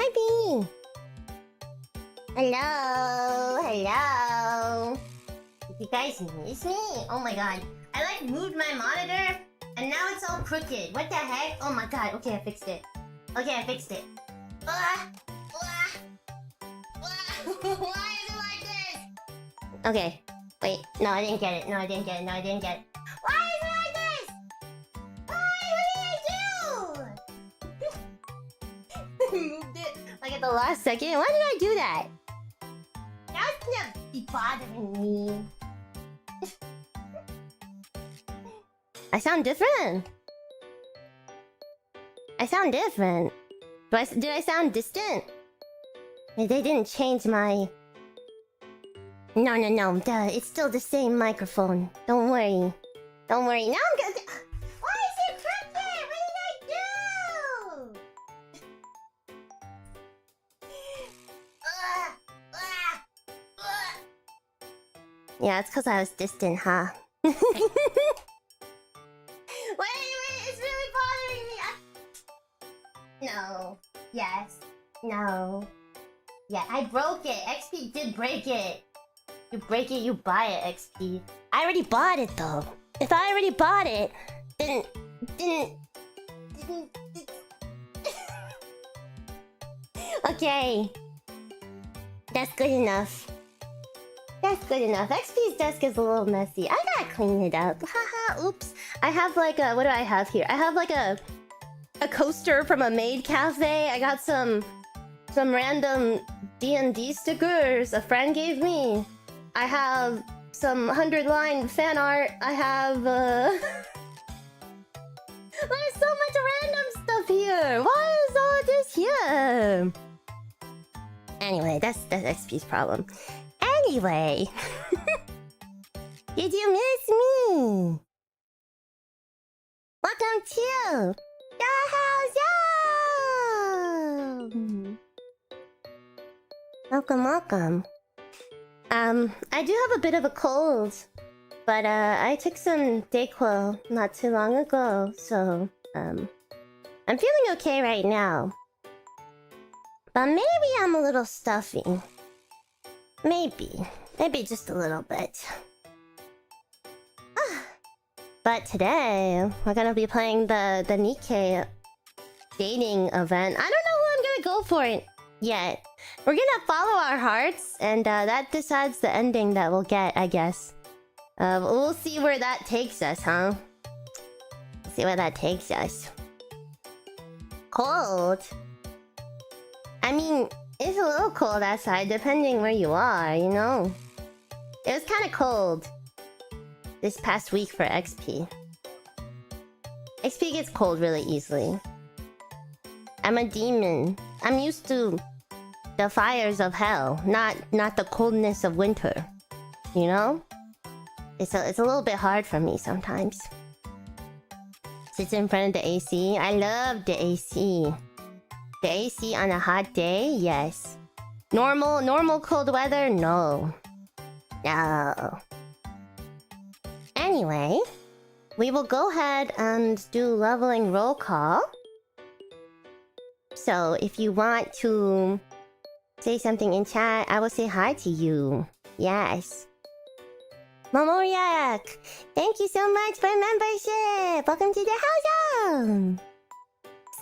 Hi, B. Hello. Hello. You guys miss me? Oh my god. I like moved my monitor and now it's all crooked. What the heck? Oh my god. Okay, I fixed it. Okay, I fixed it. Why is it like this? Okay. Wait. No, I didn't get it. No, I didn't get it. No, I didn't get it. Why is it like this? Why? What did I do? Moved it like at the last second. Why did I do that? Now it's gonna be bothering me. I sound different. I sound different. Did I sound distant? They didn't change my... No. It's still the same microphone. Don't worry. Don't worry. Now I'm gonna... Why is it crooked? What did I do? Yeah, it's because I was distant, huh? Wait, it's really bothering me. No. Yes. No. Yeah, I broke it. XP did break it. You break it, you buy it, XP. I already bought it, though. If I already bought it, then... Okay. That's good enough. That's good enough. XP's desk is a little messy. I gotta clean it up. Haha, oops. I have like a... What do I have here? I have like a coaster from a maid cafe. I got some random D&D stickers a friend gave me. I have some 100-line fan art. I have there's so much random stuff here. Why is all this here? Anyway, that's XP's problem. Anyway, did you miss me? Welcome to the house. Welcome. I do have a bit of a cold, but I took some Dayquil not too long ago, so I'm feeling okay right now. But maybe I'm a little stuffy. Maybe just a little bit. But today we're gonna be playing the NIKKE dating event. I don't know who I'm gonna go for it yet. We're gonna follow our hearts, and that decides the ending that we'll get, I guess. We'll see where that takes us, huh? See where that takes us. Cold. I mean, it's a little cold outside, depending where you are, you know? It was kind of cold this past week for XP. XP gets cold really easily. I'm a demon. I'm used to the fires of hell, not the coldness of winter. You know? It's a little bit hard for me sometimes. Sits in front of the AC. I love the AC. The AC on a hot day, yes. Normal cold weather, no. No. Anyway, we will go ahead and do leveling roll call. So if you want to say something in chat, I will say hi to you. Yes. Momoriak, thank you so much for membership. Welcome to the house.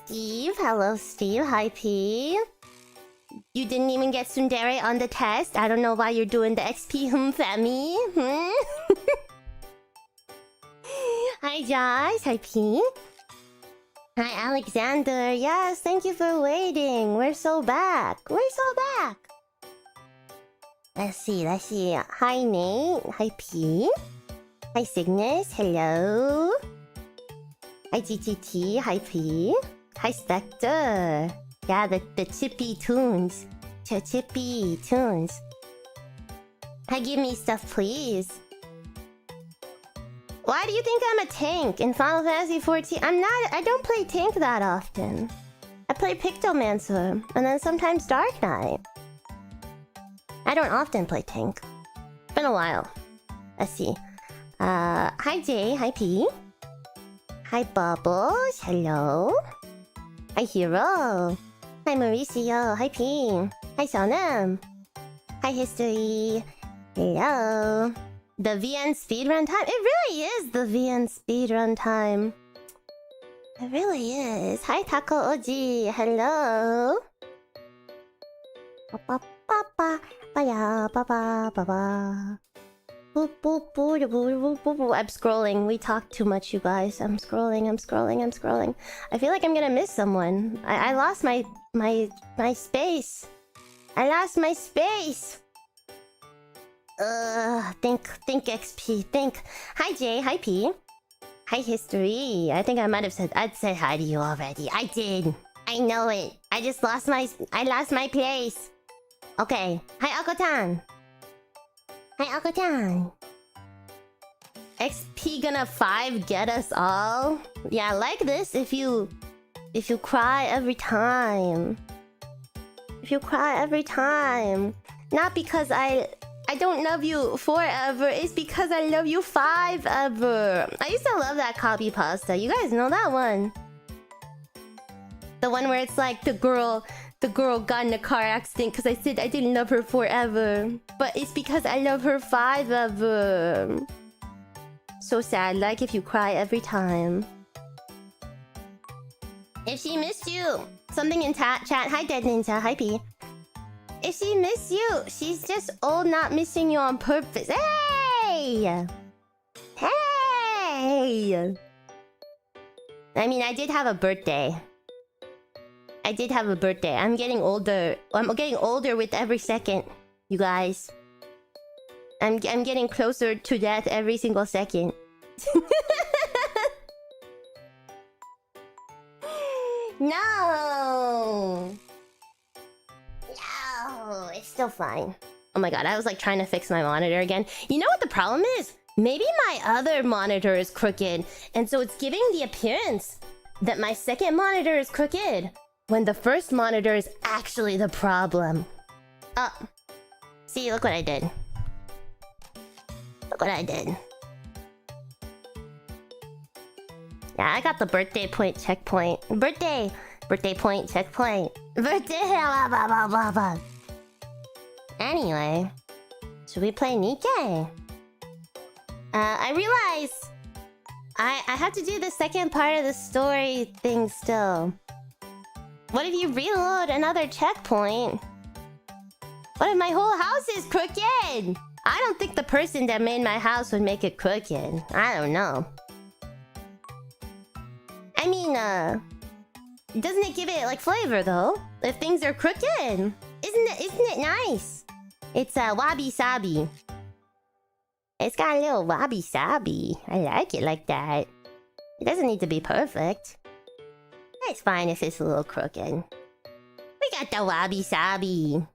Steve, hello Steve. Hi P. You didn't even get tsundere on the test. I don't know why you're doing the XP family. Hi Josh. Hi P. Hi Alexander. Yes, thank you for waiting. We're so back. Let's see. Hi Nate. Hi P. Hi Cygnus. Hello. Hi GGT. Hi P. Hi Spectre. Yeah, the chippy tunes. Chippy tunes. Hi, give me stuff, please. Why do you think I'm a tank in Final Fantasy XIV? I don't play tank that often. I play Pictomancer, and then sometimes Dark Knight. I don't often play tank. It's been a while. Let's see. Hi Jay, hi P. Hi Bubbles, hello. Hi Hero. Hi Mauricio. Hi P. Hi Sonam. Hi History. Hello. The VN speedrun time? It really is the VN speedrun time. It really is. Hi Taco Oji. Hello. Ba ba ba ba ya ba ba ba ba. I'm scrolling. We talk too much, you guys. I'm scrolling. I feel like I'm gonna miss someone. I lost my space. I lost my space. Think XP. Think. Hi Jay. Hi P. Hi History. I think I might have said hi to you already. I did. I know it. I lost my place. Okay. Hi Akotan. Hi Akotan. XP gonna 5 get us all? Yeah, like this if you cry every time. If you cry every time. Not because I don't love you forever, it's because I love you 5 ever. I used to love that copy pasta. You guys know that one? The one where it's like the girl got in a car accident because I said I didn't love her forever. But it's because I love her 5 ever. So sad, like if you cry every time. If she missed you, something in chat. Hi Dead Ninja, hi P. If she missed you, she's just old, not missing you on purpose. Hey! Hey! I mean, I did have a birthday. I'm getting older. I'm getting older with every second, you guys. I'm getting closer to death every single second. No! No! It's still fine. Oh my god, I was like trying to fix my monitor again. You know what the problem is? Maybe my other monitor is crooked, and so it's giving the appearance that my second monitor is crooked, when the first monitor is actually the problem. Oh. See, look what I did. Look what I did. Yeah, I got the birthday point checkpoint. Birthday point checkpoint. Birthday blah blah blah blah blah. Anyway, should we play NIKKE? I realize I have to do the second part of the story thing still. What if you reload another checkpoint? What if my whole house is crooked? I don't think the person that made my house would make it crooked. I don't know. I mean, doesn't it give it like flavor though? If things are crooked, isn't it nice? It's wabi sabi. It's got a little wabi sabi. I like it like that. It doesn't need to be perfect. It's fine if it's a little crooked. We got the wabi sabi.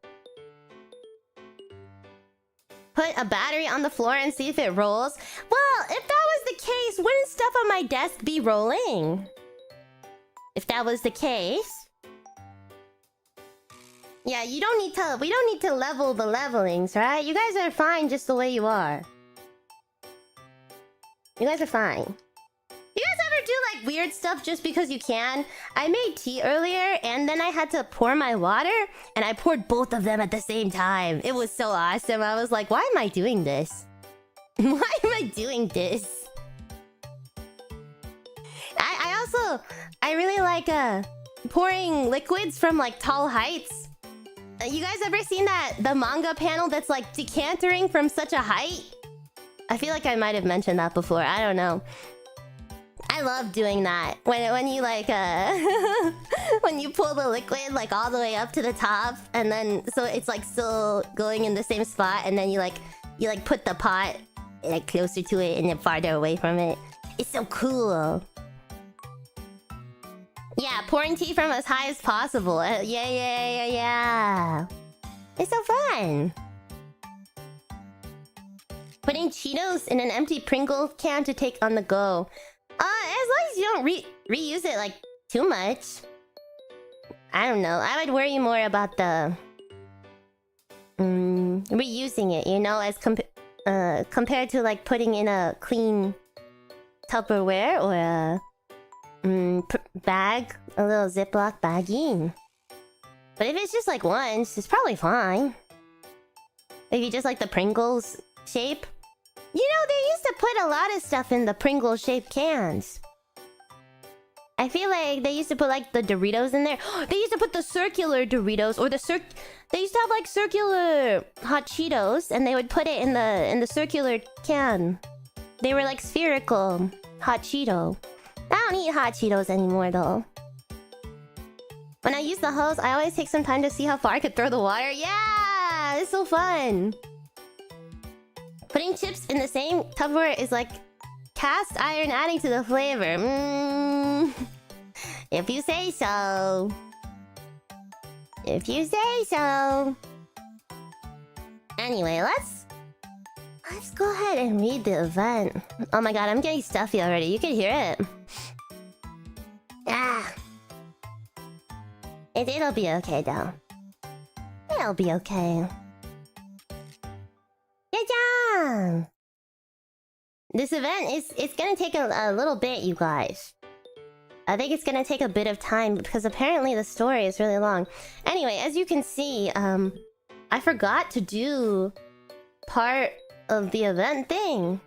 Put a battery on the floor and see if it rolls. Well, if that was the case, wouldn't stuff on my desk be rolling? If that was the case. Yeah, we don't need to level the levelings, right? You guys are fine just the way you are. You guys are fine. You guys ever do like weird stuff just because you can? I made tea earlier and then I had to pour my water and I poured both of them at the same time. It was so awesome. I was like, why am I doing this? Why am I doing this? I really like pouring liquids from like tall heights. You guys ever seen the manga panel that's like decantering from such a height? I feel like I might have mentioned that before. I don't know. I love doing that. When you like when you pull the liquid like all the way up to the top and then so it's like still going in the same spot and then you put the pot like closer to it and then farther away from it. It's so cool. Yeah, pouring tea from as high as possible. Yeah. It's so fun. Putting Cheetos in an empty Pringle can to take on the go. As long as you don't reuse it like too much. I don't know. I would worry more about the reusing it, you know, as compared to like putting in a clean Tupperware or a bag, a little Ziploc baggie. But if it's just like once, it's probably fine. If you just like the Pringles shape. You know, they used to put a lot of stuff in the Pringles shaped cans. I feel like they used to put like the Doritos in there. They used to put the circular Doritos or they used to have like circular hot Cheetos and they would put it in the circular can. They were like spherical hot Cheeto. I don't eat hot Cheetos anymore though. When I use the hose, I always take some time to see how far I could throw the water. Yeah, it's so fun. Putting chips in the same Tupperware is like cast iron adding to the flavor. If you say so. If you say so. Anyway, let's go ahead and read the event. Oh my god, I'm getting stuffy already. You can hear it. Ah. It'll be okay though. It'll be okay. Yeah. This event it's gonna take a little bit, you guys. I think it's gonna take a bit of time because apparently the story is really long. Anyway, as you can see, I forgot to do part of the event thing.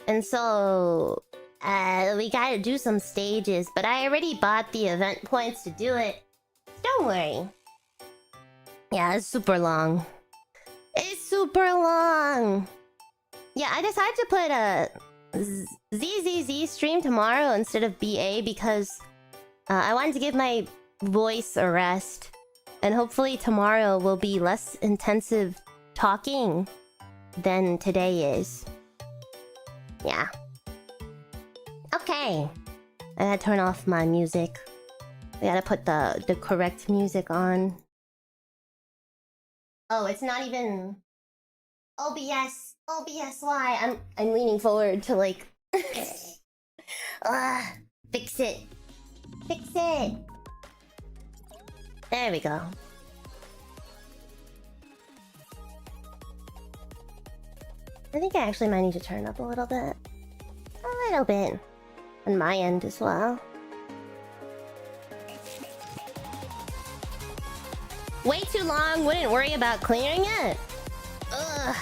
And so we gotta do some stages, but I already bought the event points to do it. Don't worry. Yeah, it's super long. It's super long. Yeah, I decided to put a ZZZ stream tomorrow instead of BA because I wanted to give my voice a rest. And hopefully tomorrow will be less intensive talking than today is. Yeah. Okay. I gotta turn off my music. I gotta put the correct music on. Oh, it's not even OBS. OBS, why? I'm leaning forward to like fix it. Fix it. There we go. I think I actually might need to turn up a little bit. A little bit. On my end as well. Way too long, wouldn't worry about clearing it? Ugh.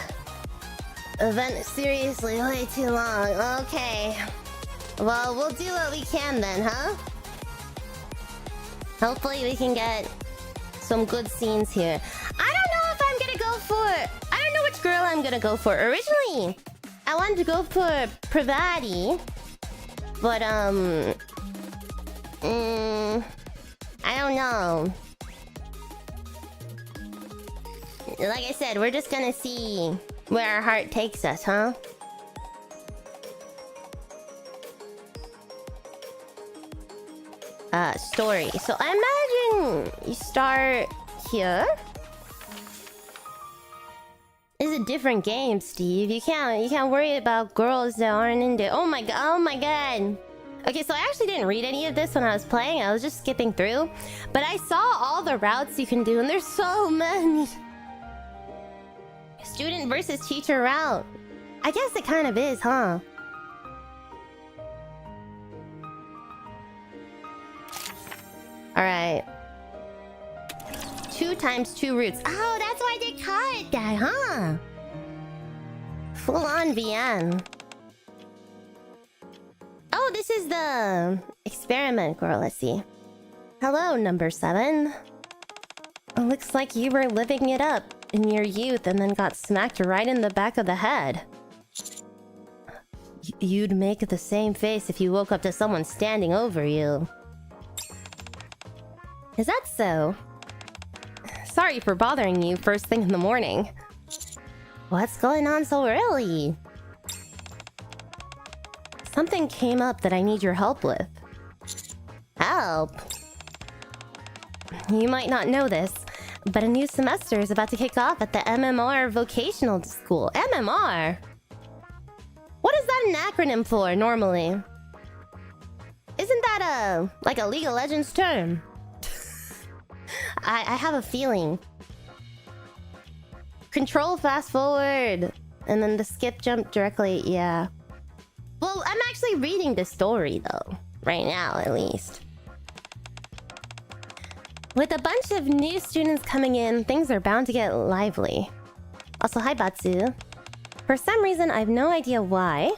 Event is seriously way too long. Okay. Well, we'll do what we can then, huh? Hopefully we can get some good scenes here. I don't know if I'm gonna go for... I don't know which girl I'm gonna go for. Originally, I wanted to go for Privaty. But, I don't know. Like I said, we're just gonna see where our heart takes us, huh? Story. So I imagine you start here. It's a different game, Steve. You can't worry about girls that aren't in there. Oh my god. Okay, so I actually didn't read any of this when I was playing. I was just skipping through. But I saw all the routes you can do, and there's so many. Student versus teacher route. I guess it kind of is, huh? Alright. 2 times 2 routes. Oh, that's why they call it that, huh? Full on VN. Oh, this is the experiment girl. Let's see. Hello, number 7. It looks like you were living it up in your youth and then got smacked right in the back of the head. You'd make the same face if you woke up to someone standing over you. Is that so? Sorry for bothering you first thing in the morning. What's going on so early? Something came up that I need your help with. Help? You might not know this, but a new semester is about to kick off at the MMR vocational school. MMR? What is that an acronym for, normally? Isn't that like a League of Legends term? I have a feeling. Control fast forward. And then the skip jump directly, yeah. Well, I'm actually reading the story though. Right now, at least. With a bunch of new students coming in, things are bound to get lively. Also, hi Batsu. For some reason, I have no idea why,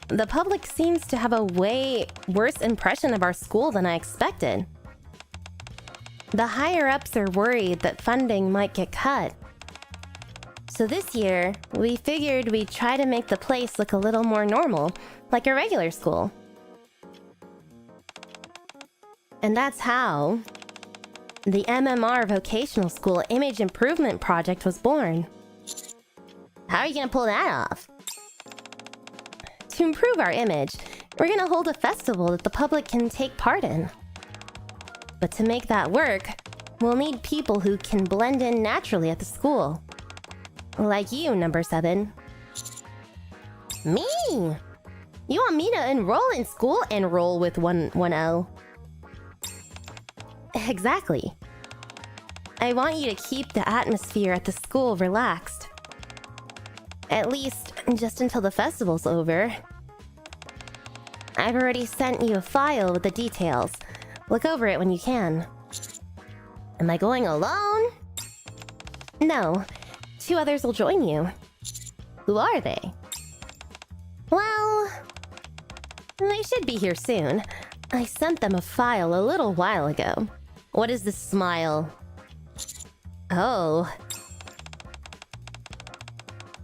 the public seems to have a way worse impression of our school than I expected. The higher-ups are worried that funding might get cut. So this year, we figured we'd try to make the place look a little more normal, like a regular school. And that's how the MMR Vocational School Image Improvement Project was born. How are you gonna pull that off? To improve our image, we're gonna hold a festival that the public can take part in. But to make that work, we'll need people who can blend in naturally at the school. Like you, number 7. Me? You want me to enroll in school? Enroll with one L. Exactly. I want you to keep the atmosphere at the school relaxed. At least, just until the festival's over. I've already sent you a file with the details. Look over it when you can. Am I going alone? No. 2 others will join you. Who are they? Well, they should be here soon. I sent them a file a little while ago. What is this smile? Oh.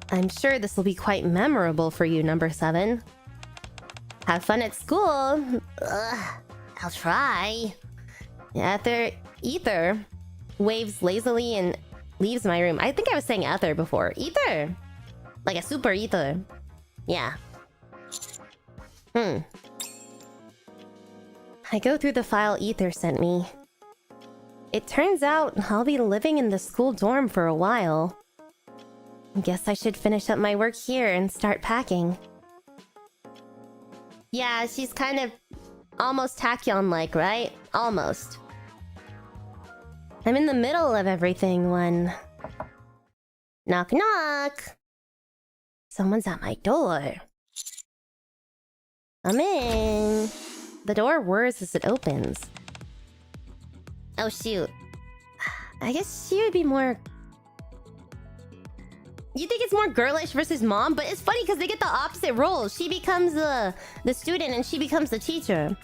I'm sure this will be quite memorable for you, number 7. Have fun at school. Ugh, I'll try. Ether waves lazily and leaves my room. I think I was saying ether before. Ether! Like a super ether. Yeah. I go through the file Ether sent me. It turns out I'll be living in the school dorm for a while. Guess I should finish up my work here and start packing. Yeah, she's kind of almost Tachyon-like, right? Almost. I'm in the middle of everything when... Knock knock! Someone's at my door. I'm in. The door whirs as it opens. Oh shoot. I guess she would be more... You think it's more girlish versus mom? But it's funny because they get the opposite roles. She becomes the student and she becomes the teacher.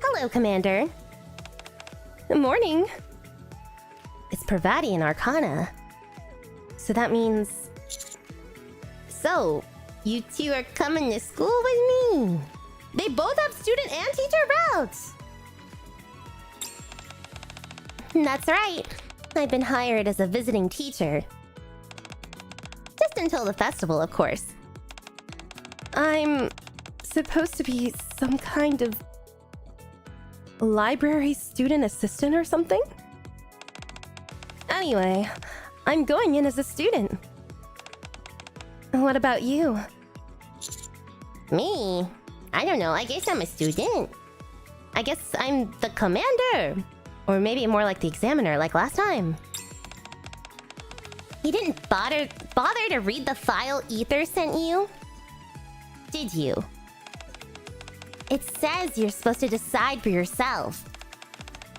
Hello, Commander. Good morning. It's Privaty and Arcana. So that means... So, you 2 are coming to school with me. They both have student and teacher routes. That's right. I've been hired as a visiting teacher. Just until the festival, of course. I'm supposed to be some kind of library student assistant or something? Anyway, I'm going in as a student. What about you? Me? I don't know. I guess I'm a student. I guess I'm the commander. Or maybe more like the examiner, like last time. You didn't bother to read the file Ether sent you? Did you? It says you're supposed to decide for yourself.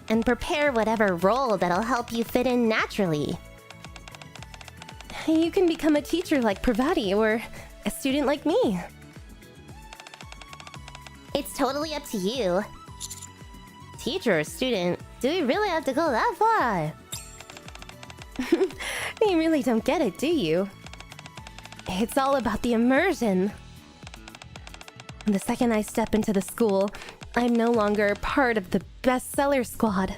And prepare whatever role that'll help you fit in naturally. You can become a teacher like Privaty or a student like me. It's totally up to you. Teacher or student, do we really have to go that far? You really don't get it, do you? It's all about the immersion. The second I step into the school, I'm no longer part of the bestseller squad.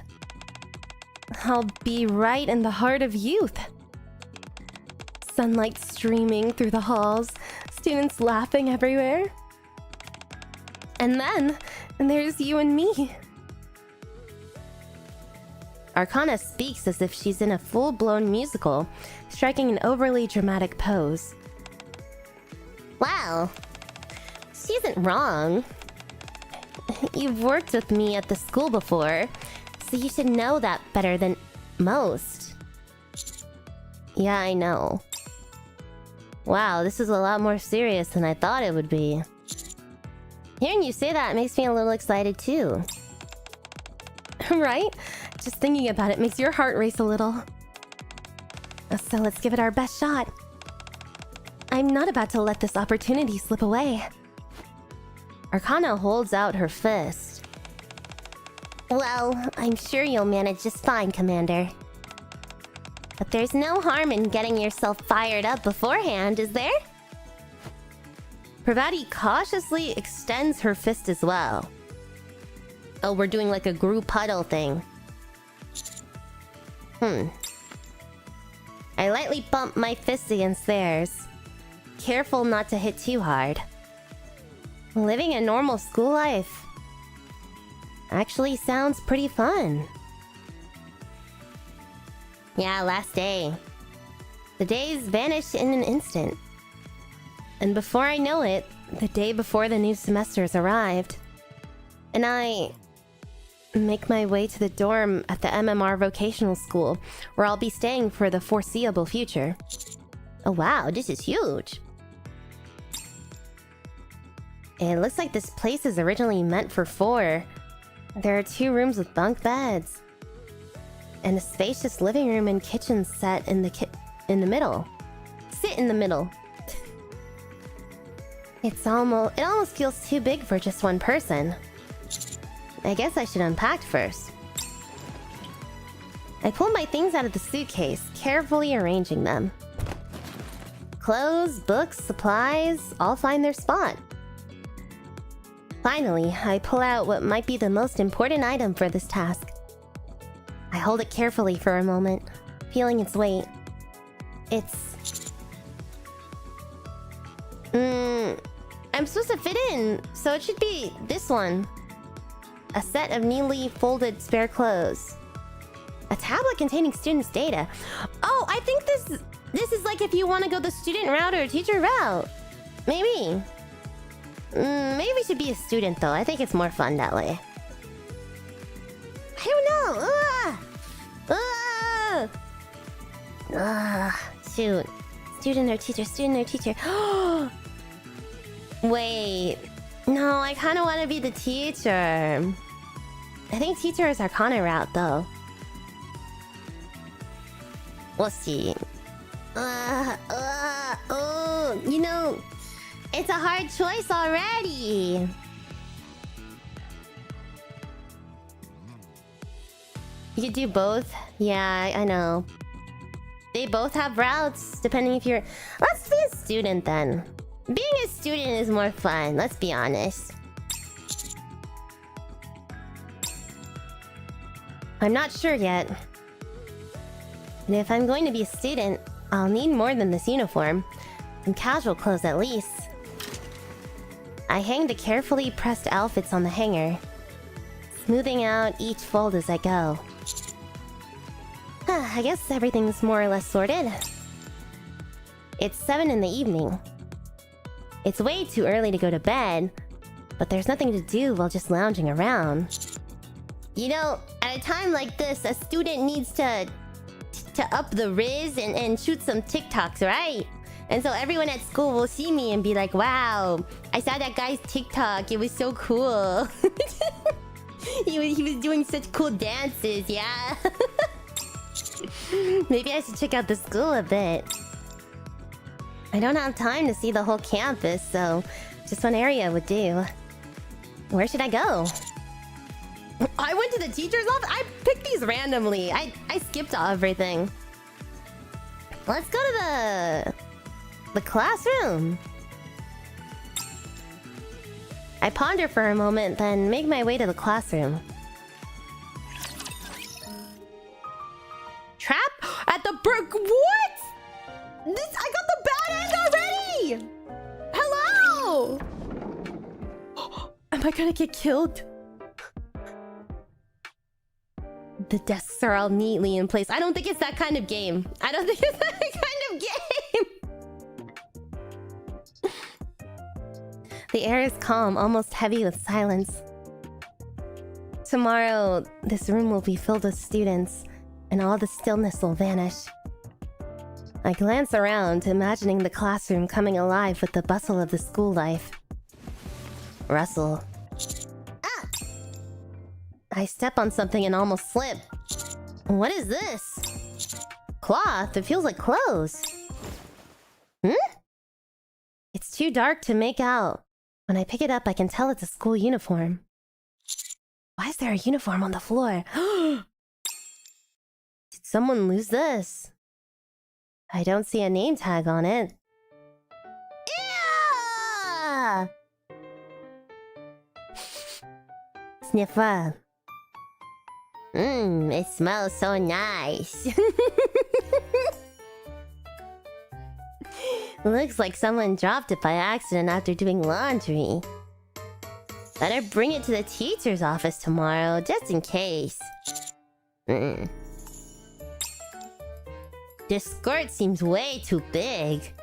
I'll be right in the heart of youth. Sunlight streaming through the halls, students laughing everywhere. And then, there's you and me. Arcana speaks as if she's in a full-blown musical, striking an overly dramatic pose. Wow. She isn't wrong. You've worked with me at the school before, so you should know that better than most. Yeah, I know. Wow, this is a lot more serious than I thought it would be. Hearing you say that makes me a little excited too. Right? Just thinking about it makes your heart race a little. So let's give it our best shot. I'm not about to let this opportunity slip away. Arcana holds out her fist. Well, I'm sure you'll manage just fine, Commander. But there's no harm in getting yourself fired up beforehand, is there? Privaty cautiously extends her fist as well. Oh, we're doing like a group huddle thing. I lightly bump my fist against theirs. Careful not to hit too hard. Living a normal school life actually sounds pretty fun. Yeah, last day. The days vanish in an instant. And before I know it, the day before the new semester has arrived. And I make my way to the dorm at the MMR vocational school, where I'll be staying for the foreseeable future. Oh wow, this is huge. It looks like this place is originally meant for 4. There are 2 rooms with bunk beds. And a spacious living room and kitchen set in the middle. Sit in the middle. It almost feels too big for just one person. I guess I should unpack first. I pull my things out of the suitcase, carefully arranging them. Clothes, books, supplies, all find their spot. Finally, I pull out what might be the most important item for this task. I hold it carefully for a moment, feeling its weight. It's... I'm supposed to fit in, so it should be this one. A set of neatly folded spare clothes. A tablet containing students' data. Oh, I think this is like if you want to go the student route or teacher route. Maybe. Maybe we should be a student though. I think it's more fun that way. I don't know. Shoot. Student or teacher, student or teacher. Wait. No, I kind of want to be the teacher. I think teacher is Arcana route though. We'll see. You know, it's a hard choice already. You could do both. Yeah, I know. They both have routes, depending if you're... Let's be a student then. Being a student is more fun, let's be honest. I'm not sure yet. And if I'm going to be a student, I'll need more than this uniform. Some casual clothes at least. I hang the carefully pressed outfits on the hanger, smoothing out each fold as I go. I guess everything's more or less sorted. It's 7 in the evening. It's way too early to go to bed, but there's nothing to do while just lounging around. You know, at a time like this, a student needs to up the riz and shoot some TikToks, right? And so everyone at school will see me and be like, wow, I saw that guy's TikTok, it was so cool. he was doing such cool dances, yeah. Maybe I should check out the school a bit. I don't have time to see the whole campus, so just one area would do. Where should I go? I went to the teacher's office? I picked these randomly. I skipped everything. Let's go to the classroom. I ponder for a moment, then make my way to the classroom. Trap at the brick. What? I got the bad end already. Hello. Am I gonna get killed? The desks are all neatly in place. I don't think it's that kind of game. I don't think it's that kind of game. The air is calm, almost heavy with silence. Tomorrow, this room will be filled with students, and all the stillness will vanish. I glance around, imagining the classroom coming alive with the bustle of the school life. Rustle. Ah! I step on something and almost slip. What is this? Cloth? It feels like clothes. It's too dark to make out. When I pick it up, I can tell it's a school uniform. Why is there a uniform on the floor? Did someone lose this? I don't see a name tag on it. Yeah! Sniffer. It smells so nice. Looks like someone dropped it by accident after doing laundry. Better bring it to the teacher's office tomorrow, just in case. This skirt seems way too big.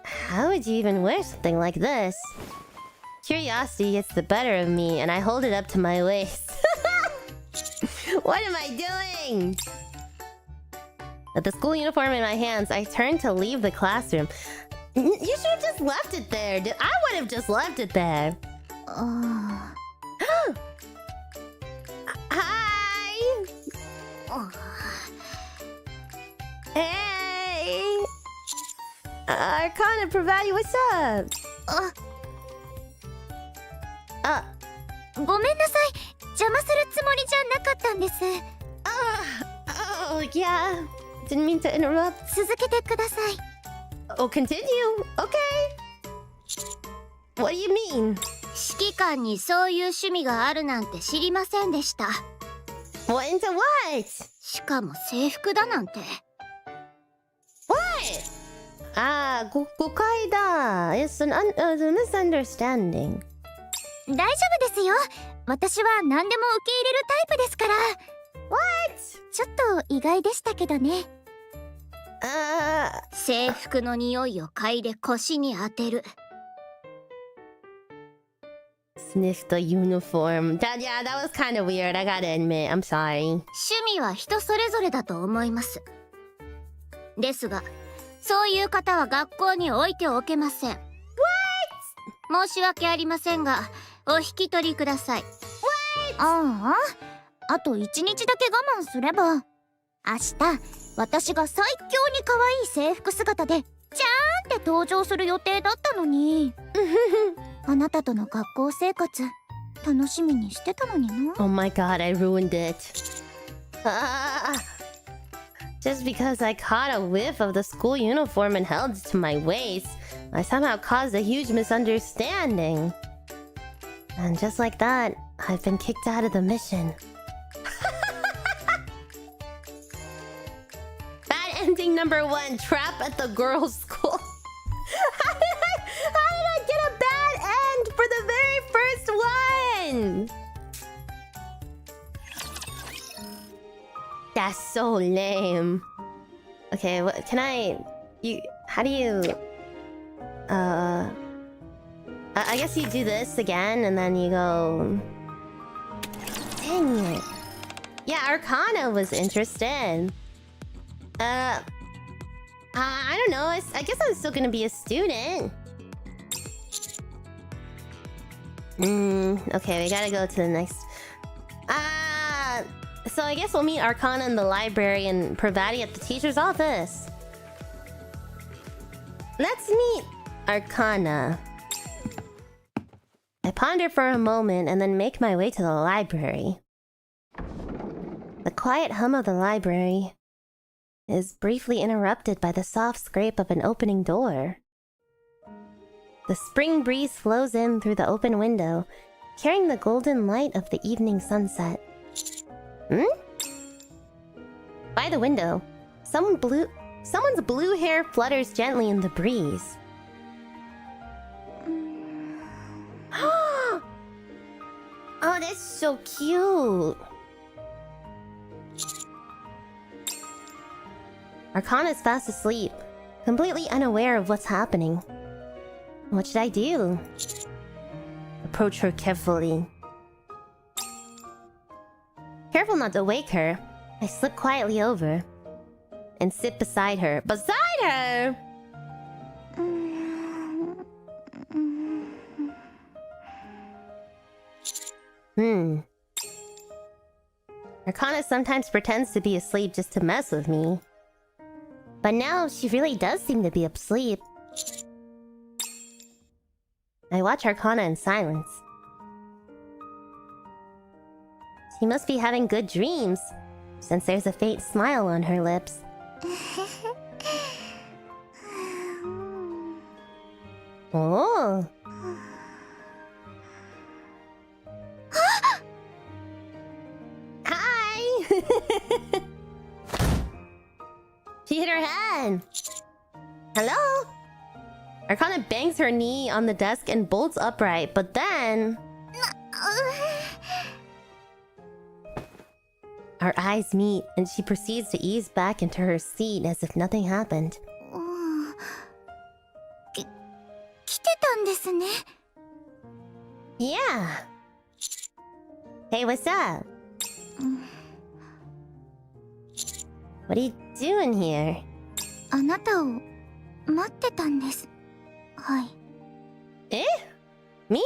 How would you even wear something like this? Curiosity gets the better of me, and I hold it up to my waist. What am I doing? With the school uniform in my hands, I turn to leave the classroom. You should have just left it there. I would have just left it there. Hi! Hey! Arcana, Privaty, what's up? ごめんなさい。邪魔するつもりじゃなかったんです。Oh, yeah. Didn't mean to interrupt. 続けてください。Oh, continue. Okay. What do you mean? 指揮官にそういう趣味があるなんて知りませんでした。What into what? しかも制服だなんて。What? 誤解だ。It's a misunderstanding. 大丈夫ですよ。私は何でも受け入れるタイプですから。What? ちょっと意外でしたけどね。制服の匂いを嗅いで腰に当てる。Sniff the uniform. Yeah, that was kind of weird. I gotta admit. I'm sorry. 趣味は人それぞれだと思います。ですが、そういう方は学校に置いておけません。What? 申し訳ありませんが、お引き取りください。What? あと1日だけ我慢すれば。明日、私が最強に可愛い制服姿で、じゃーんって登場する予定だったのに。あなたとの学校生活、楽しみにしてたのにな。Oh my god, I ruined it. Just because I caught a whiff of the school uniform and held it to my waist, I somehow caused a huge misunderstanding. And just like that, I've been kicked out of the mission. Bad ending number 1, trap at the girls' school. How did I get a bad end for the very first one? That's so lame. Okay, what can how do you I guess you do this again and then you go. Dang it. Yeah, Arcana was interested. I don't know. I guess I'm still gonna be a student. Okay, we gotta go to the next. So I guess we'll meet Arcana in the library and Privaty at the teacher's office. Let's meet Arcana. I ponder for a moment and then make my way to the library. The quiet hum of the library is briefly interrupted by the soft scrape of an opening door. The spring breeze flows in through the open window, carrying the golden light of the evening sunset. By the window, someone's blue hair flutters gently in the breeze. Oh, that's so cute. Arcana's fast asleep, completely unaware of what's happening. What should I do? Approach her carefully. Careful not to wake her, I slip quietly over and sit beside her. Beside her?! Arcana sometimes pretends to be asleep just to mess with me. But now she really does seem to be asleep. I watch Arcana in silence. She must be having good dreams, since there's a faint smile on her lips. Oh! Hi! She hit her head! Hello? Arcana bangs her knee on the desk and bolts upright, but then... Our eyes meet, and she proceeds to ease back into her seat as if nothing happened. 来てたんですね。 Yeah! Hey, what's up? What are you doing here? あなたを待ってたんです。はい。Eh? Me?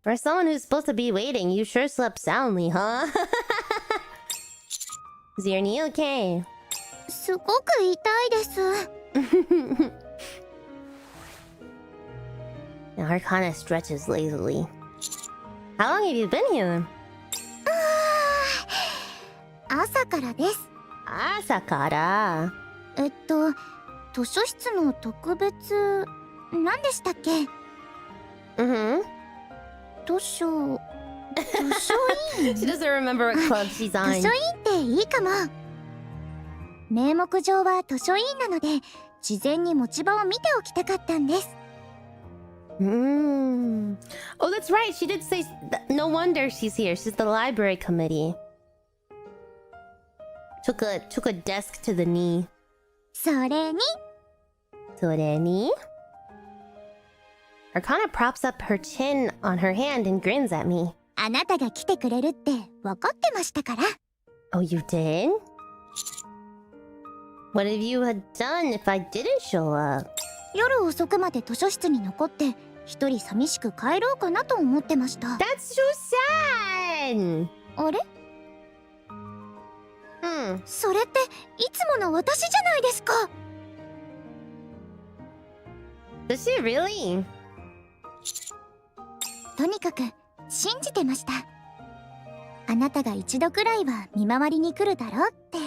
For someone who's supposed to be waiting, you sure slept soundly, huh? Is your knee okay? すごく痛いです。Now Arcana stretches lazily. How long have you been here? 朝からです。朝から図書室の特別何でしたっけ？図書院。 She doesn't remember what club she's 図 on. 書院っていいかも。名目上は図書院なので事前に持ち場を見ておきたかったんです。Oh, that's right. She did say no wonder she's here. She's the library committee. Took a desk to the knee. それに Soreni? Arcana props up her chin on her hand and grins at me. あなたが来てくれるって分かってましたから。 Oh, you did? What have you had done if I didn't show up? 夜遅くまで図書室に残って一人寂しく帰ろうかなと思ってました。 That's so sad! あれ？それっていつもの私じゃないですか。 Does she really? とにかく信じてました。あなたが一度くらいは見回りに来るだろうって。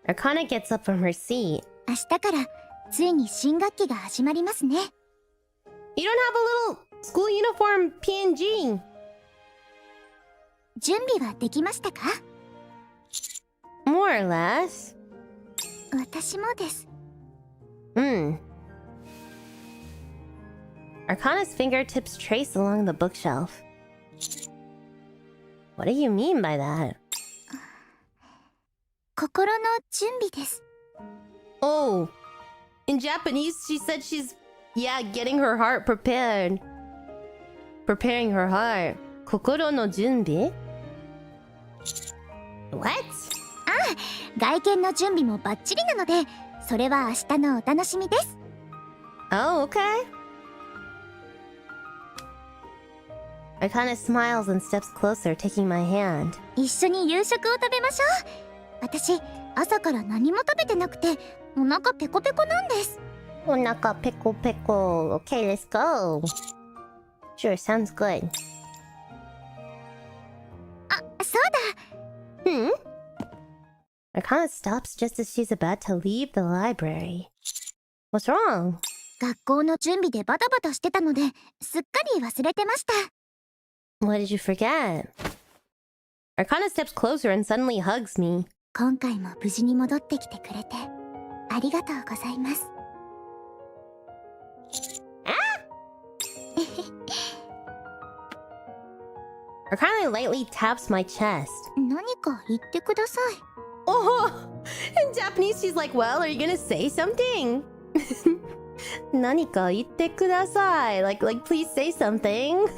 Arcana gets up from her seat. 明日からついに新学期が始まりますね。 You don't have a little school uniform PNG. 準備はできましたか？ More or less. 私もです。Arcana's fingertips trace along the bookshelf. What do you mean by that? 心の準備です。 Oh, in Japanese she said she's, getting her heart prepared. Preparing her heart. 心の準備? What? 外見の準備もバッチリなので、それは明日のお楽しみです。 Oh, okay. Arcana smiles and steps closer, taking my hand. 一緒に夕食を食べましょう。私、朝から何も食べてなくて、お腹ペコペコなんです。お腹ペコペコ. Okay, let's go. Sure, sounds good. あ、そうだ。Arcana stops just as she's about to leave the library. What's wrong? 学校の準備でバタバタしてたので、すっかり忘れてました。What did you forget? Arcana steps closer and suddenly hugs me. 今回も無事に戻ってきてくれて、ありがとうございます。Arcana lightly taps my chest. 何か言ってください。 Oh! In Japanese, she's like, well, are you gonna say something? 何か言ってください. Like, please say something.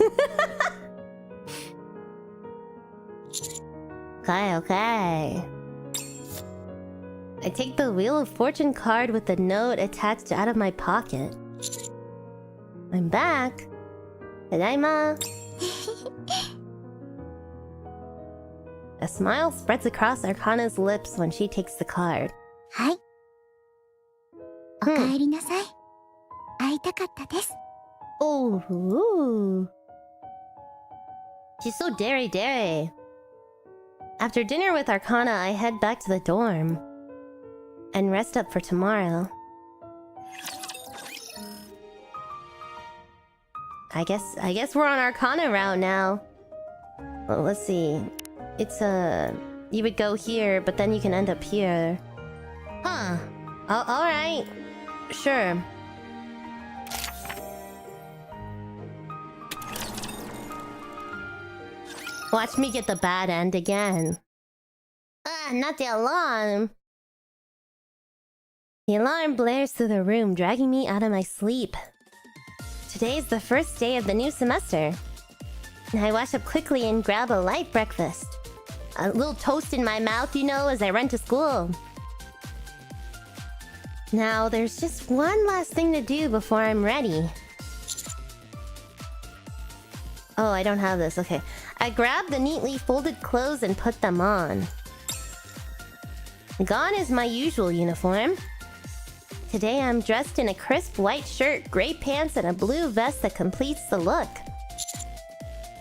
Okay. I take the Wheel of Fortune card with the note attached out of my pocket. I'm back. Tadaima. A smile spreads across Arcana's lips when she takes the card. はい。おかえりなさい。会いたかったです。 Oh, ooh. She's so dare. After dinner with Arcana, I head back to the dorm and rest up for tomorrow. I guess we're on Arcana route now. Well, let's see. It's you would go here, but then you can end up here. Huh. All right. Sure. Watch me get the bad end again. Ah, not the alarm. The alarm blares through the room, dragging me out of my sleep. Today is the first day of the new semester. I wash up quickly and grab a light breakfast. A little toast in my mouth, you know, as I run to school. Now, there's just one last thing to do before I'm ready. Oh, I don't have this. Okay. I grab the neatly folded clothes and put them on. Gone is my usual uniform. Today I'm dressed in a crisp white shirt, gray pants, and a blue vest that completes the look.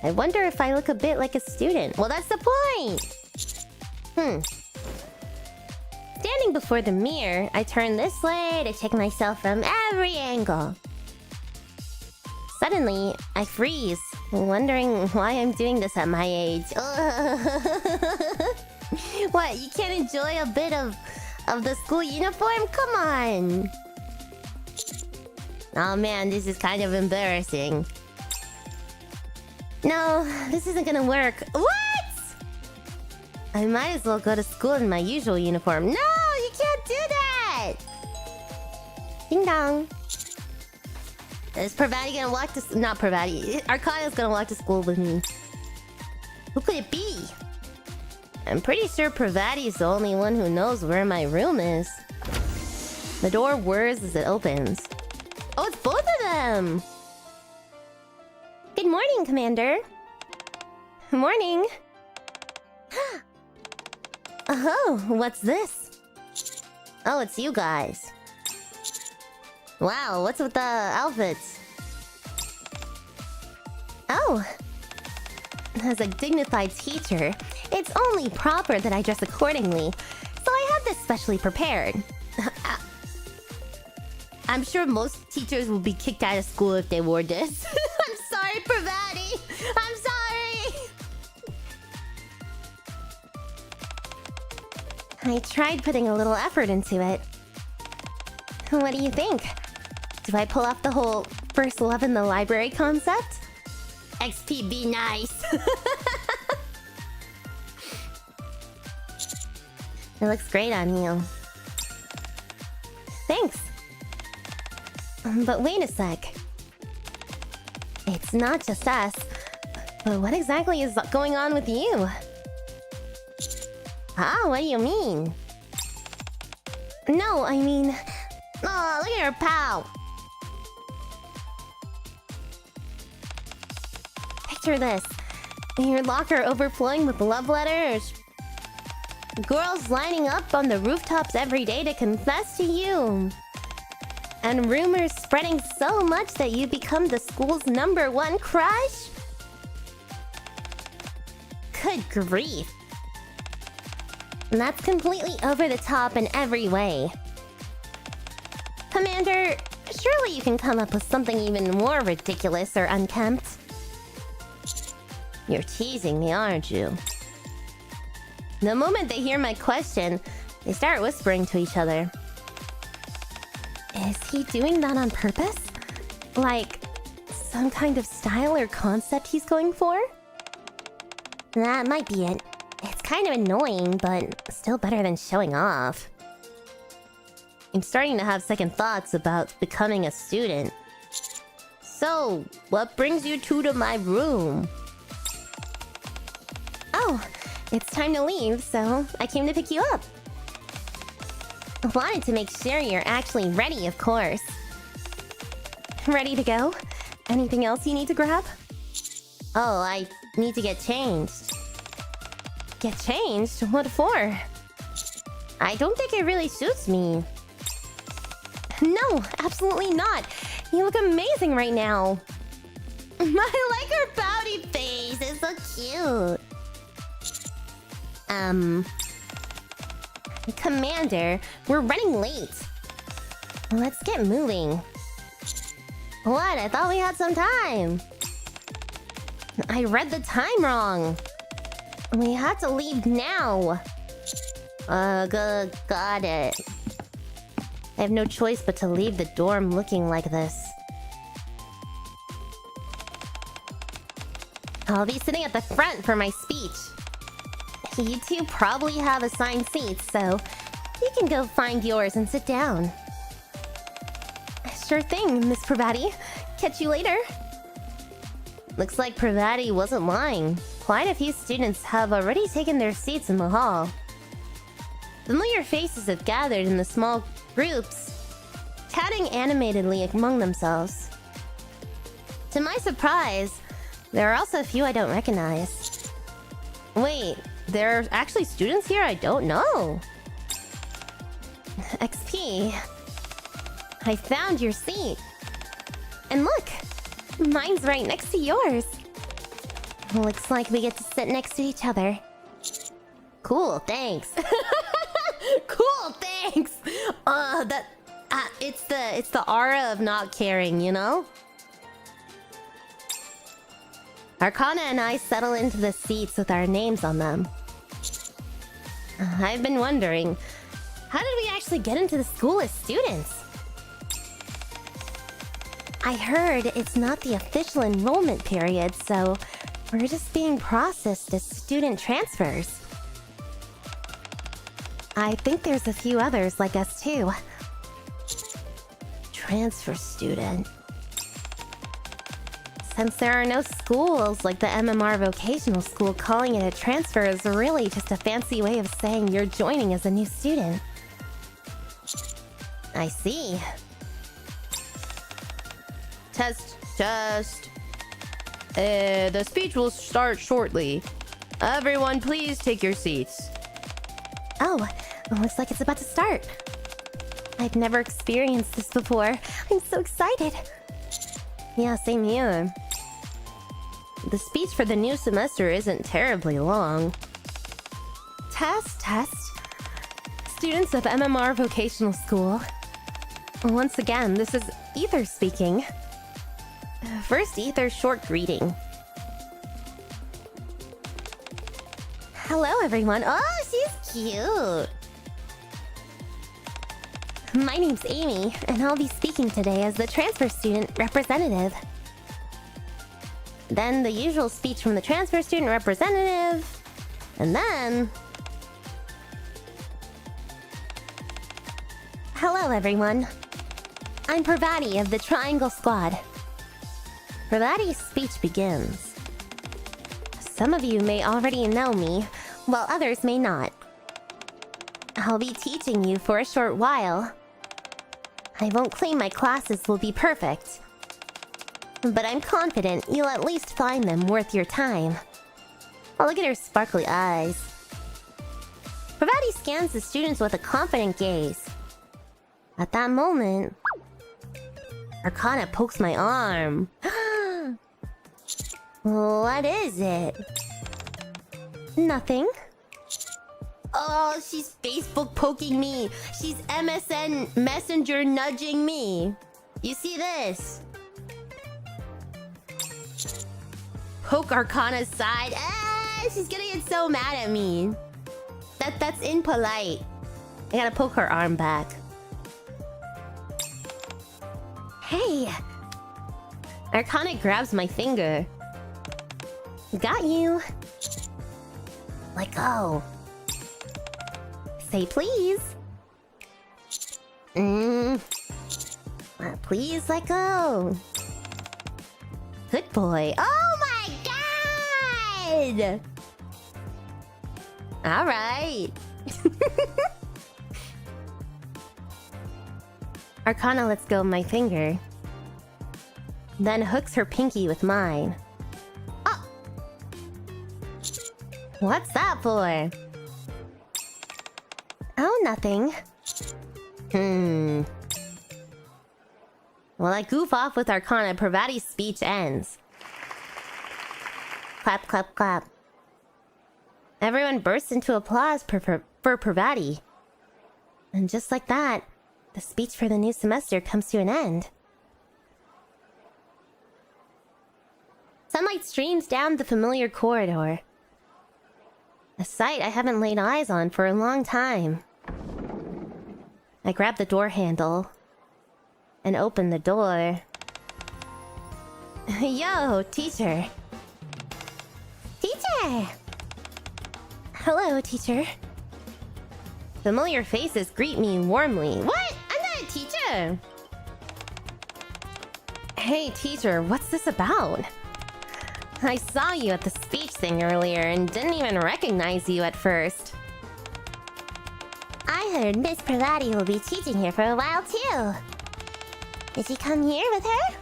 I wonder if I look a bit like a student. Well, that's the point! Standing before the mirror, I turn this way to check myself from every angle. Suddenly, I freeze, wondering why I'm doing this at my age. What, you can't enjoy a bit of the school uniform? Come on! Oh man, this is kind of embarrassing. No, this isn't gonna work. What?! I might as well go to school in my usual uniform. No, you can't do that! Ding dong. Is Privaty gonna walk to... Not Privaty. Arcana's gonna walk to school with me. Who could it be? I'm pretty sure Privaty's the only one who knows where my room is. The door whirs as it opens. Oh, it's both of them! Good morning, Commander. Morning. Oh, what's this? Oh, it's you guys. Wow, what's with the outfits? Oh. As a dignified teacher, it's only proper that I dress accordingly, so I have this specially prepared. I'm sure most teachers will be kicked out of school if they wore this. I'm sorry, Privaty! I'm sorry! I tried putting a little effort into it. What do you think? Do I pull off the whole first love in the library concept? XP, be nice! It looks great on you. Thanks. But wait a sec. It's not just us. But what exactly is going on with you? Ah, what do you mean? No, I mean... Oh, look at her pal! Picture this. Your locker overflowing with love letters. Girls lining up on the rooftops every day to confess to you. And rumors spreading so much that you become the school's #1 crush? Good grief. That's completely over the top in every way. Commander, surely you can come up with something even more ridiculous or unkempt. You're teasing me, aren't you? The moment they hear my question, they start whispering to each other. Is he doing that on purpose? Like, some kind of style or concept he's going for? That might be it. It's kind of annoying, but still better than showing off. I'm starting to have second thoughts about becoming a student. So, what brings you two to my room? Oh, it's time to leave, so I came to pick you up. I wanted to make sure you're actually ready, of course. Ready to go? Anything else you need to grab? Oh, I need to get changed. Get changed? What for? I don't think it really suits me. No, absolutely not. You look amazing right now. I like her pouty face. It's so cute. Commander, we're running late. Let's get moving. What? I thought we had some time. I read the time wrong. We had to leave now. Got it. I have no choice but to leave the dorm looking like this. I'll be sitting at the front for my speech. You two probably have assigned seats, so you can go find yours and sit down. Sure thing, Miss Privaty. Catch you later. Looks like Privaty wasn't lying. Quite a few students have already taken their seats in the hall. Familiar faces have gathered in the small groups, chatting animatedly among themselves. To my surprise, there are also a few I don't recognize. Wait, there are actually students here I don't know. XP, I found your seat. And look, mine's right next to yours. Looks like we get to sit next to each other. Cool, thanks. Cool, thanks. It's the aura of not caring, you know? Arcana and I settle into the seats with our names on them. I've been wondering, how did we actually get into the school as students? I heard it's not the official enrollment period, so we're just being processed as student transfers. I think there's a few others like us too. Transfer student. Since there are no schools like the MMR vocational school, calling it a transfer is really just a fancy way of saying you're joining as a new student. I see. Test. The speech will start shortly. Everyone, please take your seats. Oh, looks like it's about to start. I've never experienced this before. I'm so excited. Yeah, same here. The speech for the new semester isn't terribly long. Test. Students of MMR Vocational School. Once again, this is Ether speaking. First, Ether's short greeting. Hello, everyone. Oh, she's cute. My name's Amy, and I'll be speaking today as the transfer student representative. Then the usual speech from the transfer student representative. And then... Hello, everyone. I'm Privaty of the Triangle Squad. Privaty's speech begins. Some of you may already know me, while others may not. I'll be teaching you for a short while. I won't claim my classes will be perfect, but I'm confident you'll at least find them worth your time. Oh, look at her sparkly eyes. Privaty scans the students with a confident gaze. At that moment, Arcana pokes my arm. What is it? Nothing. Oh, she's Facebook poking me. She's MSN Messenger nudging me. You see this? Poke Arcana's side. Ah, she's gonna get so mad at me. That's impolite. I gotta poke her arm back. Hey! Arcana grabs my finger. Got you. Let go. Say please. Please let go. Good boy. Oh my god! Alright. Arcana lets go of my finger. Then hooks her pinky with mine. Oh! What's that for? Oh, nothing. While I goof off with Arcana, Privaty's speech ends. Clap, clap, clap. Everyone bursts into applause for Privaty. And just like that, the speech for the new semester comes to an end. Sunlight streams down the familiar corridor. A sight I haven't laid eyes on for a long time. I grab the door handle and open the door. Yo, teacher. Teacher! Hello, teacher. Familiar faces greet me warmly. What? I'm not a teacher! Hey, teacher, what's this about? I saw you at the speech thing earlier and didn't even recognize you at first. I heard Miss Privaty will be teaching here for a while too. Did you come here with her?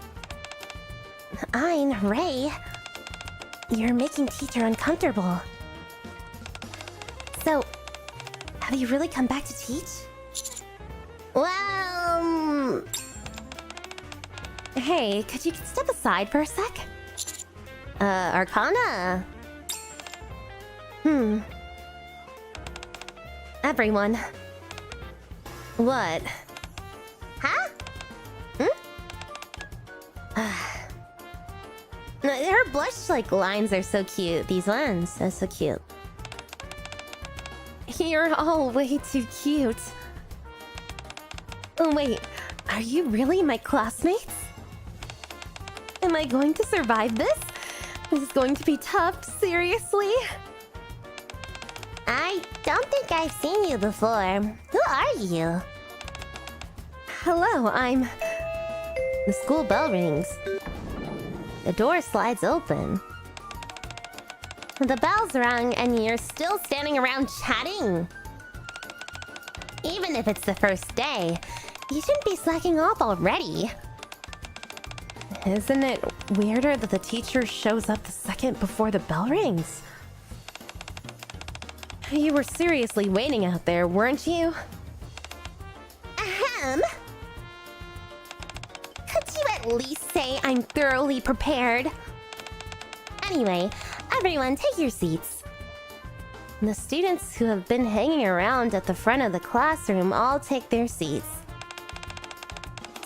I'm Ray. You're making teacher uncomfortable. So, have you really come back to teach? Well... Hey, could you step aside for a sec? Arcana? Everyone. What? Huh? Her blush-like lines are so cute. These ones are so cute. You're all way too cute. Oh wait, are you really my classmates? Am I going to survive this? This is going to be tough, seriously? I don't think I've seen you before. Who are you? Hello, I'm... The school bell rings. The door slides open. The bell's rung and you're still standing around chatting. Even if it's the first day, you shouldn't be slacking off already. Isn't it weirder that the teacher shows up the second before the bell rings? You were seriously waiting out there, weren't you? Ahem. Could you at least say I'm thoroughly prepared? Anyway, everyone take your seats. The students who have been hanging around at the front of the classroom all take their seats.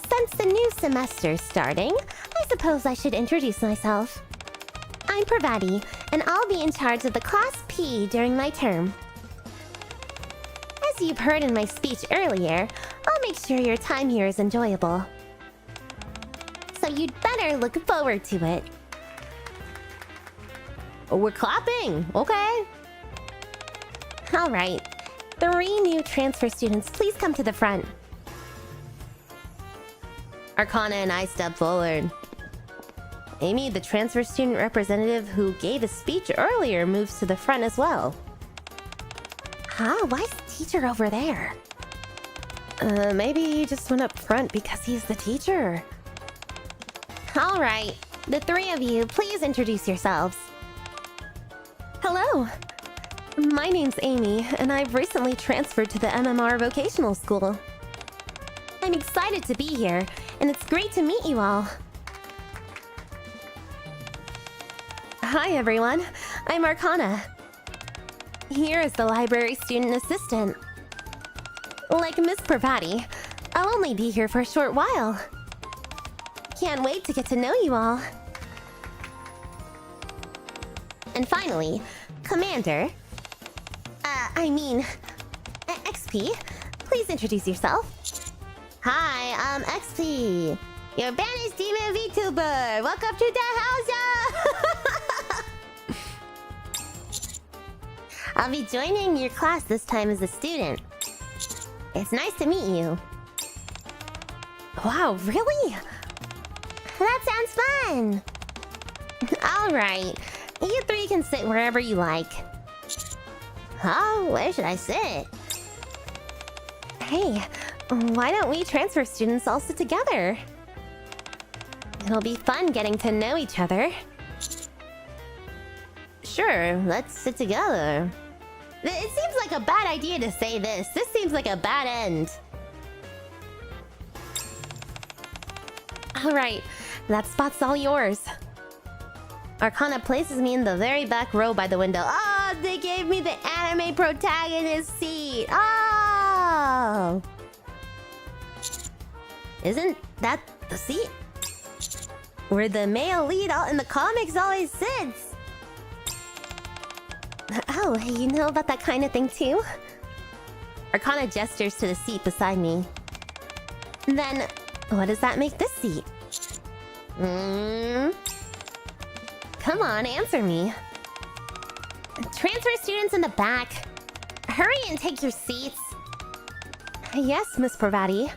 Since the new semester's starting, I suppose I should introduce myself. I'm Privaty, and I'll be in charge of the Class P during my term. As you've heard in my speech earlier, I'll make sure your time here is enjoyable. So you'd better look forward to it. We're clapping, okay? Alright. 3 new transfer students, please come to the front. Arcana and I step forward. Amy, the transfer student representative who gave a speech earlier, moves to the front as well. Huh? Why is the teacher over there? Maybe he just went up front because he's the teacher. Alright. The 3 of you, please introduce yourselves. Hello. My name's Amy, and I've recently transferred to the MMR vocational school. I'm excited to be here, and it's great to meet you all. Hi everyone, I'm Arcana. Here is the library student assistant. Like Miss Privaty, I'll only be here for a short while. Can't wait to get to know you all. And finally, Commander... XP, please introduce yourself. Hi, I'm XP. Your banished demon VTuber. Welcome to the house. I'll be joining your class this time as a student. It's nice to meet you. Wow, really? That sounds fun. Alright, you 3 can sit wherever you like. Oh, where should I sit? Hey, why don't we transfer students all sit together? It'll be fun getting to know each other. Sure, let's sit together. It seems like a bad idea to say this. This seems like a bad end. Alright, that spot's all yours. Arcana places me in the very back row by the window. Oh, they gave me the anime protagonist seat. Oh! Isn't that the seat where the male lead in the comics always sits? Oh, you know about that kind of thing too? Arcana gestures to the seat beside me. Then, what does that make this seat? Come on, answer me. Transfer students in the back. Hurry and take your seats. Yes, Miss Privaty.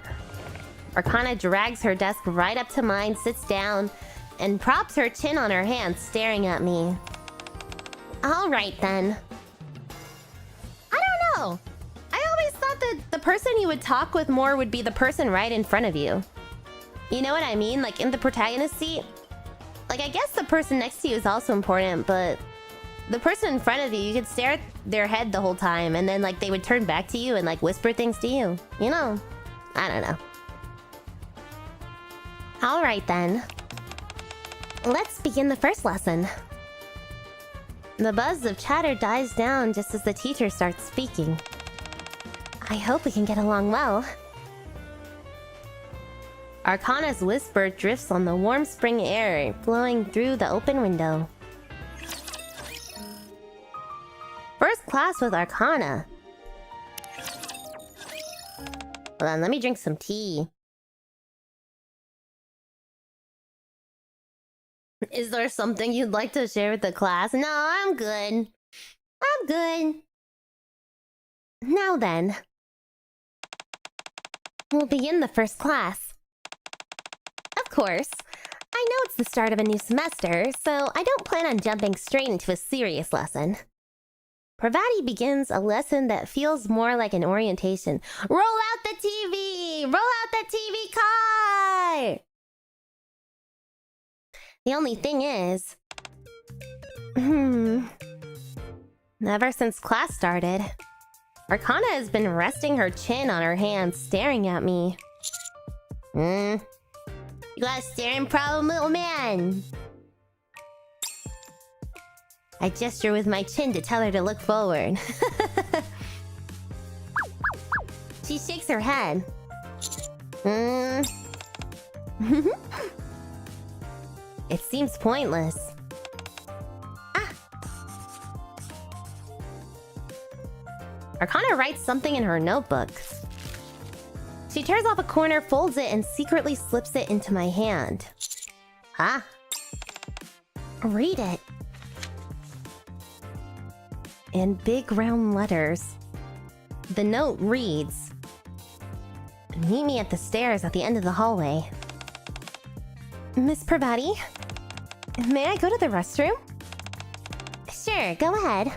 Arcana drags her desk right up to mine, sits down, and props her chin on her hand, staring at me. Alright then. I don't know. I always thought that the person you would talk with more would be the person right in front of you. You know what I mean? Like in the protagonist seat? Like, I guess the person next to you is also important, but the person in front of you, you could stare at their head the whole time, and then, like, they would turn back to you and, like, whisper things to you. You know? I don't know. Alright then. Let's begin the first lesson. The buzz of chatter dies down just as the teacher starts speaking. I hope we can get along well. Arcana's whisper drifts on the warm spring air blowing through the open window. First class with Arcana. Hold on, let me drink some tea. Is there something you'd like to share with the class? No, I'm good. I'm good. Now then. We'll begin the first class. Of course. I know it's the start of a new semester, so I don't plan on jumping straight into a serious lesson. Privaty begins a lesson that feels more like an orientation. Roll out the TV! Roll out the TV car! The only thing is... Ever since class started, Arcana has been resting her chin on her hand, staring at me. You got a staring problem, little man. I gesture with my chin to tell her to look forward. She shakes her head. It seems pointless. Arcana writes something in her notebook. She tears off a corner, folds it, and secretly slips it into my hand. Read it. In big round letters. The note reads, "Meet me at the stairs at the end of the hallway." Miss Privaty? May I go to the restroom? Sure, go ahead.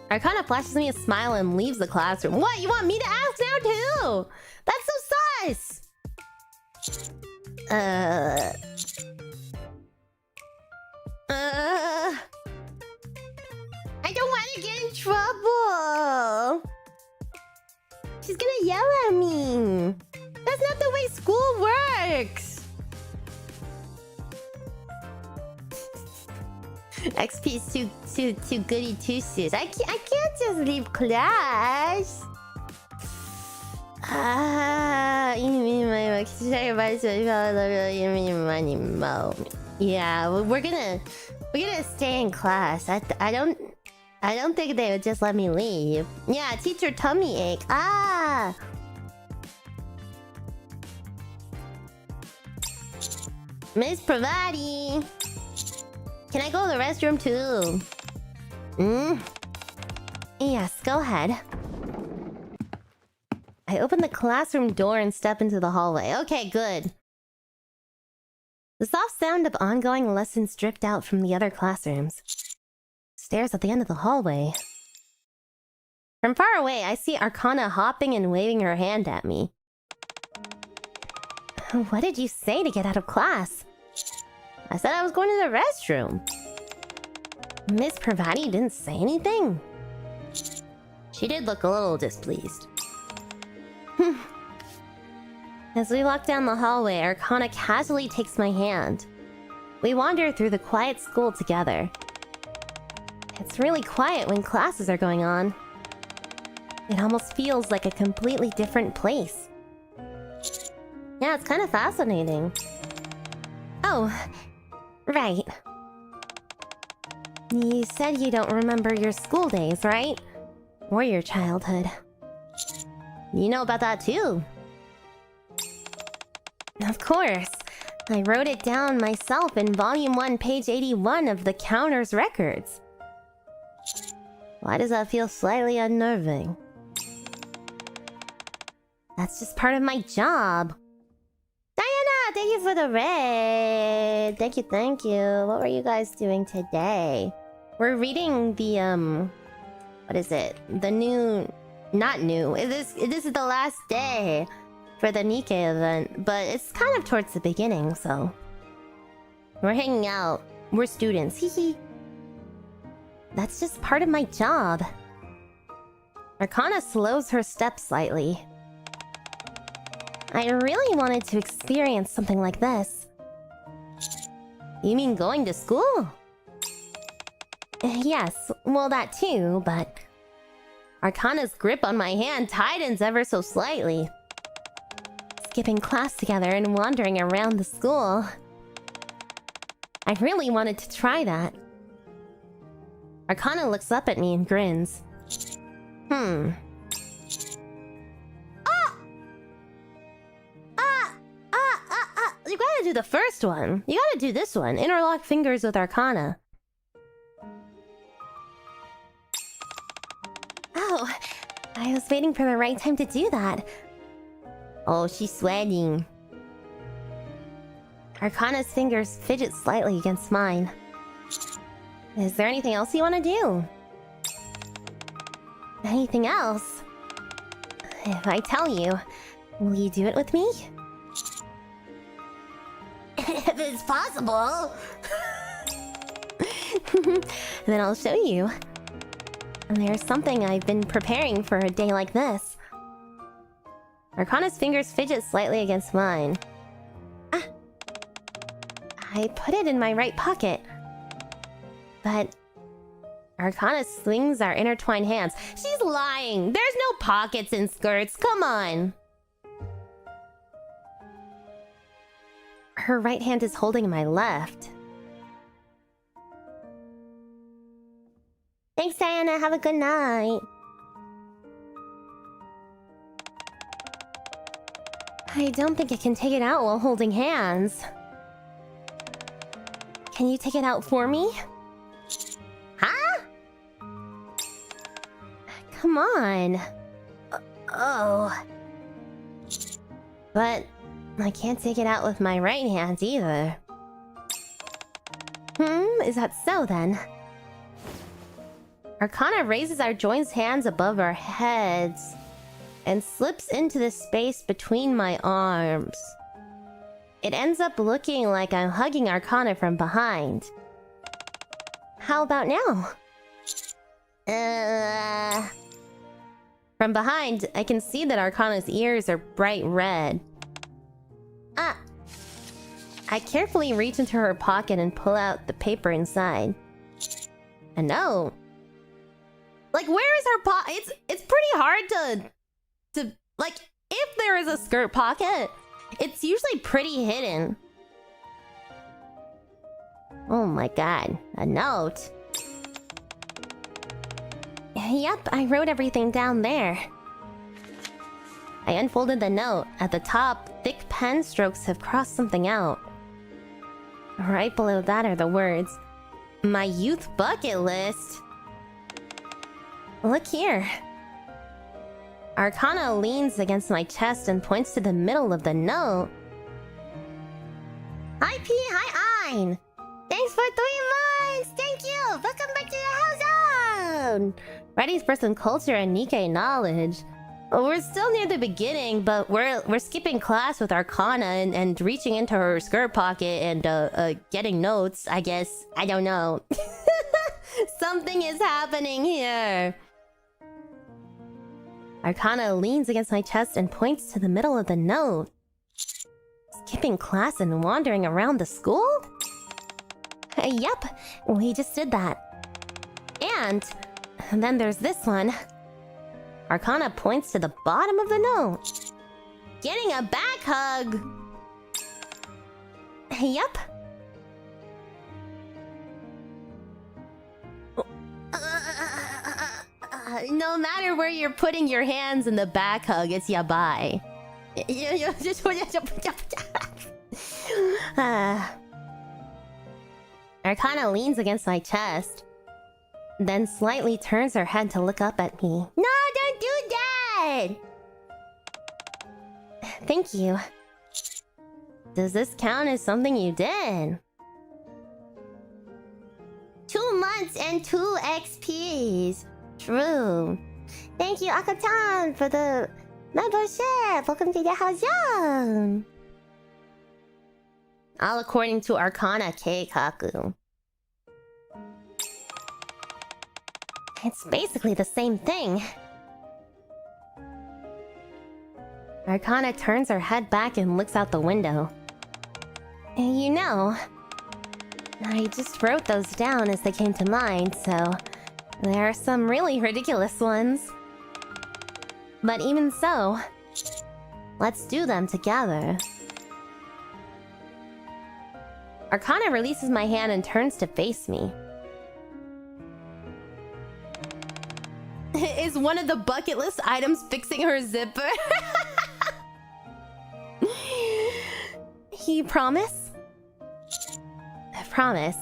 Arcana flashes me a smile and leaves the classroom. What? You want me to ask now too? That's so sus! I don't want to get in trouble. She's gonna yell at me. That's not the way school works. XP's too goody two shoes. I can't just leave class. Yeah, we're gonna stay in class. I don't think they would just let me leave. Yeah, teacher tummy ache. Miss Privaty, can I go to the restroom too? Yes, go ahead. I open the classroom door and step into the hallway. Okay, good. The soft sound of ongoing lessons dripped out from the other classrooms. Stairs at the end of the hallway. From far away, I see Arcana hopping and waving her hand at me. What did you say to get out of class? I said I was going to the restroom. Miss Privaty didn't say anything. She did look a little displeased. As we walk down the hallway, Arcana casually takes my hand. We wander through the quiet school together. It's really quiet when classes are going on. It almost feels like a completely different place. Yeah, it's kind of fascinating. Oh, right. You said you don't remember your school days, right? Or your childhood. You know about that too. Of course. I wrote it down myself in Volume 1, page 81 of the Counter's records. Why does that feel slightly unnerving? That's just part of my job. Diana, thank you for the raid. Thank you. What were you guys doing today? We're reading the, what is it? The new... Not new. This is the last day for the NIKKE event, but it's kind of towards the beginning, so... We're hanging out. We're students. Hehe. That's just part of my job. Arcana slows her steps slightly. I really wanted to experience something like this. You mean going to school? Yes, well that too, but... Arcana's grip on my hand tightens ever so slightly. Skipping class together and wandering around the school. I really wanted to try that. Arcana looks up at me and grins. You gotta do the first one. You gotta do this one. Interlock fingers with Arcana. Oh, I was waiting for the right time to do that. Oh, she's sweating. Arcana's fingers fidget slightly against mine. Is there anything else you want to do? Anything else? If I tell you, will you do it with me? If it's possible. Then I'll show you. There's something I've been preparing for a day like this. Arcana's fingers fidget slightly against mine. Ah! I put it in my right pocket. But... Arcana swings our intertwined hands. She's lying! There's no pockets in skirts, come on! Her right hand is holding my left. Thanks, Diana. Have a good night. I don't think I can take it out while holding hands. Can you take it out for me? Huh? Come on. Oh. But I can't take it out with my right hand either. Is that so then? Arcana raises our joined hands above our heads and slips into the space between my arms. It ends up looking like I'm hugging Arcana from behind. How about now? From behind, I can see that Arcana's ears are bright red. I carefully reach into her pocket and pull out the paper inside. A note. Like, where is her pocket? It's pretty hard to like, if there is a skirt pocket, it's usually pretty hidden. Oh my god, a note. Yep, I wrote everything down there. I unfolded the note. At the top, thick pen strokes have crossed something out. Right below that are the words, "My youth bucket list." Look here. Arcana leans against my chest and points to the middle of the note. Hi P, hi Ein! Thanks for 3 months! Thank you! Welcome back to the house zone! Ready for some culture and NIKKE knowledge. We're still near the beginning, but we're skipping class with Arcana and reaching into her skirt pocket and getting notes, I guess. I don't know. Something is happening here. Arcana leans against my chest and points to the middle of the note. Skipping class and wandering around the school? Yep, we just did that. And then there's this one. Arcana points to the bottom of the note. Getting a back hug! Yep. No matter where you're putting your hands in the back hug, it's yabai. Arcana leans against my chest, then slightly turns her head to look up at me. No, don't do that! Thank you. Does this count as something you did? 2 months and 2 XPs. True. Thank you, Akatan, for the membership. Welcome to the house. All according to Arcana Keikaku. It's basically the same thing. Arcana turns her head back and looks out the window. You know, I just wrote those down as they came to mind, so there are some really ridiculous ones. But even so, let's do them together. Arcana releases my hand and turns to face me. Is one of the bucket list items fixing her zipper? You promise? I promise.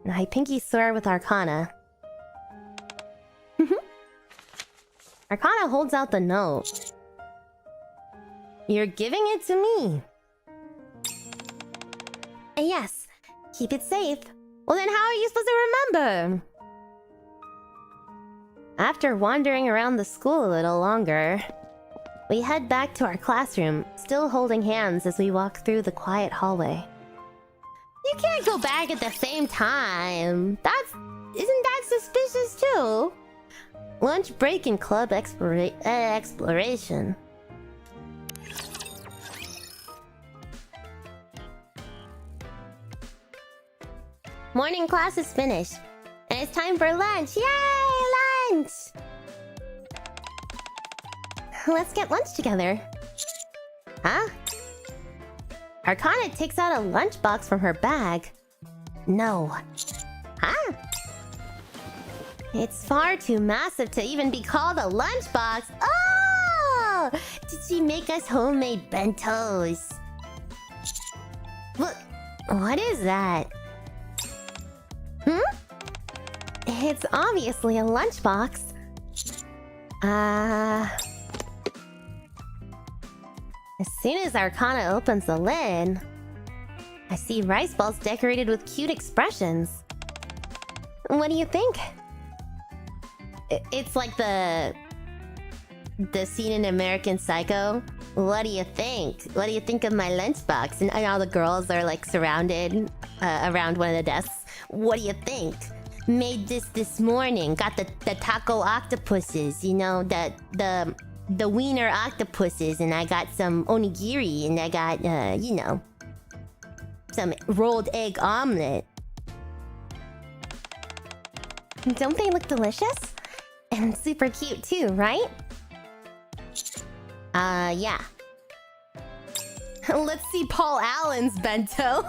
I pinky swear with Arcana. Arcana holds out the note. You're giving it to me. Yes. Keep it safe. Well then how are you supposed to remember? After wandering around the school a little longer, we head back to our classroom, still holding hands as we walk through the quiet hallway. You can't go back at the same time. Isn't that suspicious too? Lunch break and club exploration. Morning class is finished, and it's time for lunch. Yay, lunch! Let's get lunch together. Huh? Arcana takes out a lunchbox from her bag. No. Huh? It's far too massive to even be called a lunchbox. Oh! Did she make us homemade bentos? Look, what is that? It's obviously a lunchbox. As soon as Arcana opens the lid, I see rice balls decorated with cute expressions. What do you think? It's like the scene in American Psycho. What do you think? What do you think of my lunchbox? And all the girls are like surrounded around one of the desks. What do you think? Made this morning. Got the taco octopuses, you know, the wiener octopuses, and I got some onigiri, and I got you know, some rolled egg omelet. Don't they look delicious? And super cute too, right? Yeah. Let's see Paul Allen's bento.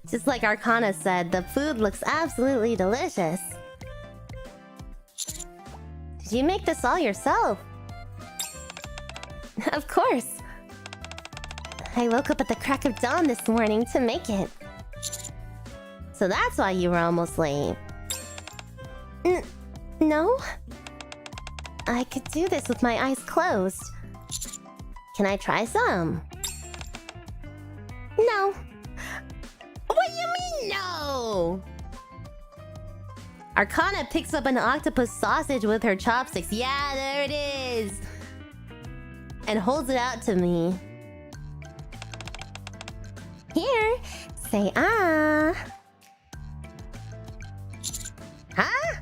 Just like Arcana said, the food looks absolutely delicious. Did you make this all yourself? Of course. I woke up at the crack of dawn this morning to make it. So that's why you were almost late. No? I could do this with my eyes closed. Can I try some? No. What do you mean, no? Arcana picks up an octopus sausage with her chopsticks. Yeah, there it is! And holds it out to me. Here, say ah. Huh?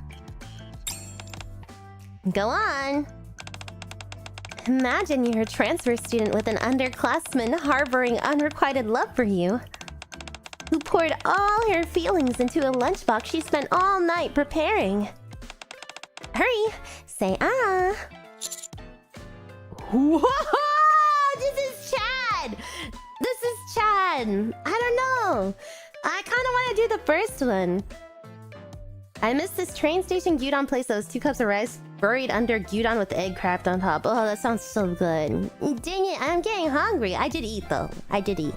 Go on. Imagine you're a transfer student with an underclassman harboring unrequited love for you, who poured all her feelings into a lunchbox she spent all night preparing. Hurry, say ah. Whoa! This is Chad! This is Chad! I don't know. I kind of want to do the first one. I missed this train station gyudon place that was 2 cups of rice buried under gyudon with egg cracked on top. Oh, that sounds so good. Dang it, I'm getting hungry. I did eat though. I did eat.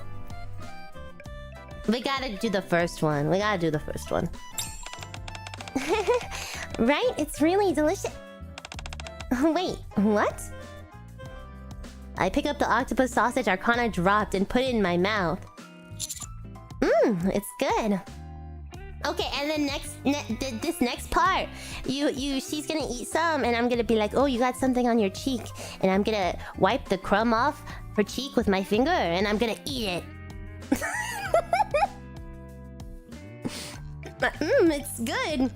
We gotta do the first one. We gotta do the first one. Right? It's really delicious. Wait, what? I pick up the octopus sausage Arcana dropped and put it in my mouth. It's good. Okay, and then this next part, she's gonna eat some, and I'm gonna be like, oh, you got something on your cheek, and I'm gonna wipe the crumb off her cheek with my finger, and I'm gonna eat it. It's good.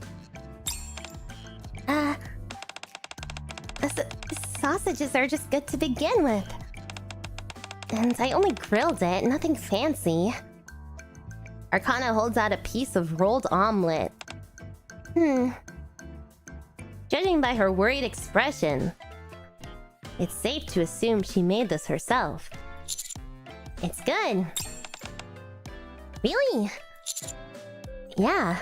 Sausages are just good to begin with. And I only grilled it, nothing fancy. Arcana holds out a piece of rolled omelet. Judging by her worried expression, it's safe to assume she made this herself. It's good. Really? Yeah.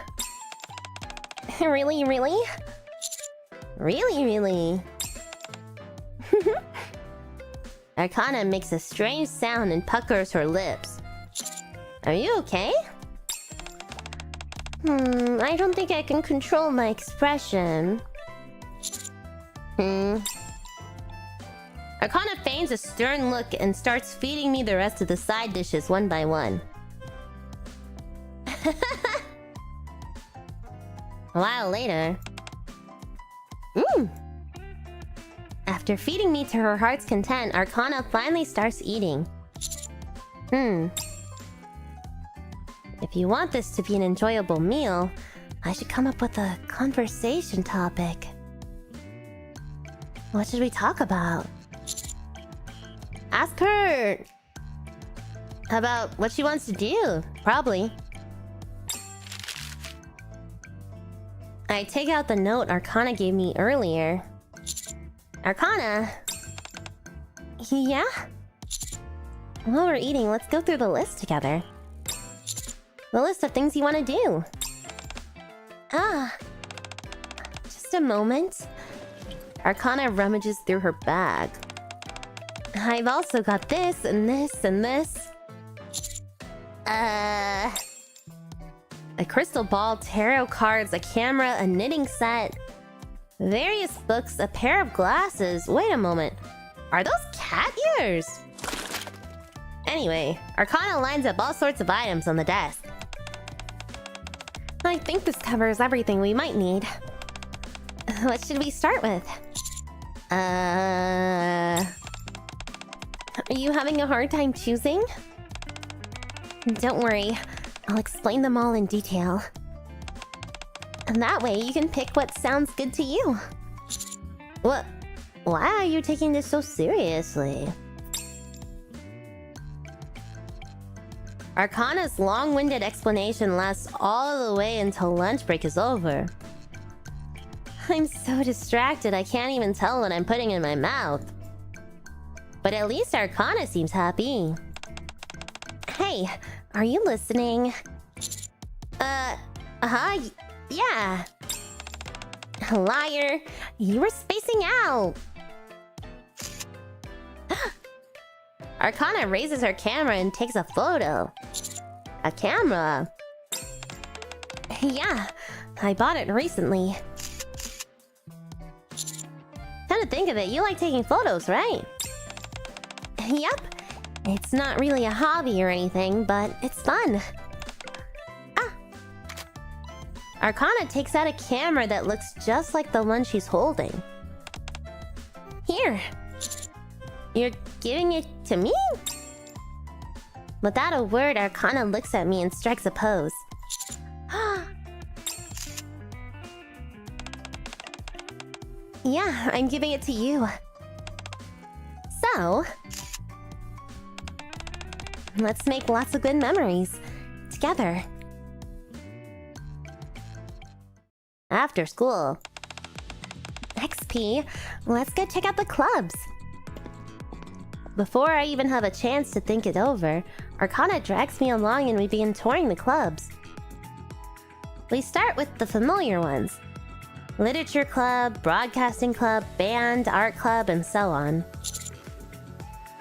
Really? Really? Arcana makes a strange sound and puckers her lips. Are you okay? I don't think I can control my expression. Arcana feigns a stern look and starts feeding me the rest of the side dishes one by one. A while later... After feeding me to her heart's content, Arcana finally starts eating. If you want this to be an enjoyable meal, I should come up with a conversation topic. What should we talk about? Ask her! About what she wants to do, probably. I take out the note Arcana gave me earlier. Arcana? Yeah? While we're eating, let's go through the list together. The list of things you want to do. Just a moment. Arcana rummages through her bag. I've also got this and this and this. A crystal ball, tarot cards, a camera, a knitting set, various books, a pair of glasses. Wait a moment. Are those cat ears? Anyway, Arcana lines up all sorts of items on the desk. I think this covers everything we might need. What should we start with? Are you having a hard time choosing? Don't worry, I'll explain them all in detail. And that way you can pick what sounds good to you. What? Why are you taking this so seriously? Arcana's long-winded explanation lasts all the way until lunch break is over. I'm so distracted I can't even tell what I'm putting in my mouth. But at least Arcana seems happy. Hey, are you listening? Yeah. Liar, you were spacing out. Arcana raises her camera and takes a photo. A camera? Yeah, I bought it recently. Come to think of it, you like taking photos, right? Yep. It's not really a hobby or anything, but it's fun. Arcana takes out a camera that looks just like the one she's holding. Here. You're giving it to me? Without a word, Arcana looks at me and strikes a pose. Yeah, I'm giving it to you. So, let's make lots of good memories together. After school. XP, let's go check out the clubs. Before I even have a chance to think it over, Arcana drags me along and we begin touring the clubs. We start with the familiar ones. Literature club, broadcasting club, band, art club, and so on.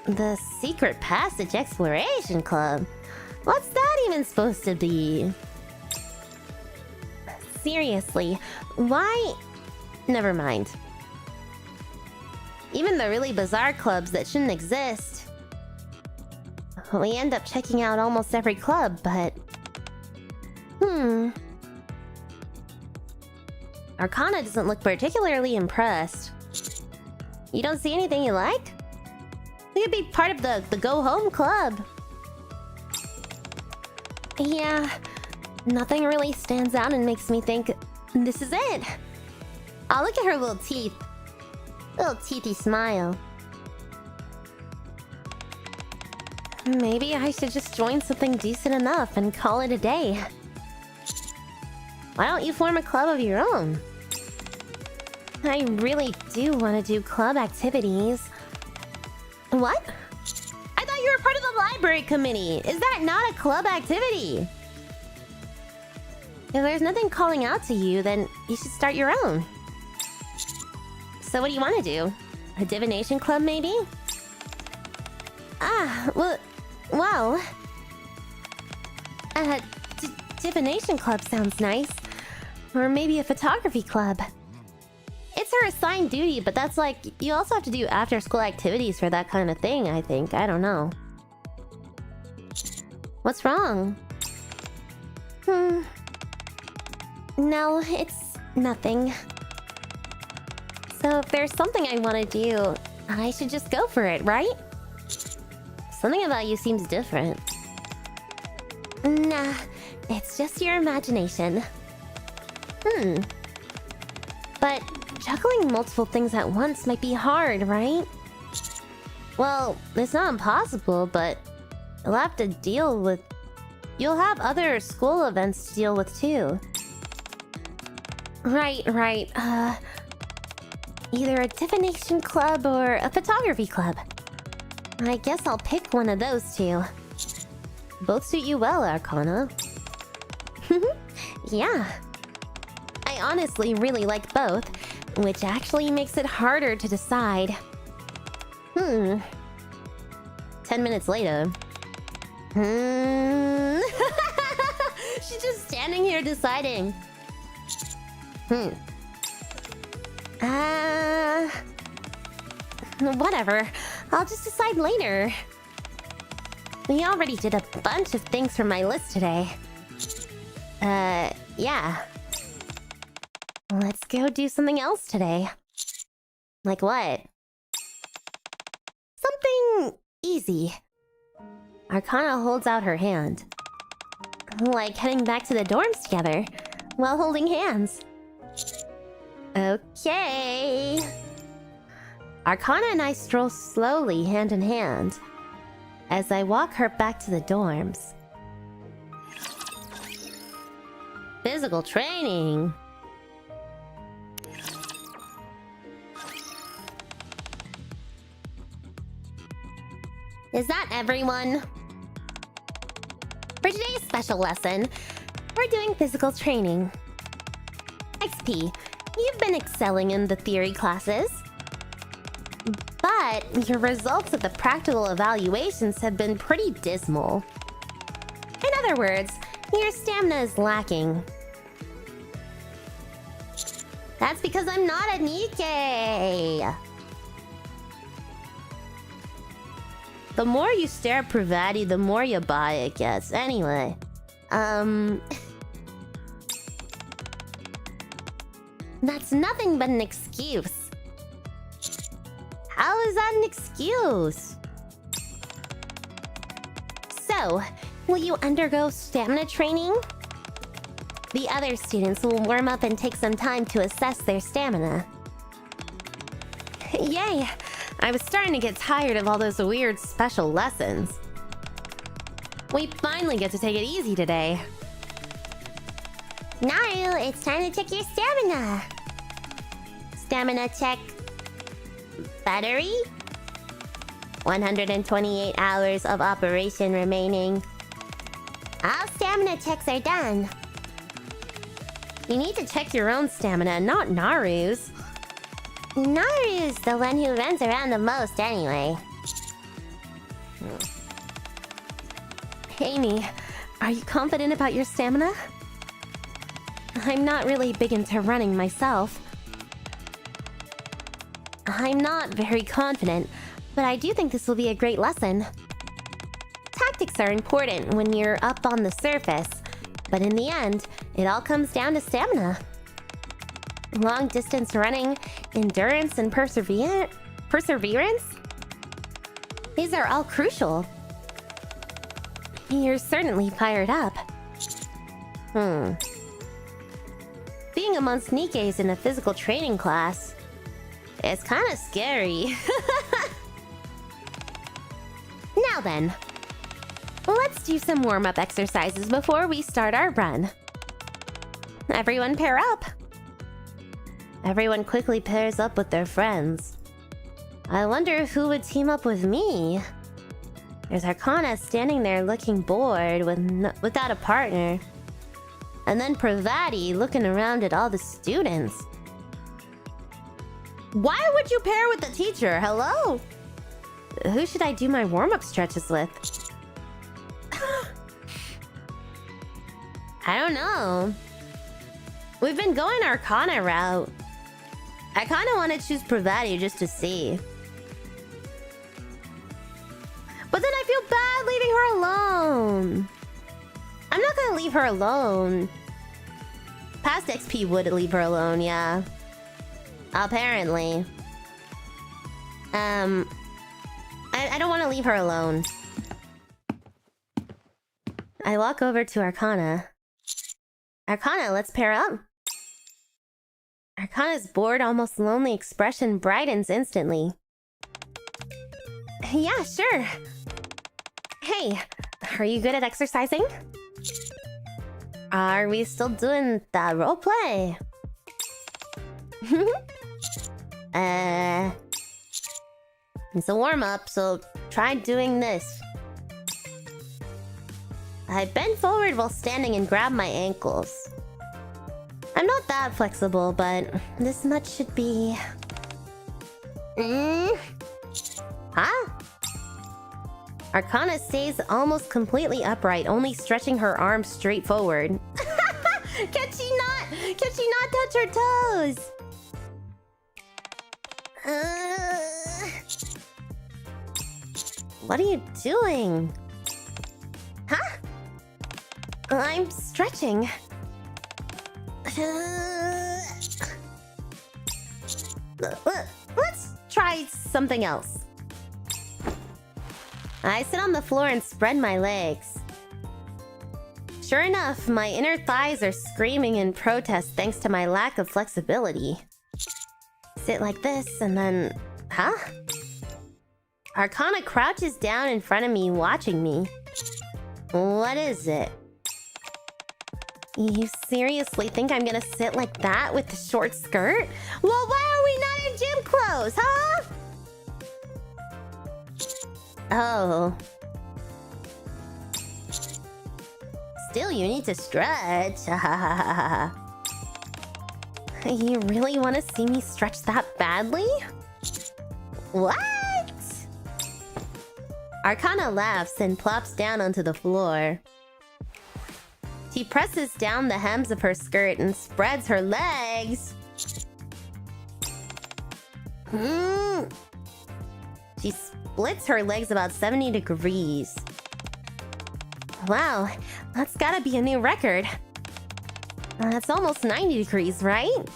The secret passage exploration club? What's that even supposed to be? Seriously, why? Never mind. Even the really bizarre clubs that shouldn't exist. We end up checking out almost every club, but... Arcana doesn't look particularly impressed. You don't see anything you like? You could be part of the Go Home Club. Yeah, nothing really stands out and makes me think, this is it. I'll look at her little teeth. Little teethy smile. Maybe I should just join something decent enough and call it a day. Why don't you form a club of your own? I really do want to do club activities. What? I thought you were part of the library committee. Is that not a club activity? If there's nothing calling out to you, then you should start your own. So what do you want to do? A divination club, maybe? Well... divination club sounds nice. Or maybe a photography club. It's her assigned duty, but that's like... You also have to do after-school activities for that kind of thing, I think. I don't know. What's wrong? No, it's nothing. So if there's something I want to do, I should just go for it, right? Something about you seems different. Nah, it's just your imagination. But juggling multiple things at once might be hard, right? Well, it's not impossible, but you'll have to deal with... You'll have other school events to deal with too. Right. Either a divination club or a photography club. I guess I'll pick one of those two. Both suit you well, Arcana. Yeah. I honestly really like both, which actually makes it harder to decide. 10 minutes later. She's just standing here deciding. Whatever. I'll just decide later. We already did a bunch of things from my list today. Yeah. Let's go do something else today. Like what? Something easy. Arcana holds out her hand. Like heading back to the dorms together, while holding hands. Okay. Arcana and I stroll slowly hand in hand as I walk her back to the dorms. Physical training. Is that everyone? For today's special lesson, we're doing physical training. XP, you've been excelling in the theory classes. But your results at the practical evaluations have been pretty dismal. In other words, your stamina is lacking. That's because I'm not a NIKKE! The more you stare at Privaty, the more you buy it gets. Anyway. That's nothing but an excuse. How is that an excuse? So, will you undergo stamina training? The other students will warm up and take some time to assess their stamina. Yay! I was starting to get tired of all those weird special lessons. We finally get to take it easy today. Naru, it's time to check your stamina. Stamina check. Battery? 128 hours of operation remaining. All stamina checks are done. You need to check your own stamina, not Naru's. Naru's the one who runs around the most anyway. Amy, are you confident about your stamina? I'm not really big into running myself. I'm not very confident, but I do think this will be a great lesson. Tactics are important when you're up on the surface, but in the end, it all comes down to stamina. Long distance running, endurance, and perseverance? These are all crucial. You're certainly fired up. Being amongst Nikkes in a physical training class, it's kind of scary. Now then, let's do some warm-up exercises before we start our run. Everyone pair up. Everyone quickly pairs up with their friends. I wonder who would team up with me. There's Arcana standing there looking bored without a partner. And then Privaty looking around at all the students. Why would you pair with the teacher? Hello? Who should I do my warm-up stretches with? I don't know. We've been going Arcana route. I kind of want to choose Privaty just to see. But then I feel bad leaving her alone. I'm not gonna leave her alone. Past XP would leave her alone, yeah. Apparently. I don't want to leave her alone. I walk over to Arcana. Arcana, let's pair up. Arcana's bored, almost lonely expression brightens instantly. Yeah, sure. Hey, are you good at exercising? Are we still doing that roleplay? It's a warm-up, so try doing this. I bend forward while standing and grab my ankles. I'm not that flexible, but this much should be... Huh? Arcana stays almost completely upright, only stretching her arms straight forward. Can she not touch her toes? What are you doing? Huh? I'm stretching. Let's try something else. I sit on the floor and spread my legs. Sure enough, my inner thighs are screaming in protest thanks to my lack of flexibility. Sit like this and then... Huh? Arcana crouches down in front of me, watching me. What is it? You seriously think I'm gonna sit like that with the short skirt? Well, why are we not in gym clothes, huh? Oh. Still, you need to stretch. You really want to see me stretch that badly? What? Arcana laughs and plops down onto the floor. She presses down the hems of her skirt and spreads her legs. She splits her legs about 70 degrees. Wow, that's gotta be a new record. That's almost 90 degrees, right?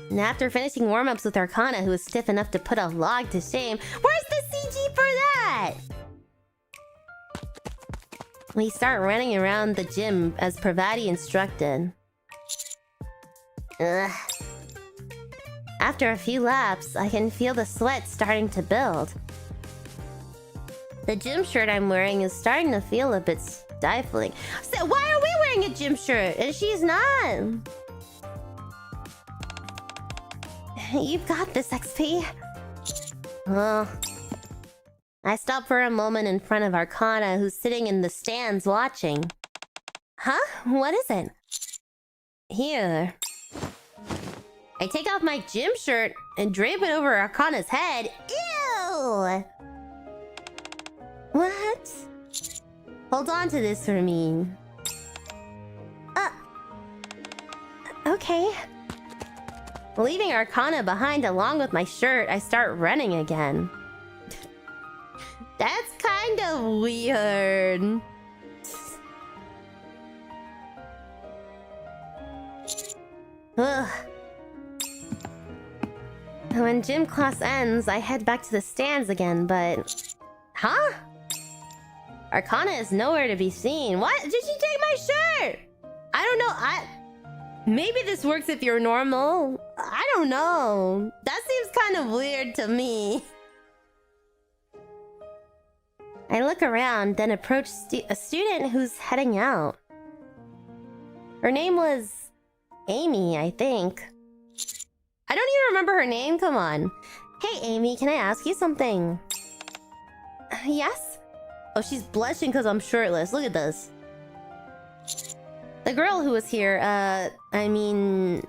And after finishing warm-ups with Arcana, who is stiff enough to put a log to shame, where's the CG for that? We start running around the gym as Privaty instructed. Ugh. After a few laps, I can feel the sweat starting to build. The gym shirt I'm wearing is starting to feel a bit stifling. So why are we wearing a gym shirt and she's not? You've got this, XP. Oh. I stop for a moment in front of Arcana, who's sitting in the stands watching. Huh? What is it? Here. I take off my gym shirt and drape it over Arcana's head. Ew! What? Hold on to this for me. Okay. Leaving Arcana behind along with my shirt, I start running again. That's kind of weird. Ugh. When gym class ends, I head back to the stands again, but... Huh? Arcana is nowhere to be seen. What? Did she take my shirt? I don't know. Maybe this works if you're normal. I don't know. That seems kind of weird to me. I look around, then approach a student who's heading out. Her name was... Amy, I think. I don't even remember her name, come on. Hey Amy, can I ask you something? Yes? Oh, she's blushing because I'm shirtless. Look at this. The girl who was here, I mean...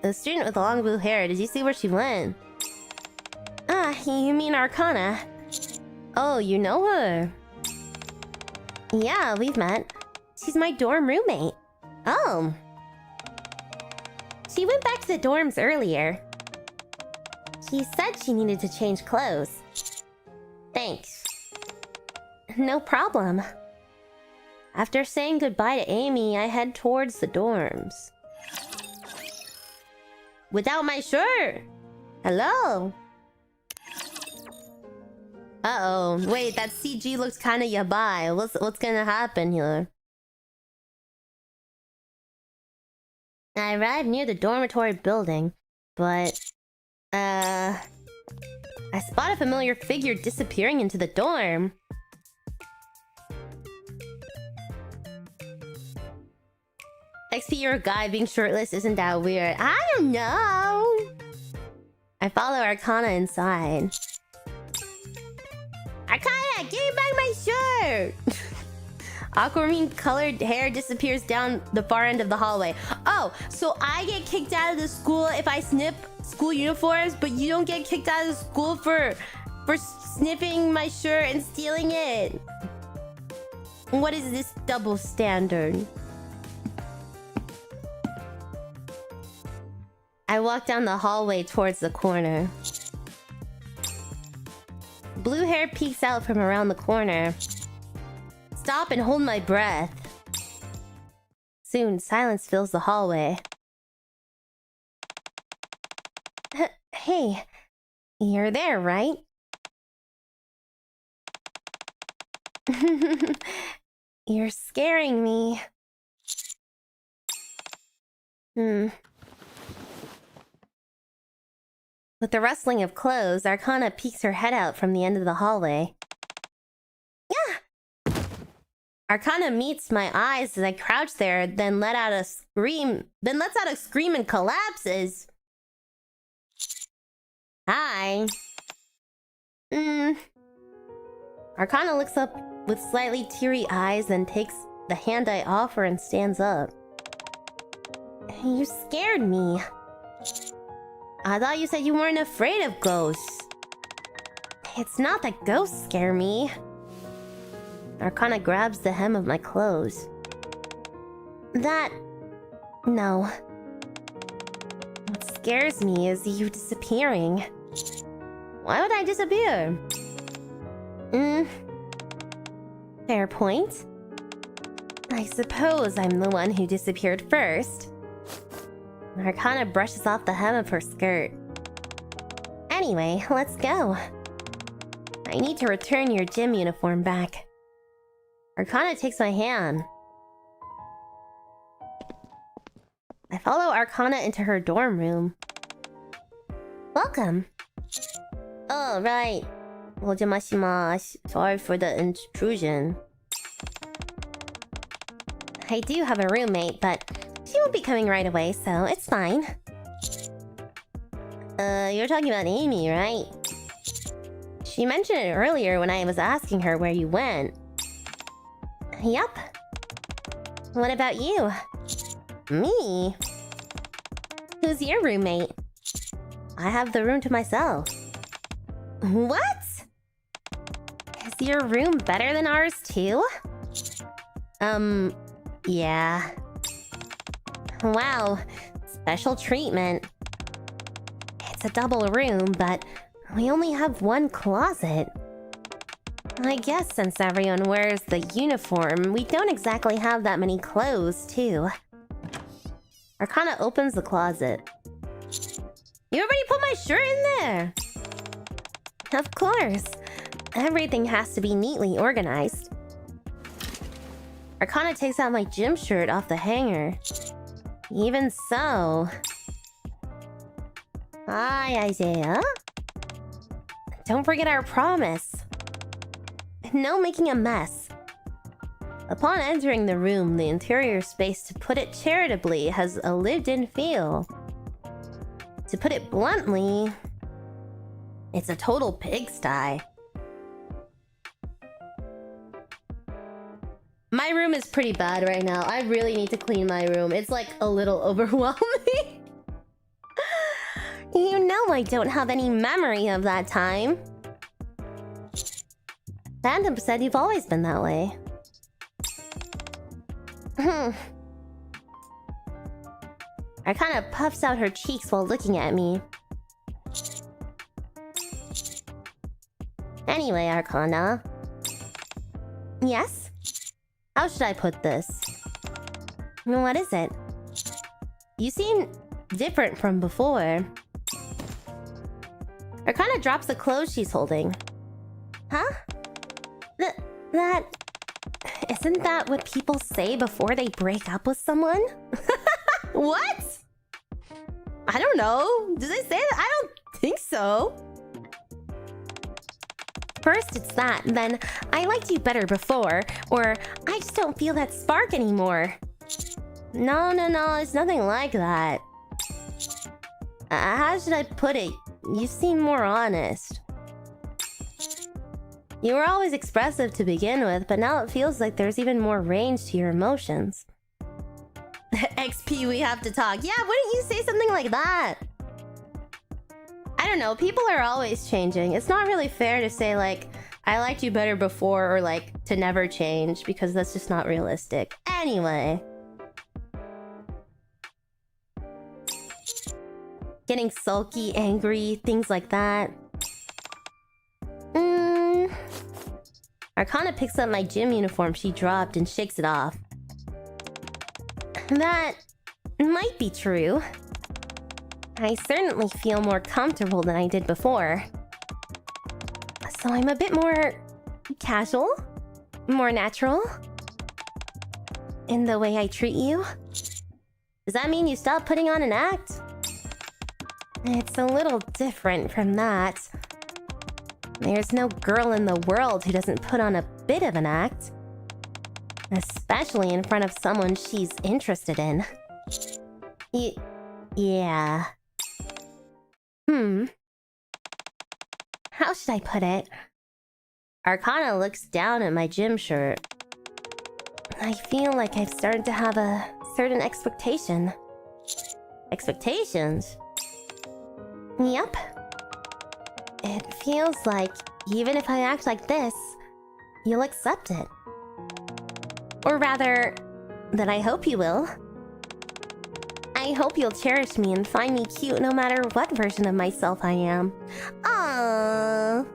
The student with the long blue hair, did you see where she went? Ah, you mean Arcana. Oh, you know her? Yeah, we've met. She's my dorm roommate. Oh. She went back to the dorms earlier. She said she needed to change clothes. Thanks. No problem. After saying goodbye to Amy, I head towards the dorms. Without my shirt! Hello? Uh-oh. Wait, that CG looks kinda yabai. What's gonna happen here? I arrived near the dormitory building, but... I spot a familiar figure disappearing into the dorm. XP, you're a guy, being shirtless isn't that weird. I don't know! I follow Arcana inside. Arcana, give me back my shirt! Aquamarine colored hair disappears down the far end of the hallway. Oh, so I get kicked out of the school if I snip school uniforms, but you don't get kicked out of the school for sniffing my shirt and stealing it. What is this double standard? I walk down the hallway towards the corner. Blue hair peeks out from around the corner. Stop and hold my breath. Soon, silence fills the hallway. Hey, you're there, right? You're scaring me. With the rustling of clothes, Arcana peeks her head out from the end of the hallway. Yeah! Arcana meets my eyes as I crouch there, then lets out a scream and collapses. Hi. Arcana looks up with slightly teary eyes, then takes the hand I offer and stands up. You scared me. I thought you said you weren't afraid of ghosts. It's not that ghosts scare me. Arcana grabs the hem of my clothes. No. What scares me is you disappearing. Why would I I suppose I'm the one who disappeared first. Arcana brushes off the hem of her skirt. Anyway, let's go. I need to return your gym uniform back. Arcana takes my hand. I follow Arcana into her dorm room. Welcome. Oh, right. Ojimasimasu. Sorry for the intrusion. I do have a roommate, but she won't be coming right away, so it's fine. You're talking about Amy, right? She mentioned it earlier when I was asking her where you went. Yup. What about you? Me? Who's your roommate? I have the room to myself. What? Is your room better than ours too? Yeah. Wow, special treatment. It's a double room, but we only have one closet. I guess since everyone wears the uniform, we don't exactly have that many clothes, too. Arcana opens the closet. You already put my shirt in there! Of course. Everything has to be neatly organized. Arcana takes out my gym shirt off the hanger. Even so... Hi, Isaiah. Don't forget our promise. No making a mess. Upon entering the room, the interior space, to put it charitably, has a lived-in feel. To put it bluntly, it's a total pigsty. My room is pretty bad right now. I really need to clean my room. It's like a little overwhelming. You know I don't have any memory of that time. Phantom said you've always been that way. Arcana puffs out her cheeks while looking at me. Anyway, Arcana. Yes? How should I put this? What is it? You seem different from before. Arcana drops the clothes she's holding. Huh? Isn't that what people say before they break up with someone? What? I don't know. Do they say that? I don't think so. First it's that, then I liked you better before, or I just don't feel that spark anymore. No, it's nothing like that. How should I put it? You seem more honest. You were always expressive to begin with, but now it feels like there's even more range to your emotions. XP, we have to talk. Yeah, wouldn't you say something like that? I don't know, people are always changing. It's not really fair to say, like, I liked you better before, or, like, to never change, because that's just not realistic. Anyway. Getting sulky, angry, things like that. Arcana picks up my gym uniform she dropped and shakes it off. That might be true. I certainly feel more comfortable than I did before. So I'm a bit more casual, more natural in the way I treat you. Does that mean you stopped putting on an act? It's a little different from that. There's no girl in the world who doesn't put on a bit of an act. Especially in front of someone she's interested in. Yeah. How should I put it? Arcana looks down at my gym shirt. I feel like I've started to have a certain expectation. Expectations? Yup. It feels like even if I act like this, you'll accept it. Or rather, that I hope you will. I hope you'll cherish me and find me cute no matter what version of myself I am. Aww.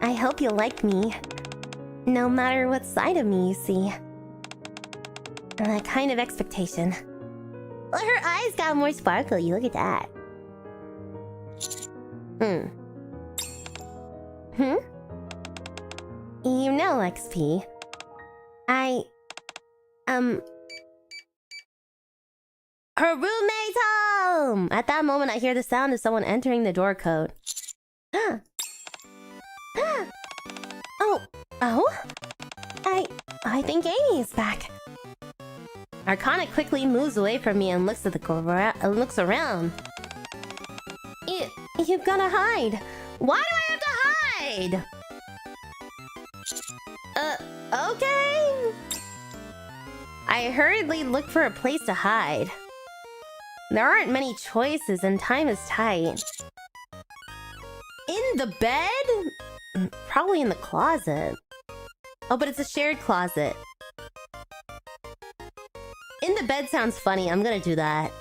I hope you'll like me. No matter what side of me you see. That kind of expectation. Well, her eyes got more sparkly, look at that. You know, XP. Her roommate's home! At that moment, I hear the sound of someone entering the door code. Oh? I think Amy is back. Arcana quickly moves away from me and looks around. You've gotta hide. Why do I have to hide? Okay. I hurriedly look for a place to hide. There aren't many choices and time is tight. In the bed? Probably in the closet. Oh, but it's a shared closet. In the bed sounds funny. I'm gonna do that.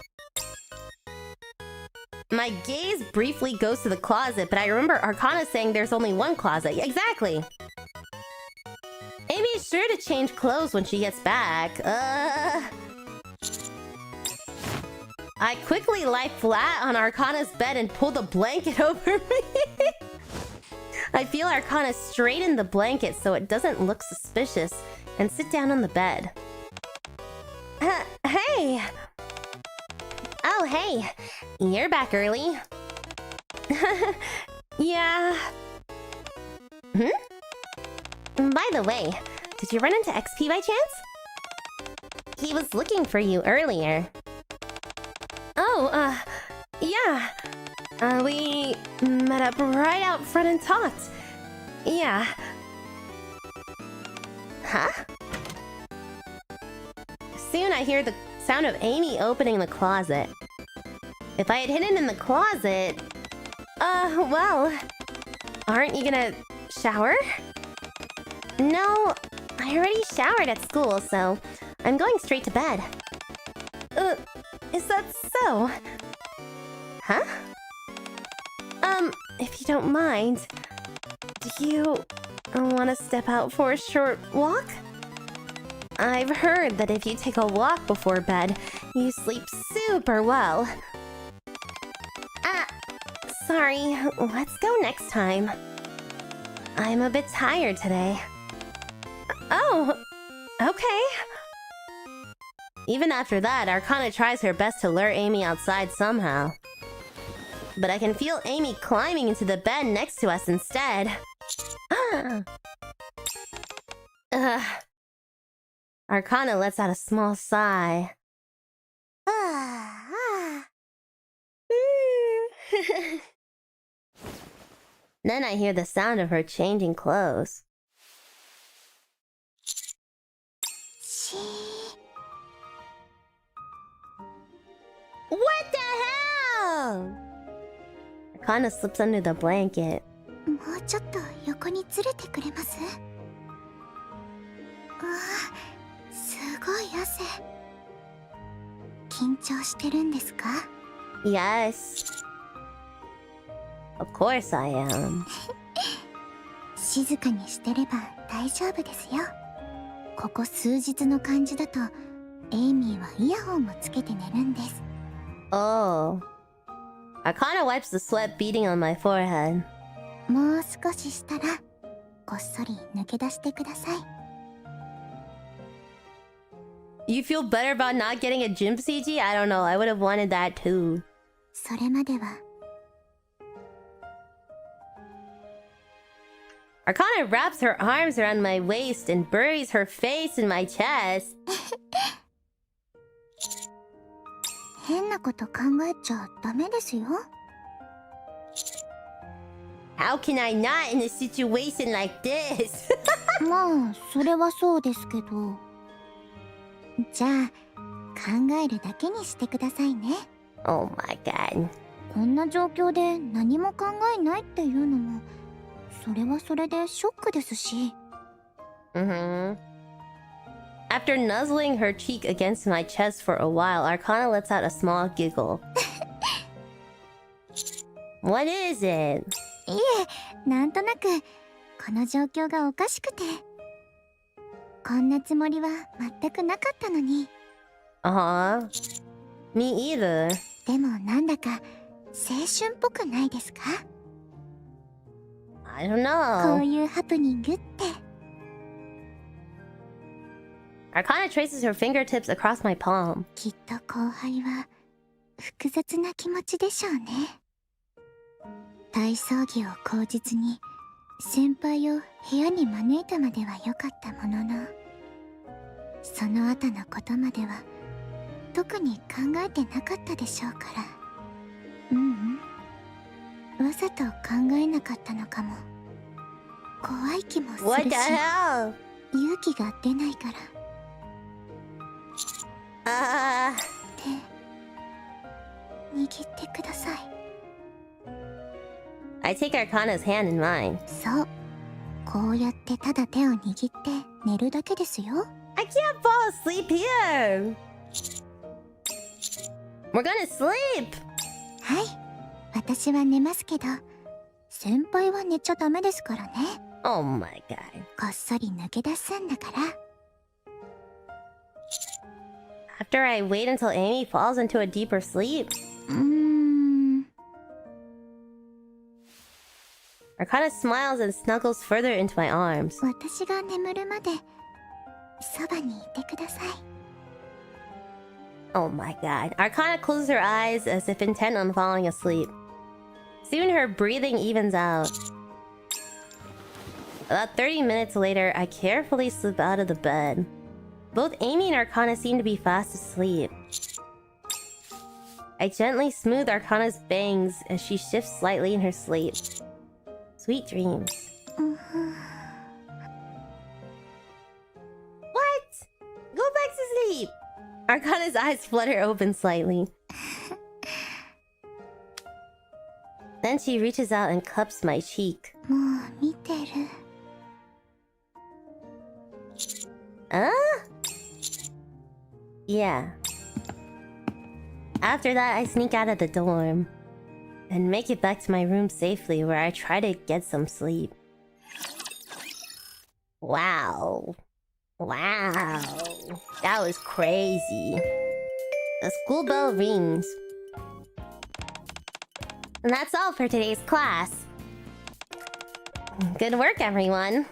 My gaze briefly goes to the closet, but I remember Arcana saying there's only one closet. Exactly. Amy is sure to change clothes when she gets back. I quickly lie flat on Arcana's bed and pull the blanket over me. I feel Arcana straighten the blanket so it doesn't look suspicious and sit down on the bed. Hey! Oh, hey! You're back early. Yeah. By the way, did you run into XP by chance? He was looking for you earlier. Oh, yeah. We met up right out front and talked. Yeah. Huh? Soon I hear the sound of Amy opening the closet. If I had hidden in the closet... well... Aren't you gonna shower? No, I already showered at school, so I'm going straight to bed. Is that so? Huh? If you don't mind, do you want to step out for a short walk? I've heard that if you take a walk before bed, you sleep super well. Sorry, let's go next time. I'm a bit tired today. Oh, okay. Even after that, Arcana tries her best to lure Amy outside somehow. But I can feel Amy climbing into the bed next to us instead. Arcana lets out a small sigh. Then I hear the sound of her changing clothes. What the hell? Arcana slips under the blanket. もうちょっと横にずれてくれます？すごい汗。緊張してるんですか？ Yes. Of course I am. 静かにしてれば大丈夫ですよ。ここ数日の感じだと、エイミーはイヤホンをつけて寝るんです。Oh. Arcana wipes the sweat beading on my forehead. もう少ししたら、こっそり抜け出してください。You feel better about not getting a gym CG? I don't know. I would have wanted that too. それまでは。Arcana wraps her arms around my waist and buries her face in my chest. 変なこと考えちゃダメですよ。How can I not in a situation like this? まあ、それはそうですけど。じゃあ、考えるだけにしてくださいね。Oh my god. こんな状況で何も考えないっていうのも、それはそれでショックですし。After nuzzling her cheek against my chest for a while, Arcana lets out a small giggle. What is it? いえ、なんとなくこの状況がおかしくて。こんなつもりは全くなかったのに。Me either. でもなんだか青春っぽくないですか？ I don't こう know. いうハプニングって。Arcana traces her fingertips across my palm. きっと後輩は複雑な気持ちでしょうね。大葬儀を口実に先輩を部屋に招いたまでは良かったものの、その後のことまでは特に考えてなかったでしょうから。わざと考えなかったのかも。怖い気もするし、 What the hell? 勇気が出ないから。握ってください。 I take Arcana's hand in mine. そう、こうやってただ手を握って寝るだけですよ。 I can't fall asleep here. We're gonna sleep. はい、私は寝ますけど、先輩は寝ちゃダメですからね。 Oh my god. こっそり抜け出すんだから。 After I wait until Amy falls into a deeper sleep, Arcana smiles and snuggles further into my arms. 私が眠るまでそばにいてください。 Oh my god. Arcana closes her eyes as if intent on falling asleep. Soon her breathing evens out. About 30 minutes later, I carefully slip out of the bed. Both Amy and Arcana seem to be fast asleep. I gently smooth Arcana's bangs as she shifts slightly in her sleep. Sweet dreams. What? Go back to sleep! Arcana's eyes flutter open slightly. Then she reaches out and cups my cheek. もう見てる。 Yeah. After that, I sneak out of the dorm and make it back to my room safely, where I try to get some sleep. Wow. Wow. That was crazy. The school bell rings. And that's all for today's class. Good work, everyone.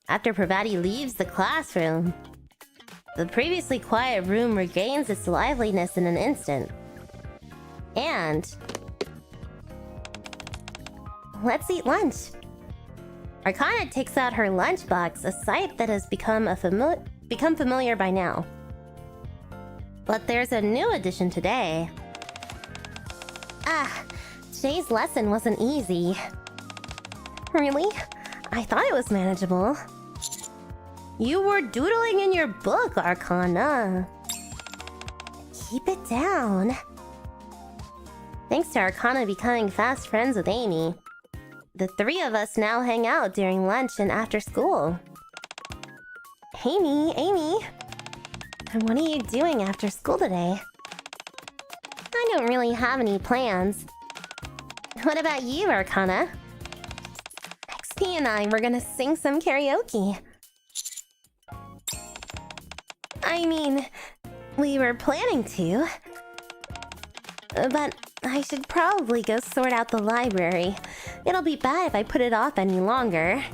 After Privaty leaves the classroom, the previously quiet room regains its liveliness in an instant. And let's eat lunch. Arcana takes out her lunchbox, a sight that has become familiar by now. But there's a new addition today. Today's lesson wasn't easy. Really? I thought it was manageable. You were doodling in your book, Arcana. Keep it down. Thanks to Arcana becoming fast friends with Amy, the three of us now hang out during lunch and after school. Amy, what are you doing after school today? I don't really have any plans. What about you, Arcana? XP and I were gonna sing some karaoke. I mean, we were planning to. But I should probably go sort out the library. It'll be bad if I put it off any longer.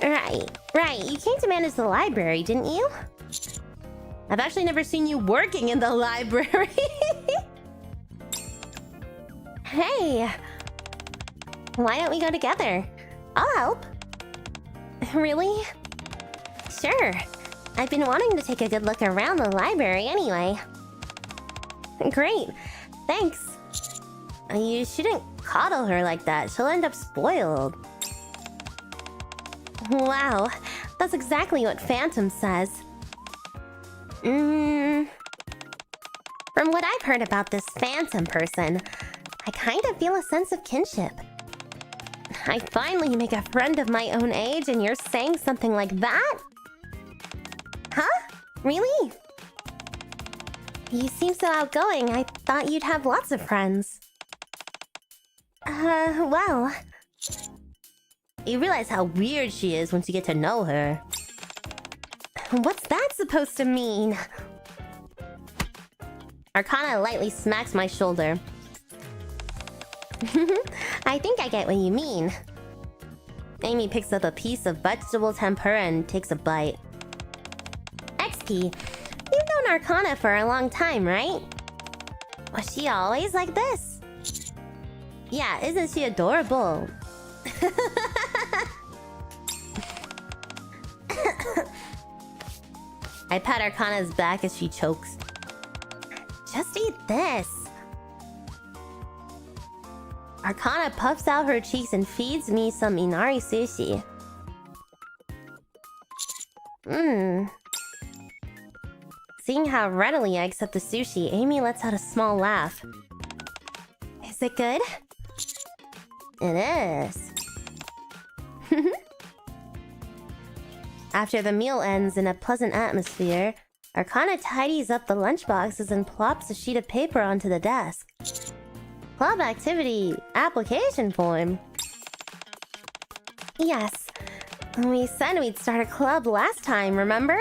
Right. You came to manage the library, didn't you? I've actually never seen you working in the library. Hey! Why don't we go together? I'll help. Really? Sure. I've been wanting to take a good look around the library anyway. Great. Thanks. You shouldn't coddle her like that. She'll end up spoiled. Wow. That's exactly what Phantom says. From what I've heard about this Phantom person, I kind of feel a sense of kinship. I finally make a friend of my own age and you're saying something like that? Huh? Really? You seem so outgoing. I thought you'd have lots of friends. Well... You realize how weird she is once you get to know her. What's that supposed to mean? Arcana lightly smacks my shoulder. I think I get what you mean. Amy picks up a piece of vegetable tempura and takes a bite. XP, you've known Arcana for a long time, right? Was she always like this? Yeah, isn't she adorable? I pat Arcana's back as she chokes. Just eat this. Arcana puffs out her cheeks and feeds me some inari sushi. Seeing how readily I accept the sushi, Amy lets out a small laugh. Is it good? It is. After the meal ends in a pleasant atmosphere, Arcana tidies up the lunchboxes and plops a sheet of paper onto the desk. Club activity application form. Yes, we said we'd start a club last time, remember?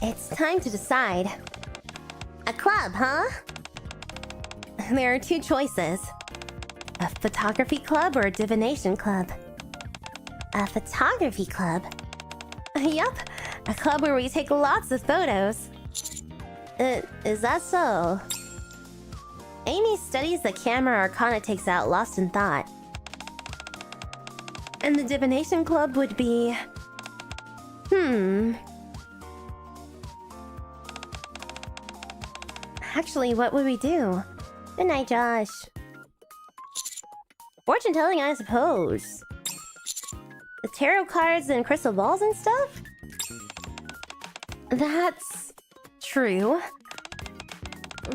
It's time to decide. A club, huh? There are two choices. A photography club or a divination club. A photography club? Yup, a club where we take lots of photos. Is that so? Amy studies the camera Arcana takes out, lost in thought. And the divination club would be... Actually, what would we do? Good night, Josh. Fortune telling, I suppose. The tarot cards and crystal balls and stuff? That's... true.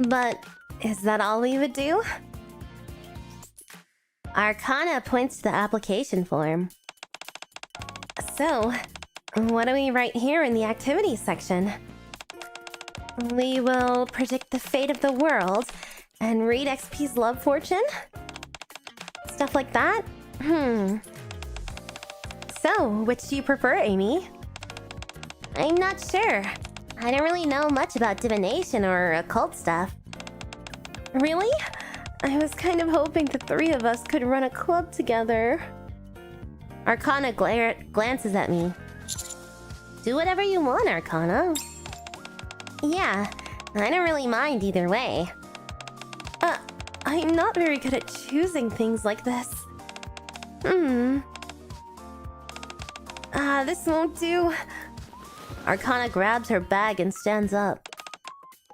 But is that all we would do? Arcana points to the application form. So, what do we write here in the activities section? We will predict the fate of the world and read XP's love fortune? Stuff like that? So, which do you prefer, Amy? I'm not sure. I don't really know much about divination or occult stuff. Really? I was kind of hoping the three of us could run a club together. Arcana glances at me. Do whatever you want, Arcana. Yeah, I don't really mind either way. I'm not very good at choosing things like this. This won't do. Arcana grabs her bag and stands up.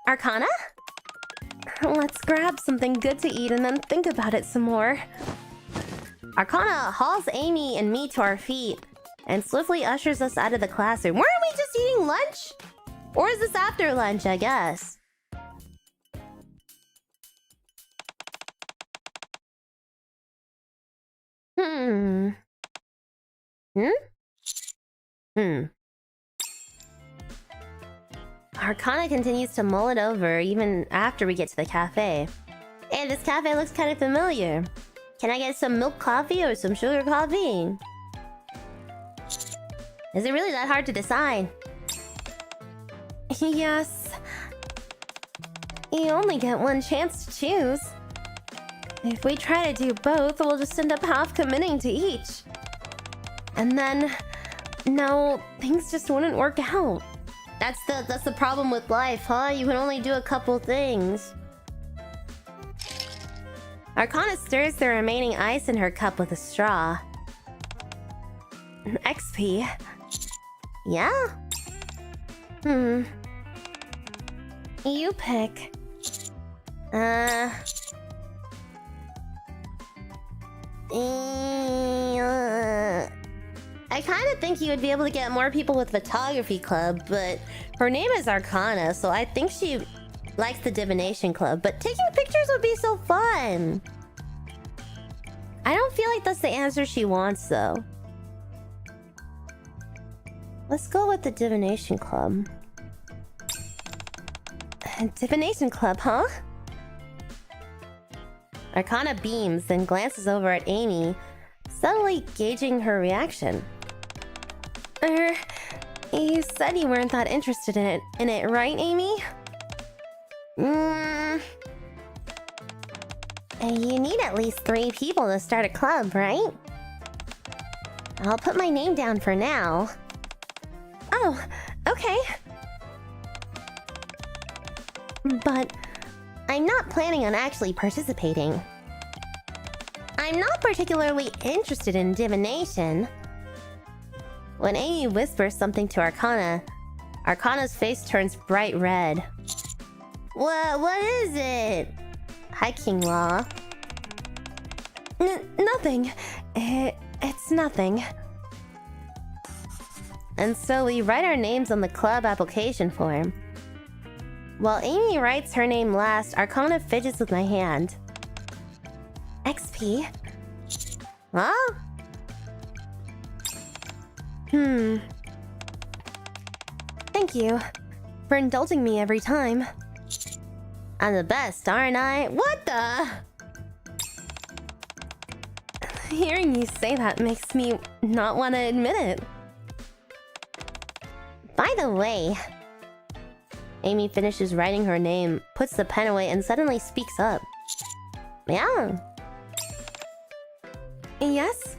Arcana? Let's grab something good to eat and then think about it some more. Arcana hauls Amy and me to our feet and swiftly ushers us out of the classroom. Weren't we just eating lunch? Or is this after lunch, I guess? Arcana continues to mull it over even after we get to the cafe. Hey, this cafe looks kind of familiar. Can I get some milk coffee or some sugar coffee? Is it really that hard to decide? Yes. You only get one chance to choose. If we try to do both, we'll just end up half committing to each. And then... no, things just wouldn't work out. That's the problem with life, huh? You can only do a couple things. Arcana stirs the remaining ice in her cup with a straw. XP. Yeah? You pick. I kind of think you would be able to get more people with photography club, but her name is Arcana, so I think she likes the divination club. But taking pictures would be so fun. I don't feel like that's the answer she wants, though. Let's go with the divination club. Divination club, huh? Arcana beams, then glances over at Amy, subtly gauging her reaction. You said you weren't that interested in it, right, Amy? You need at least 3 people to start a club, right? I'll put my name down for now. Oh, okay. But I'm not planning on actually participating. I'm not particularly interested in divination. When Amy whispers something to Arcana, Arcana's face turns bright red. What is it? Hi, King Law. Nothing. It's nothing. And so we write our names on the club application form. While Amy writes her name last, Arcana fidgets with my hand. XP? Huh? Thank you for indulging me every time. I'm the best, aren't I? What the? Hearing you say that makes me not want to admit it. By the way, Amy finishes writing her name, puts the pen away, and suddenly speaks up. Yeah. Yes?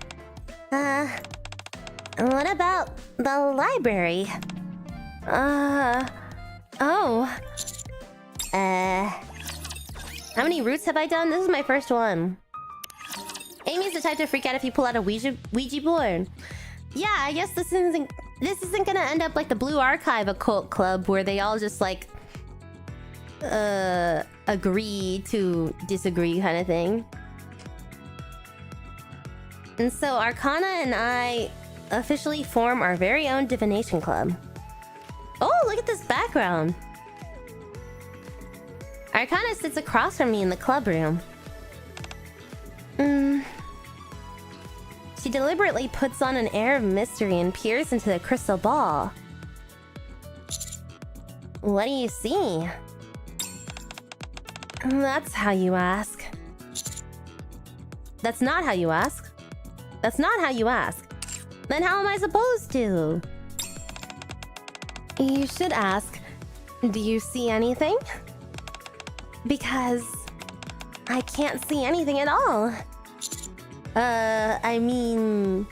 What about the library? Oh. How many routes have I done? This is my first one. Amy's the type to freak out if you pull out a Ouija board. Yeah, I guess this isn't gonna end up like the Blue Archive Occult Club, where they all just like agree to disagree kind of thing. And so Arcana and I officially form our very own divination club. Oh, look at this background. Arcana sits across from me in the club room. She deliberately puts on an air of mystery and peers into the crystal ball. What do you see? That's how you ask. That's not how you ask. That's not how you ask. Then how am I supposed to? You should ask, do you see anything? Because I can't see anything at all. I mean...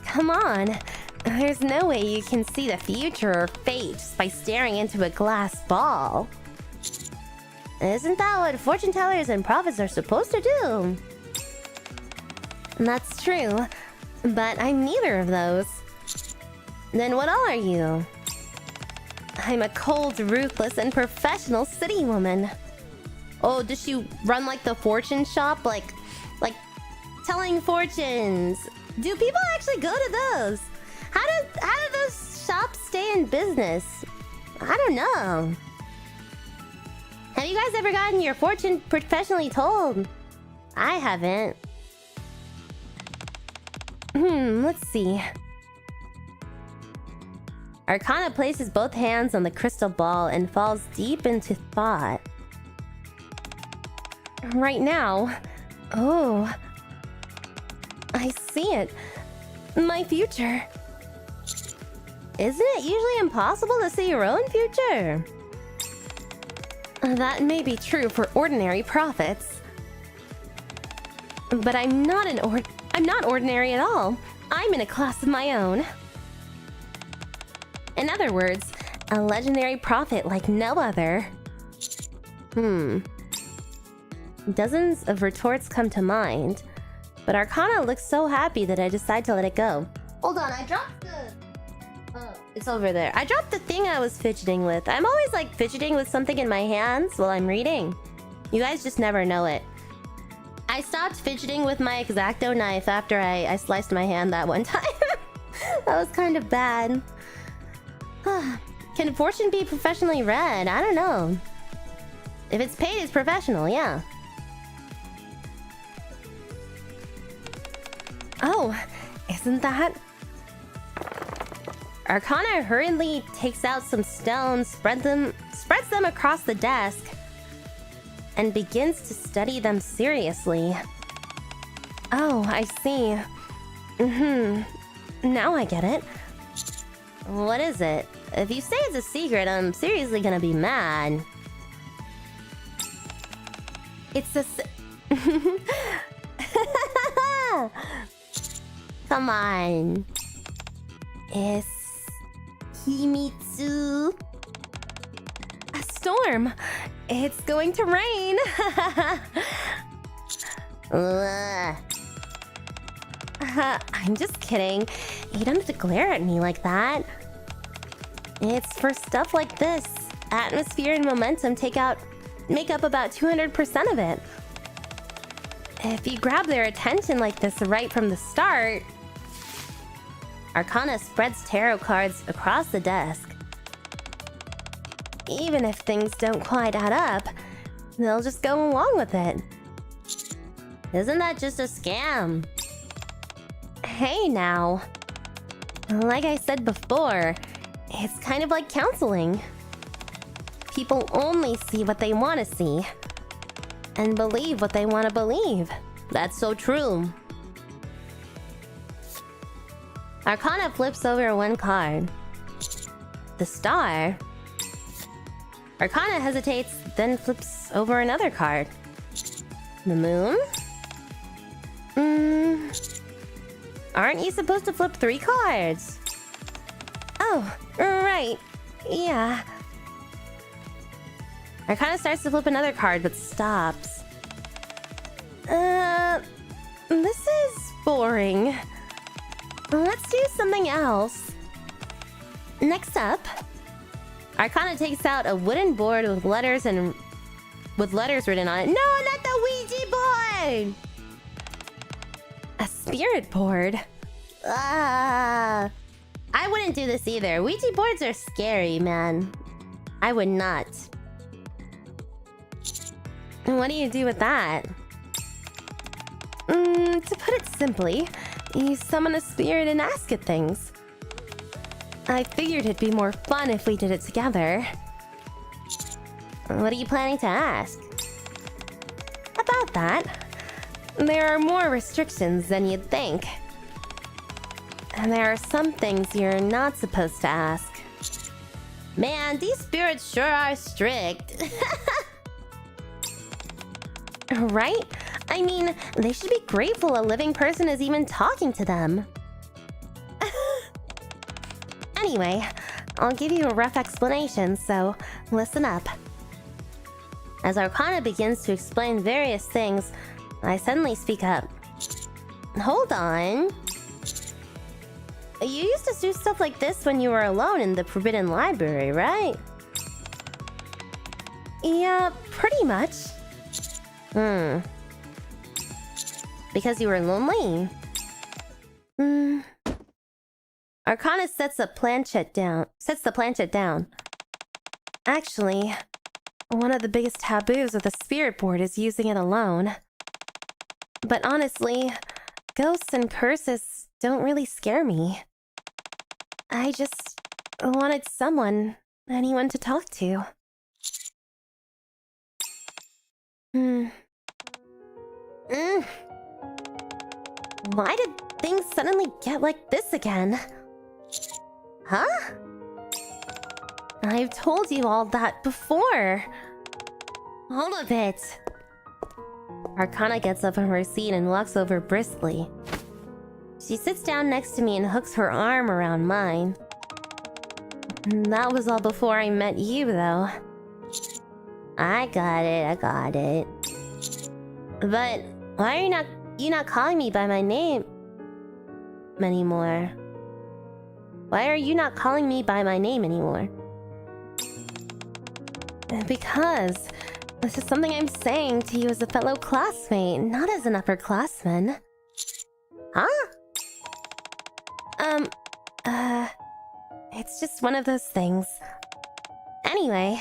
Come on. There's no way you can see the future or fate just by staring into a glass ball. Isn't that what fortune tellers and prophets are supposed to do? That's true, but I'm neither of those. Then what are you? I'm a cold, ruthless, and professional city woman. Oh, does she run like the fortune shop? Like telling fortunes? Do people actually go to those? How do those shops stay in business? I don't know. Have you guys ever gotten your fortune professionally told? I haven't. Let's see. Arcana places both hands on the crystal ball and falls deep into thought. Right now... Oh... I see it. My future. Isn't it usually impossible to see your own future? That may be true for ordinary prophets. But I'm not ordinary at all. I'm in a class of my own. In other words, a legendary prophet like no other. Dozens of retorts come to mind, but Arcana looks so happy that I decide to let it go. Hold on, I dropped the... Oh, it's over there. I dropped the thing I was fidgeting with. I'm always like fidgeting with something in my hands while I'm reading. You guys just never know it. I stopped fidgeting with my X-Acto knife after I sliced my hand that one time. That was kind of bad. Can fortune be professionally read? I don't know. If it's paid, it's professional, yeah. Oh, isn't that... Arcana hurriedly takes out some stones, spreads them across the desk, and begins to study them seriously. Oh, I see. Now I get it. What is it? If you say it's a secret, I'm seriously gonna be mad. It's a Come on. It's Himitsu. A storm. It's going to rain. I'm just kidding. You don't have to glare at me like that. It's for stuff like this. Atmosphere and momentum make up about 200% of it. If you grab their attention like this right from the start... Arcana spreads tarot cards across the desk. Even if things don't quite add up, they'll just go along with it. Isn't that just a scam? Hey now. Like I said before, it's kind of like counseling. People only see what they want to see. And believe what they want to believe. That's so true. Arcana flips over one card. The star. Arcana hesitates, then flips over another card. The moon? Aren't you supposed to flip 3 cards? Oh, right. Yeah. Arcana starts to flip another card, but stops. This is boring. Let's do something else. Next up, Arcana takes out a wooden board with letters written on it. No, not the Ouija board! A spirit board. I wouldn't do this either. Ouija boards are scary, man. I would not. And what do you do with that? To put it simply, you summon a spirit and ask it things. I figured it'd be more fun if we did it together. What are you planning to ask? About that, there are more restrictions than you'd think. And there are some things you're not supposed to ask. Man, these spirits sure are strict. Right? I mean, they should be grateful a living person is even talking to them. Anyway, I'll give you a rough explanation, so listen up. As Arcana begins to explain various things, I suddenly speak up. Hold on. You used to do stuff like this when you were alone in the Forbidden Library, right? Yeah, pretty much. Because you were lonely? Arcana sets the planchette down. Actually, one of the biggest taboos of the spirit board is using it alone. But honestly, ghosts and curses don't really scare me. I just wanted anyone to talk to. Why did things suddenly get like this again? Huh? I've told you all that before. Hold a bit. Arcana gets up from her seat and walks over briskly. She sits down next to me and hooks her arm around mine. That was all before I met you, though. I got it. But why are you not calling me by my name anymore? Why are you not calling me by my name anymore? Because this is something I'm saying to you as a fellow classmate, not as an upperclassman. Huh? It's just one of those things. Anyway,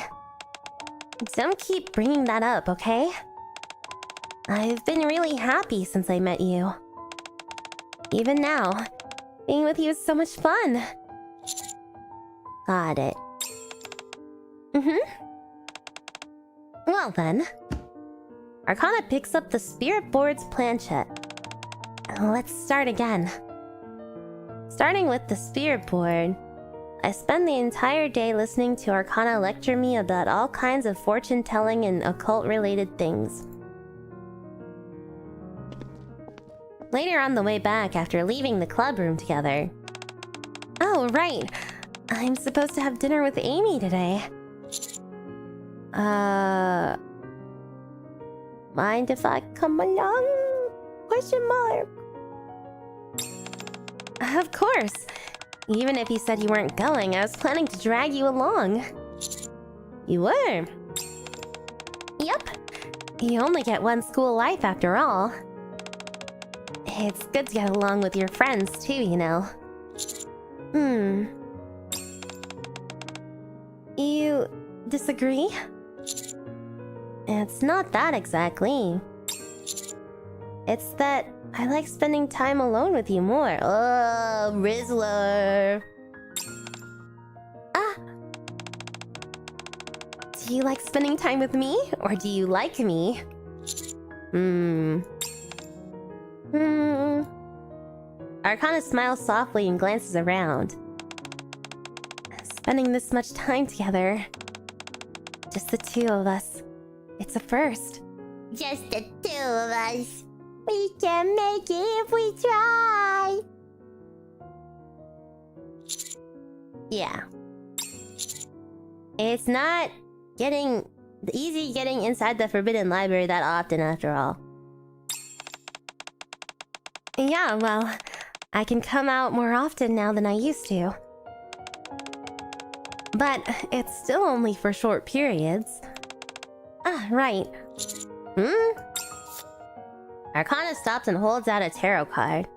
don't keep bringing that up, okay? I've been really happy since I met you. Even now, being with you is so much fun. Got it. Well then. Arcana picks up the spirit board's planchette. Let's start again. Starting with the spirit board, I spend the entire day listening to Arcana lecture me about all kinds of fortune-telling and occult-related things. Later on the way back after leaving the club room together... Oh, right! I'm supposed to have dinner with Amy today. Mind if I come along? Question mark. Of course. Even if you said you weren't going, I was planning to drag you along. You were? Yep. You only get one school life after all. It's good to get along with your friends too, you know. You disagree? It's not that exactly. It's that I like spending time alone with you more. Oh, Rizzler. Do you like spending time with me? Or do you like me? Arcana smiles softly and glances around. Spending this much time together. Just the two of us. It's a first. Just the two of us. We can make it if we try. Yeah. It's not easy getting inside the Forbidden Library that often after all. Yeah, well, I can come out more often now than I used to. But it's still only for short periods. Right. Arcana stops and holds out a tarot card.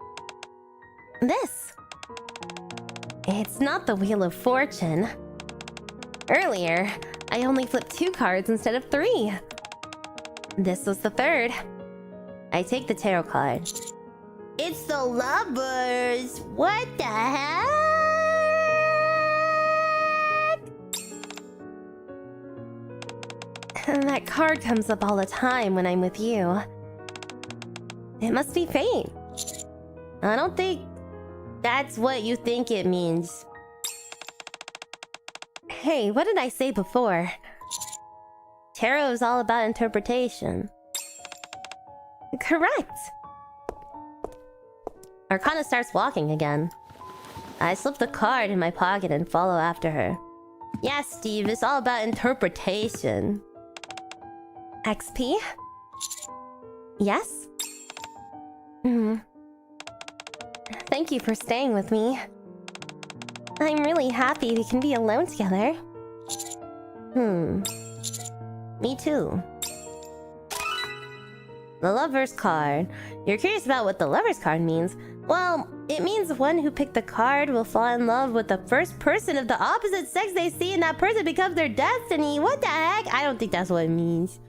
This. It's not the Wheel of Fortune. Earlier, I only flipped 2 cards instead of 3. This was the third. I take the tarot card. It's the Lovers! What the heck? That card comes up all the time when I'm with you. It must be fate. I don't think that's what you think it means. Hey, what did I say before? Tarot is all about interpretation. Correct! Arcana starts walking again. I slip the card in my pocket and follow after her. Yeah, Steve, it's all about interpretation. XP? Yes? Thank you for staying with me. I'm really happy we can be alone together. Me too. The Lover's card. You're curious about what the Lover's card means? Well, it means one who picked the card will fall in love with the first person of the opposite sex they see, and that person becomes their destiny. What the heck? I don't think that's what it means.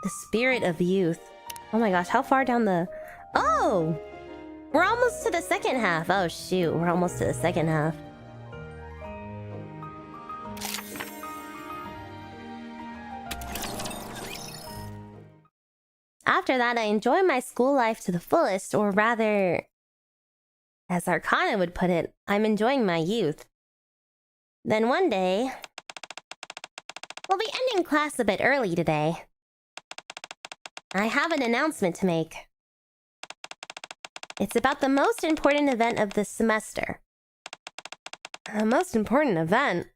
The Spirit of Youth. Oh my gosh, how far down the... Oh! We're almost to the second half. Oh shoot, we're almost to the second half. After that, I enjoy my school life to the fullest, or rather... as Arcana would put it, I'm enjoying my youth. Then one day... we'll be ending class a bit early today. I have an announcement to make. It's about the most important event of this semester. A most important event?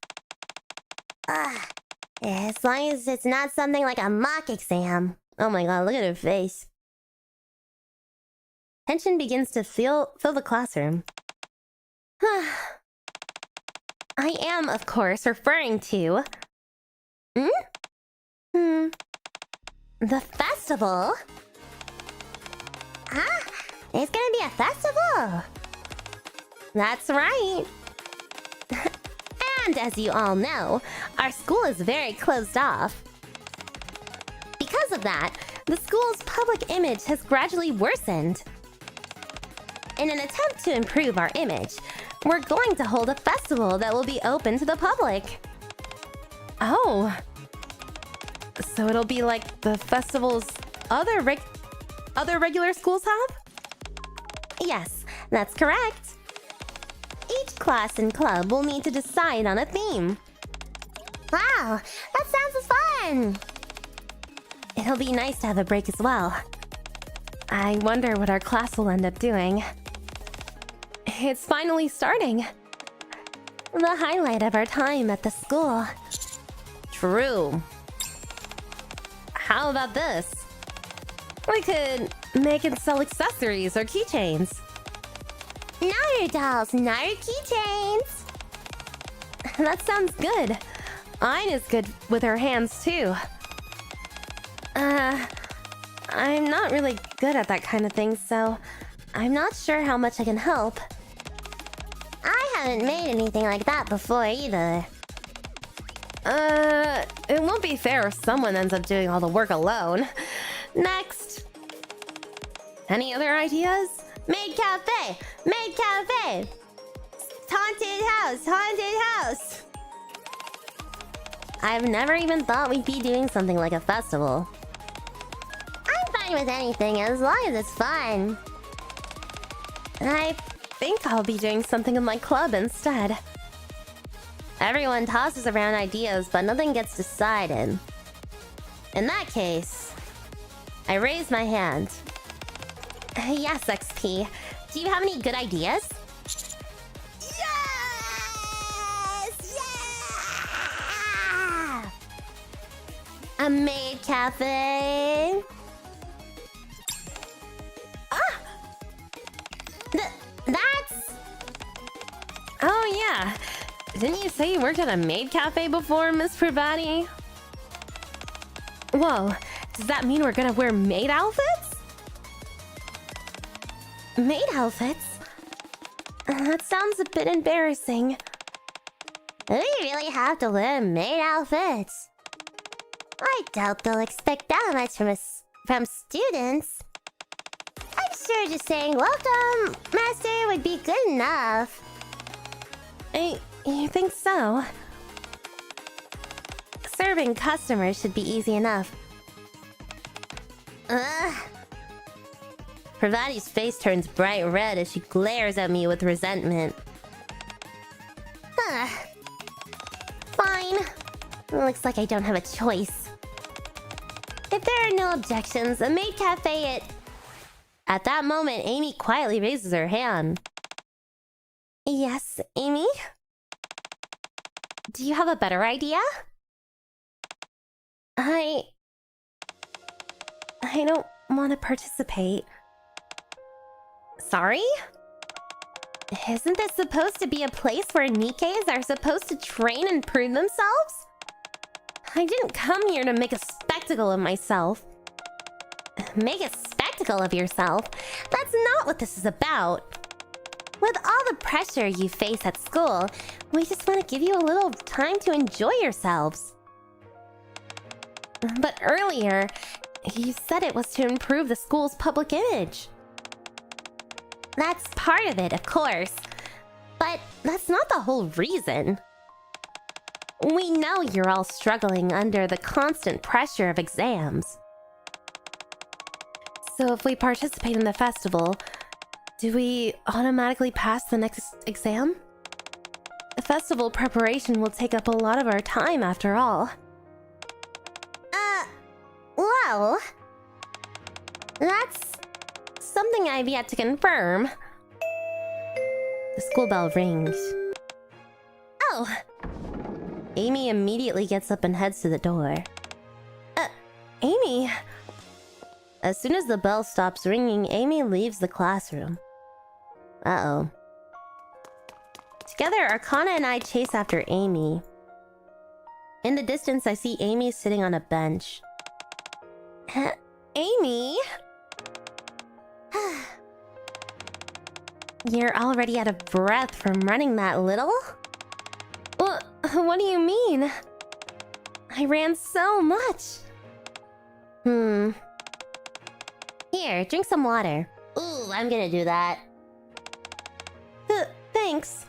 As long as it's not something like a mock exam. Oh my god, look at her face. Tension begins to fill the classroom. I am, of course, referring to... the festival? It's gonna be a festival! That's right! And as you all know, our school is very closed off. Because of that, the school's public image has gradually worsened. In an attempt to improve our image, we're going to hold a festival that will be open to the public. Oh. So it'll be like the festival's other regular schools have? Yes, that's correct. Each class and club will need to decide on a theme. Wow, that sounds fun! It'll be nice to have a break as well. I wonder what our class will end up doing. It's finally starting. The highlight of our time at the school. True. How about this? We could make and sell accessories or keychains. Naru dolls, Naru keychains! That sounds good. Ayn is good with her hands too. I'm not really good at that kind of thing, so I'm not sure how much I can help. I haven't made anything like that before either. It won't be fair if someone ends up doing all the work alone. Next. Any other ideas? Maid cafe! Maid cafe! Haunted house! Haunted house! I've never even thought we'd be doing something like a festival. I'm fine with anything as long as it's fun. I think I'll be doing something in my club instead. Everyone tosses around ideas, but nothing gets decided. In that case, I raise my hand. Yes, XP. Do you have any good ideas? Yes! Yeah! A maid cafe. Ah! That's... Oh, yeah. Didn't you say you worked at a maid cafe before, Miss Privaty? Whoa, does that mean we're gonna wear maid outfits? Maid outfits? That sounds a bit embarrassing. Do we really have to wear maid outfits? I doubt they'll expect that much from students. I'm sure just saying welcome, master, would be good enough. You think so? Serving customers should be easy enough. Privaty's face turns bright red as she glares at me with resentment. Fine. Looks like I don't have a choice. If there are no objections, a maid cafe it... At that moment, Amy quietly raises her hand. Yes, Amy? Do you have a better idea? I don't want to participate. Sorry? Isn't this supposed to be a place where Nikkes are supposed to train and prove themselves? I didn't come here to make a spectacle of myself. Make a spectacle of yourself? That's not what this is about. With all the pressure you face at school, we just want to give you a little time to enjoy yourselves. But earlier, you said it was to improve the school's public image. That's part of it, of course. But that's not the whole reason. We know you're all struggling under the constant pressure of exams. So if we participate in the festival, do we automatically pass the next exam? The festival preparation will take up a lot of our time after all. Well... That's... something I've yet to confirm. The school bell rings. Oh! Amy immediately gets up and heads to the door. Amy... As soon as the bell stops ringing, Amy leaves the classroom. Uh-oh. Together, Arcana and I chase after Amy. In the distance, I see Amy sitting on a bench. Amy? You're already out of breath from running that little? What do you mean? I ran so much. Here, drink some water. Ooh, I'm gonna do that. Thanks.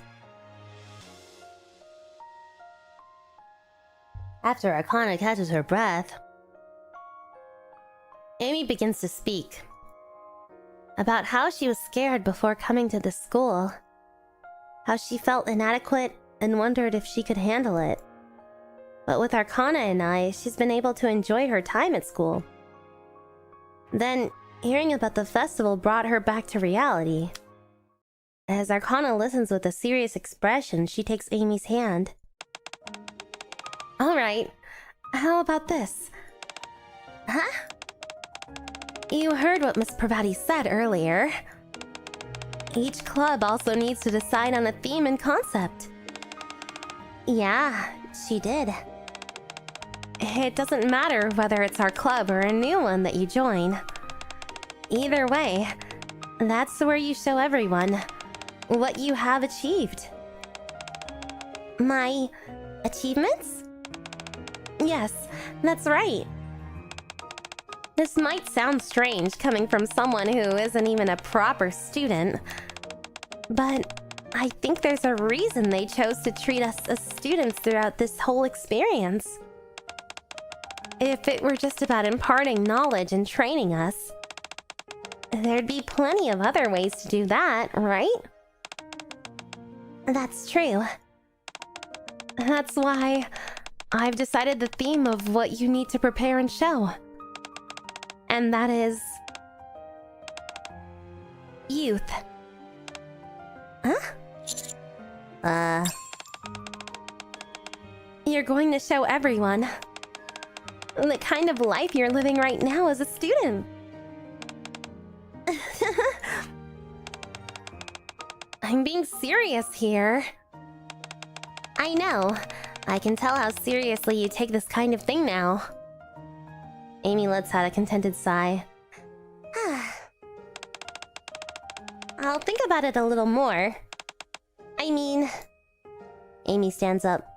After Arcana catches her breath, Amy Amy begins to speak about how she was scared before coming to the school, how she felt inadequate and wondered if she could handle it. But with Arcana and I, she's been able to enjoy her time at school. Then, hearing about the festival brought her back to reality. As Arcana listens with a serious expression, she takes Amy's hand. Alright, how about this? Huh? You heard what Miss Privaty said earlier. Each club also needs to decide on a theme and concept. Yeah, she did. It doesn't matter whether it's our club or a new one that you join. Either way, that's where you show everyone what you have achieved. My achievements? Yes, that's right. This might sound strange coming from someone who isn't even a proper student, but I think there's a reason they chose to treat us as students throughout this whole experience. If it were just about imparting knowledge and training us, there'd be plenty of other ways to do that, right? That's true. That's why I've decided the theme of what you need to prepare and show. And that is... youth. Huh? You're going to show everyone the kind of life you're living right now as a student. I'm being serious here. I know. I can tell how seriously you take this kind of thing now. Amy lets out a contented sigh. I'll think about it a little more. I mean... Amy stands up.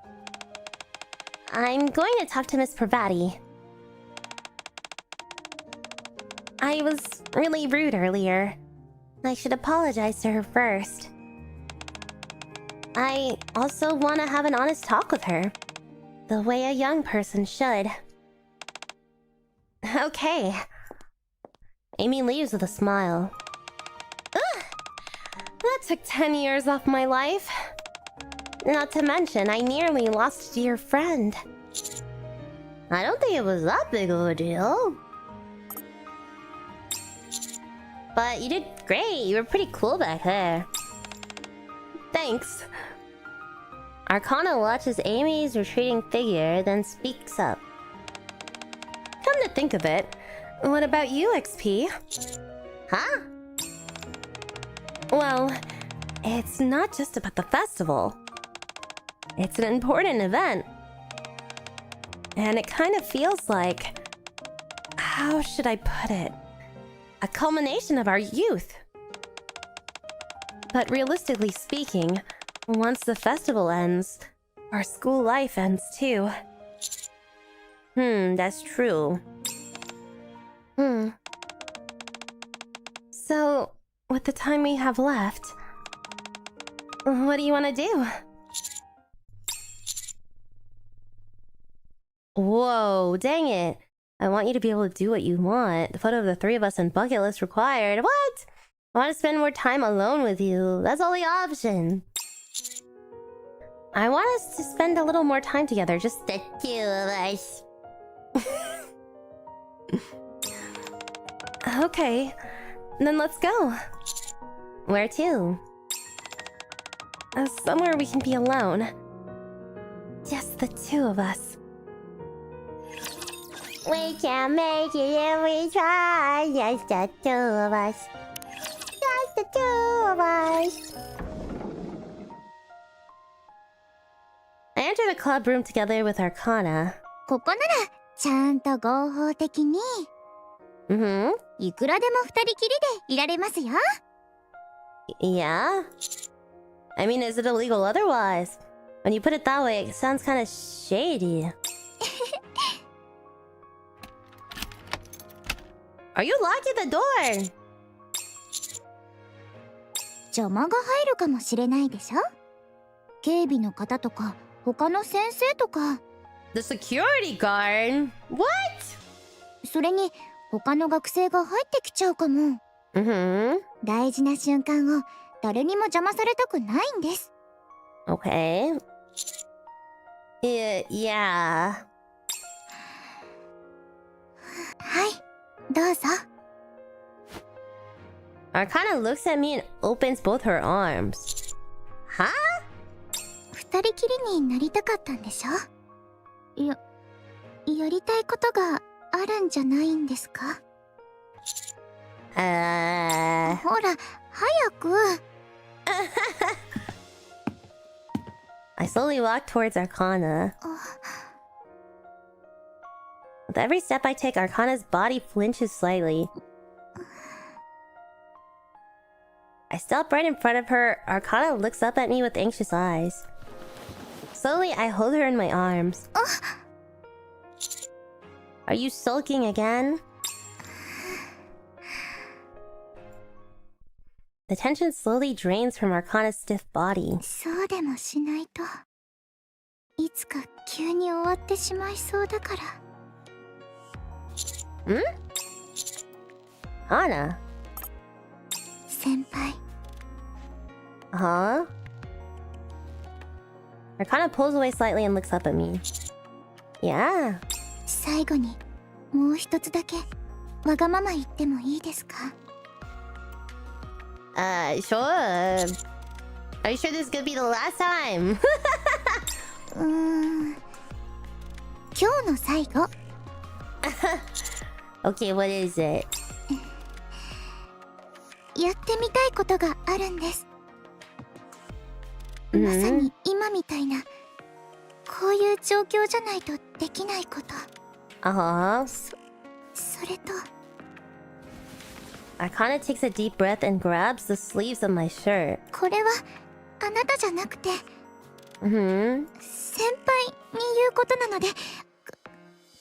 I'm going to talk to Miss Privaty. I was really rude earlier. I should apologize to her first. I also want to have an honest talk with her. The way a young person should. Okay. Amy leaves with a smile. Ugh! That took 10 years off my life. Not to mention, I nearly lost a dear friend. I don't think it was that big of a deal. But you did great. You were pretty cool back there. Thanks. Arcana watches Amy's retreating figure, then speaks up. Come to think of it, what about you, XP? Huh? Well, it's not just about the festival. It's an important event. And it kind of feels like... how should I put it? A culmination of our youth. But realistically speaking, once the festival ends, our school life ends too. That's true. So, with the time we have left, what do you want to do? Whoa, dang it. I want you to be able to do what you want. The photo of the three of us and bucket list required. What? I want to spend more time alone with you. That's the only option. I want us to spend a little more time together. Just the two of us. Okay. Then let's go. Where to? Somewhere we can be alone. Just the two of us. We can make it if we try. Just the two of us. Just the two of us. I enter the club room together with Arcana. ここならちゃんと合法的に。いくらでも二人きりでいられますよ。Yeah? I mean, is it illegal otherwise? When you put it that way, it sounds kind of shady. Are you locking the door? 邪魔が入るかもしれないでしょ。警備の方とか他の先生とか。 The security guard? What? それに他の学生が入ってきちゃうかも。大事な瞬間を誰にも邪魔されたくないんです。Okay. Yeah. はい、どうぞ。Arcana looks at me and opens both her arms. Huh? 二人きりになりたかったんでしょ？やりたいことがあるんじゃないんですか？ほら、早く。I slowly walk towards Arcana. With every step I take, Arcana's body flinches slightly. I stop right in front of her. Arcana looks up at me with anxious eyes. Slowly, I hold her in my arms. Are you sulking again? The tension slowly drains from Arcana's stiff body. そうでもしないと、いつか急に終わってしまいそうだから。Hana? 先輩。Huh? Arcana pulls away slightly and looks up at me. Yeah. 最後にもう一つだけわがまま言ってもいいですか？ Sure. Are you sure this is gonna be the last time? 今日の最後。Okay, what is it? やってみたいことがあるんです。まさに今みたいな、こういう状況じゃないとできないこと。それと。Arcana takes a deep breath and grabs the sleeves of my shirt. これはあなたじゃなくて、先輩に言うことなので、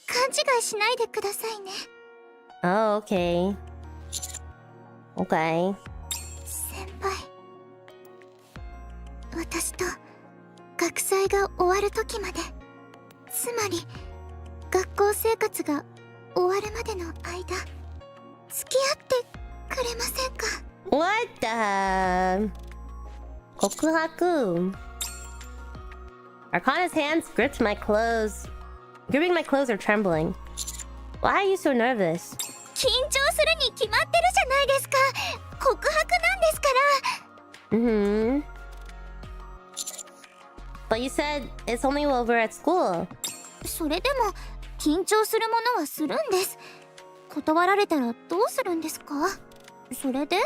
勘違いしないでくださいね。Oh, okay. Okay. 先輩、私と学祭が終わる時まで、つまり学校生活が終わるまでの間、付き合ってくれませんか？ What the? 告白? Arcana's hands gripped my clothes. Gripping my clothes are trembling. Why are you so nervous? 緊張するに決まってるじゃないですか。告白なんですから。But you said it's only while we're at school. それでも緊張するものはするんです。断られたらどうするんですか？それで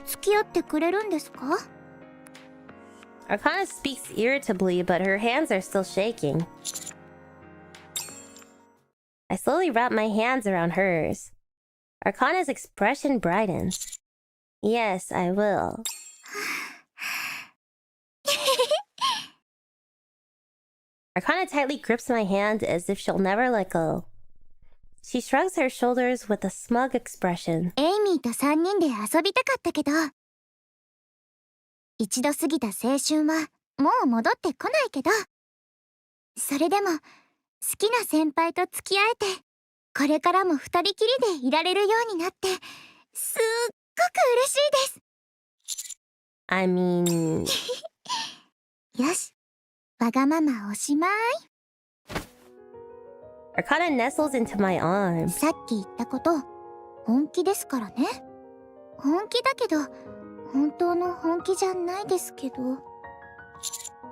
付き合ってくれるんですか？ Arcana speaks irritably, but her hands are still shaking. I slowly wrap my hands around hers. Arcana's expression brightens. Yes, I will. Arcana tightly grips my hand as if she'll never let go. She shrugs her shoulders with a smug expression. エイミーと3人で遊びたかったけど、一度過ぎた青春はもう戻ってこないけど、それでも好きな先輩と付き合えて、これからも二人きりでいられるようになって、すっごく嬉しいです。I mean... よし、わがままおしまい。Arcana nestles into my arms. さっき言ったこと、本気ですからね。本気だけど、本当の本気じゃないですけど。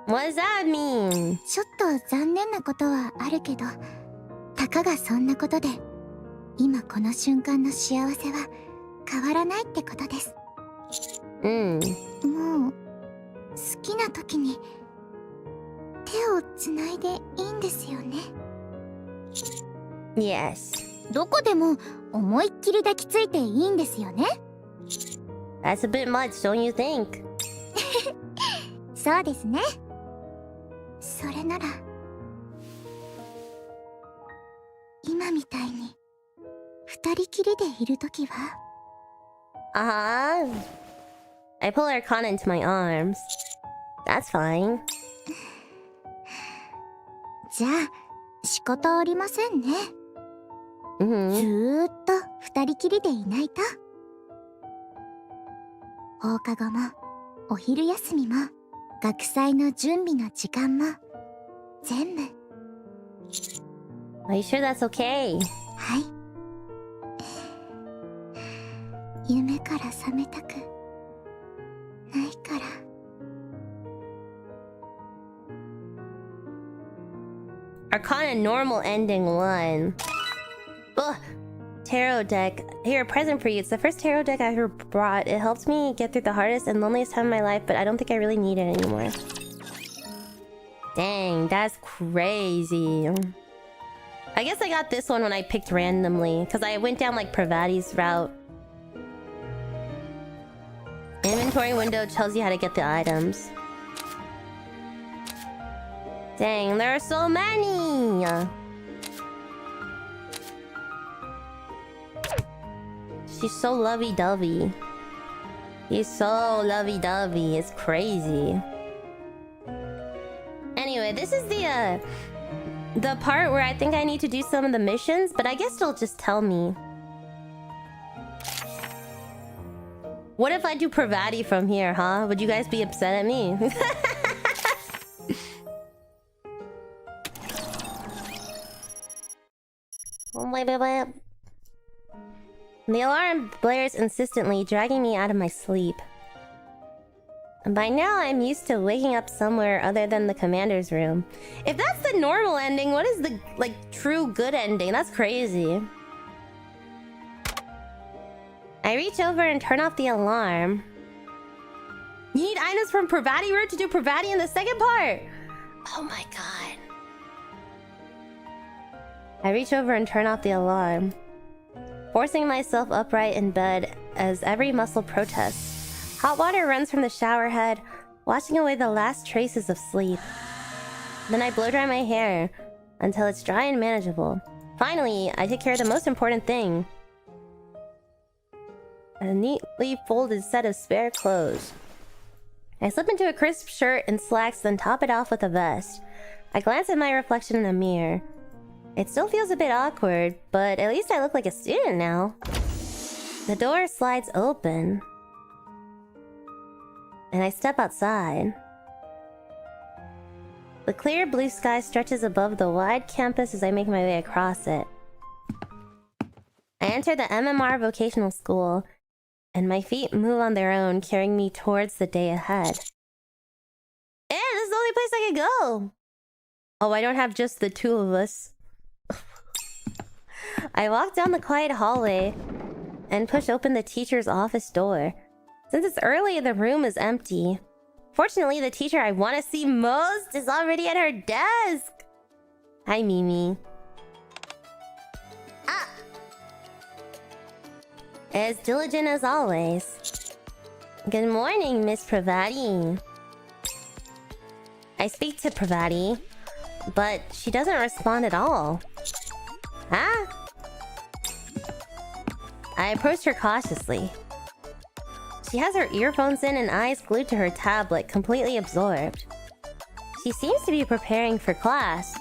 What does that mean? ちょっと残念なことはあるけど、たかがそんなことで、今この瞬間の幸せは変わらないってことです。もう、好きな時に手をつないでいいんですよね。Yes. どこでも思いっきり抱きついていいんですよね。That's a bit much, don't you think? そうですね。それなら、今みたいに二人きりでいるときは。I pull Arcana into my arms. That's fine. じゃあ仕方ありませんね。うん。ずーっと二人きりでいないと。放課後もお昼休みも学祭の準備の時間も全部。Are you sure that's okay? はい。夢から覚めたくないから。Arcana normal ending 1. Ugh. Tarot deck. Here, a present for you. It's the first tarot deck I ever brought. It helped me get through the hardest and loneliest time of my life, but I don't think I really need it anymore. Dang, that's crazy. I guess I got this one when I picked randomly, because I went down like Privaty's route. Inventory window tells you how to get the items. Dang, there are so many! She's so lovey-dovey. He's so lovey-dovey. It's crazy. Anyway, this is the part where I think I need to do some of the missions, but I guess it'll just tell me. What if I do Privaty from here, huh? Would you guys be upset at me? The alarm blares insistently, dragging me out of my sleep. And by now, I'm used to waking up somewhere other than the commander's room. If that's the normal ending, what is the, like, true good ending? That's crazy. I reach over and turn off the alarm. You need items from Privaty route to do Privaty in the second part! Oh my god. I reach over and turn off the alarm, forcing myself upright in bed as every muscle protests. Hot water runs from the shower head, washing away the last traces of sleep. Then I blow dry my hair until it's dry and manageable. Finally, I take care of the most important thing. A neatly folded set of spare clothes. I slip into a crisp shirt and slacks, then top it off with a vest. I glance at my reflection in a mirror. It still feels a bit awkward, but at least I look like a student now. The door slides open, and I step outside. The clear blue sky stretches above the wide campus as I make my way across it. I enter the MMR vocational school, and my feet move on their own, carrying me towards the day ahead. This is the only place I could go! Oh, I don't have just the two of us. I walk down the quiet hallway and push open the teacher's office door. Since it's early, the room is empty. Fortunately, the teacher I want to see most is already at her desk. Hi, Mimi. Ah! As diligent as always. Good morning, Miss Privaty. I speak to Privaty, but she doesn't respond at all. Huh? I approach her cautiously. She has her earphones in and eyes glued to her tablet, completely absorbed. She seems to be preparing for class.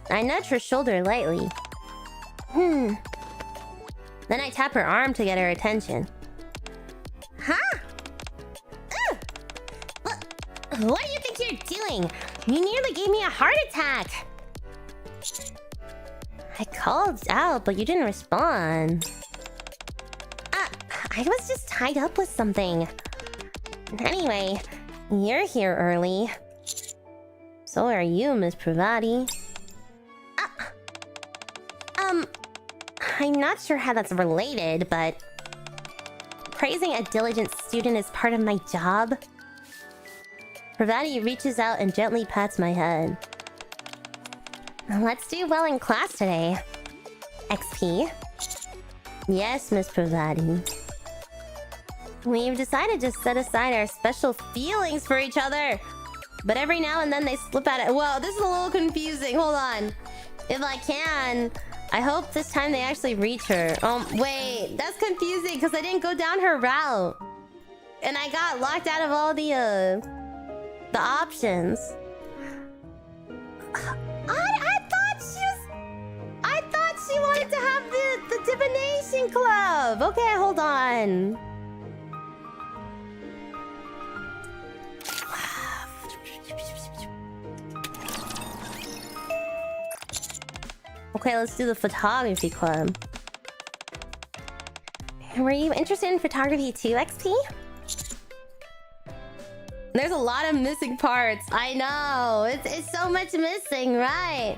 I nudge her shoulder lightly. Then I tap her arm to get her attention. Huh? What do you think you're doing? You nearly gave me a heart attack! I called out, but you didn't respond. I was just tied up with something. Anyway, you're here early. So are you, Miss Privaty. I'm not sure how that's related, but praising a diligent student is part of my job. Privaty reaches out and gently pats my head. Let's do well in class today. XP. Yes, Miss Privaty. We've decided to set aside our special feelings for each other. But every now and then they slip out of... Whoa, this is a little confusing. Hold on. If I can, I hope this time they actually reach her. Wait, that's confusing because I didn't go down her route. And I got locked out of all the options. I thought she wanted to have Divination Club! Okay, hold on. Okay, let's do the photography club. Were you interested in photography too, XP? There's a lot of missing parts. I know. It's so much missing, right?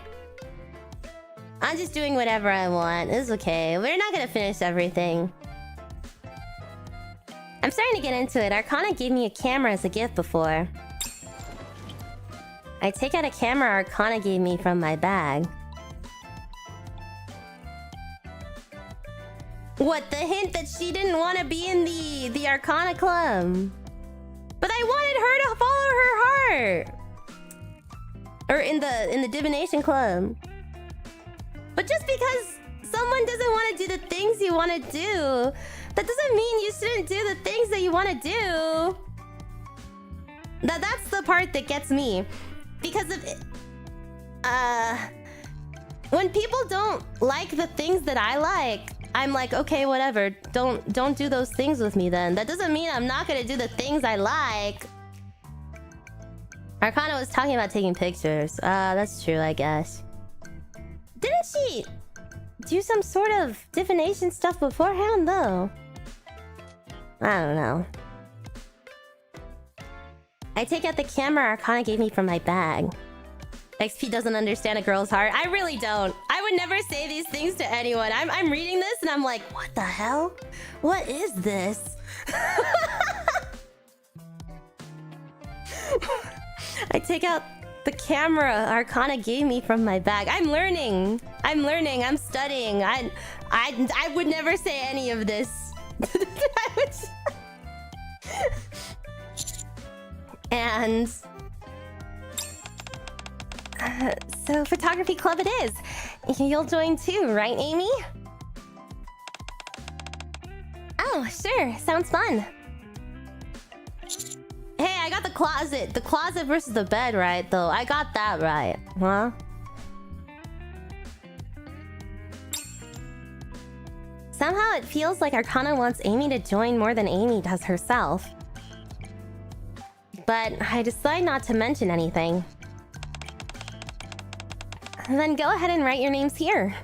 I'm just doing whatever I want. It's okay. We're not gonna finish everything. I'm starting to get into it. Arcana gave me a camera as a gift before. I take out a camera Arcana gave me from my bag. What, the hint that she didn't want to be in the Arcana club? But I wanted her to follow her heart. Or in the divination club. But just because someone doesn't want to do the things you want to do, that doesn't mean you shouldn't do the things that you want to do. That's the part that gets me. Because of it, when people don't like the things that I like, I'm like, okay, whatever. Don't do those things with me then. That doesn't mean I'm not gonna do the things I like. Arcana was talking about taking pictures. That's true, I guess. Didn't she do some sort of divination stuff beforehand, though? I don't know. I take out the camera Arcana gave me from my bag. XP doesn't understand a girl's heart. I really don't. I would never say these things to anyone. I'm reading this and I'm like, what the hell? What is this? I take out the camera Arcana gave me from my bag. I'm learning. I'm studying. I would never say any of this. And so photography club it is. You'll join too, right, Amy? Oh, sure. Sounds fun. Hey, I got the closet. The closet versus the bed right, though. I got that right. Huh? Somehow it feels like Arcana wants Amy to join more than Amy does herself. But I decide not to mention anything. Then go ahead and write your names here.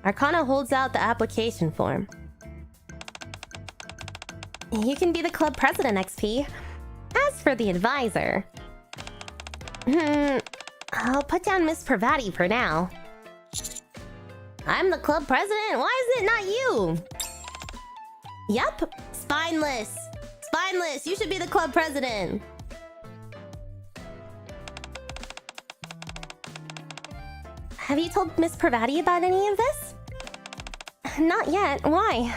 Arcana holds out the application form. You can be the club president, XP. As for the advisor... I'll put down Miss Privaty for now. I'm the club president? Why is it not you? Yup. Spineless. Spineless. You should be the club president. Have you told Miss Privaty about any of this? Not yet. Why?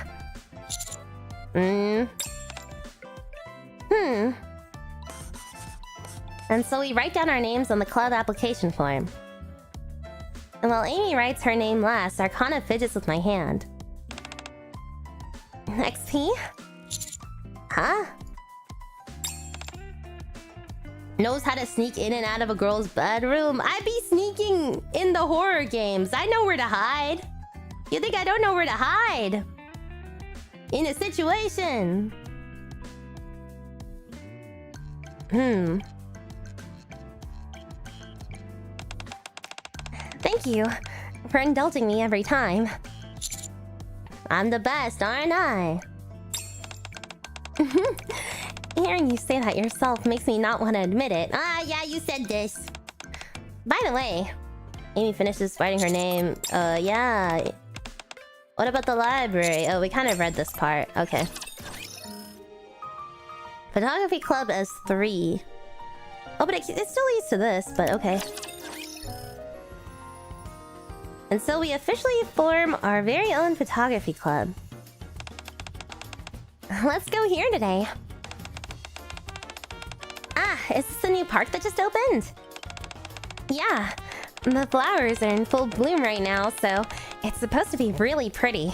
And so we write down our names on the club application form. And while Amy writes her name last, Arcana fidgets with my hand. XP? Huh? Knows how to sneak in and out of a girl's bedroom. I be sneaking in the horror games. I know where to hide. You think I don't know where to hide? In a situation. Thank you for indulging me every time. I'm the best, aren't I? Hearing you say that yourself makes me not want to admit it. Ah, yeah, you said this. By the way, Amy finishes writing her name. Yeah. What about the library? Oh, we kind of read this part. Okay. Photography club as 3. Oh, but it still leads to this, but okay. And so we officially form our very own photography club. Let's go here today. Ah, is this the new park that just opened? Yeah, the flowers are in full bloom right now, so it's supposed to be really pretty.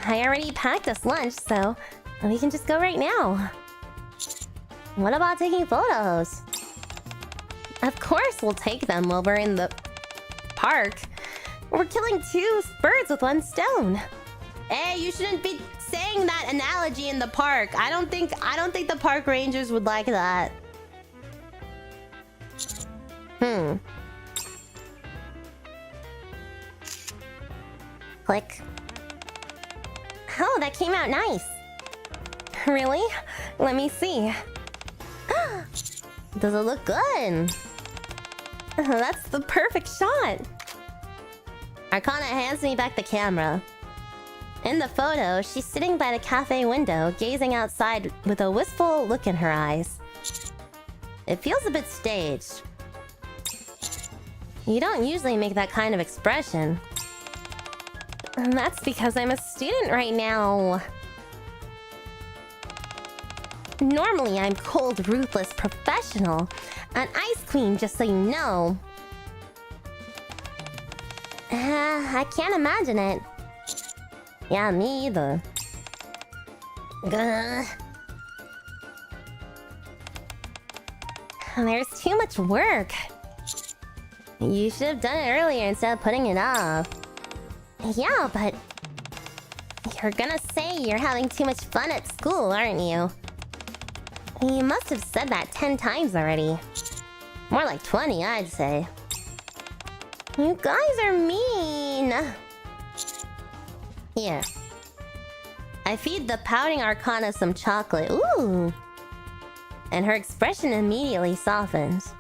I already packed us lunch, so we can just go right now. What about taking photos? Of course we'll take them while we're in the park. We're killing two birds with one stone. Hey, you shouldn't be saying that analogy in the park. I don't think the park rangers would like that. Click. Oh, that came out nice. Really? Let me see. Does it look good? That's the perfect shot. Arcana hands me back the camera. In the photo, she's sitting by the cafe window, gazing outside with a wistful look in her eyes. It feels a bit staged. You don't usually make that kind of expression. And that's because I'm a student right now. Normally, I'm cold, ruthless, professional. An ice queen, just so you know. I can't imagine it. Yeah, me either. Gah. There's too much work. You should have done it earlier instead of putting it off. Yeah, but... You're gonna say you're having too much fun at school, aren't you? You must have said that 10 times already. More like 20, I'd say. You guys are mean. Here. I feed the pouting Arcana some chocolate. Ooh. And her expression immediately softens.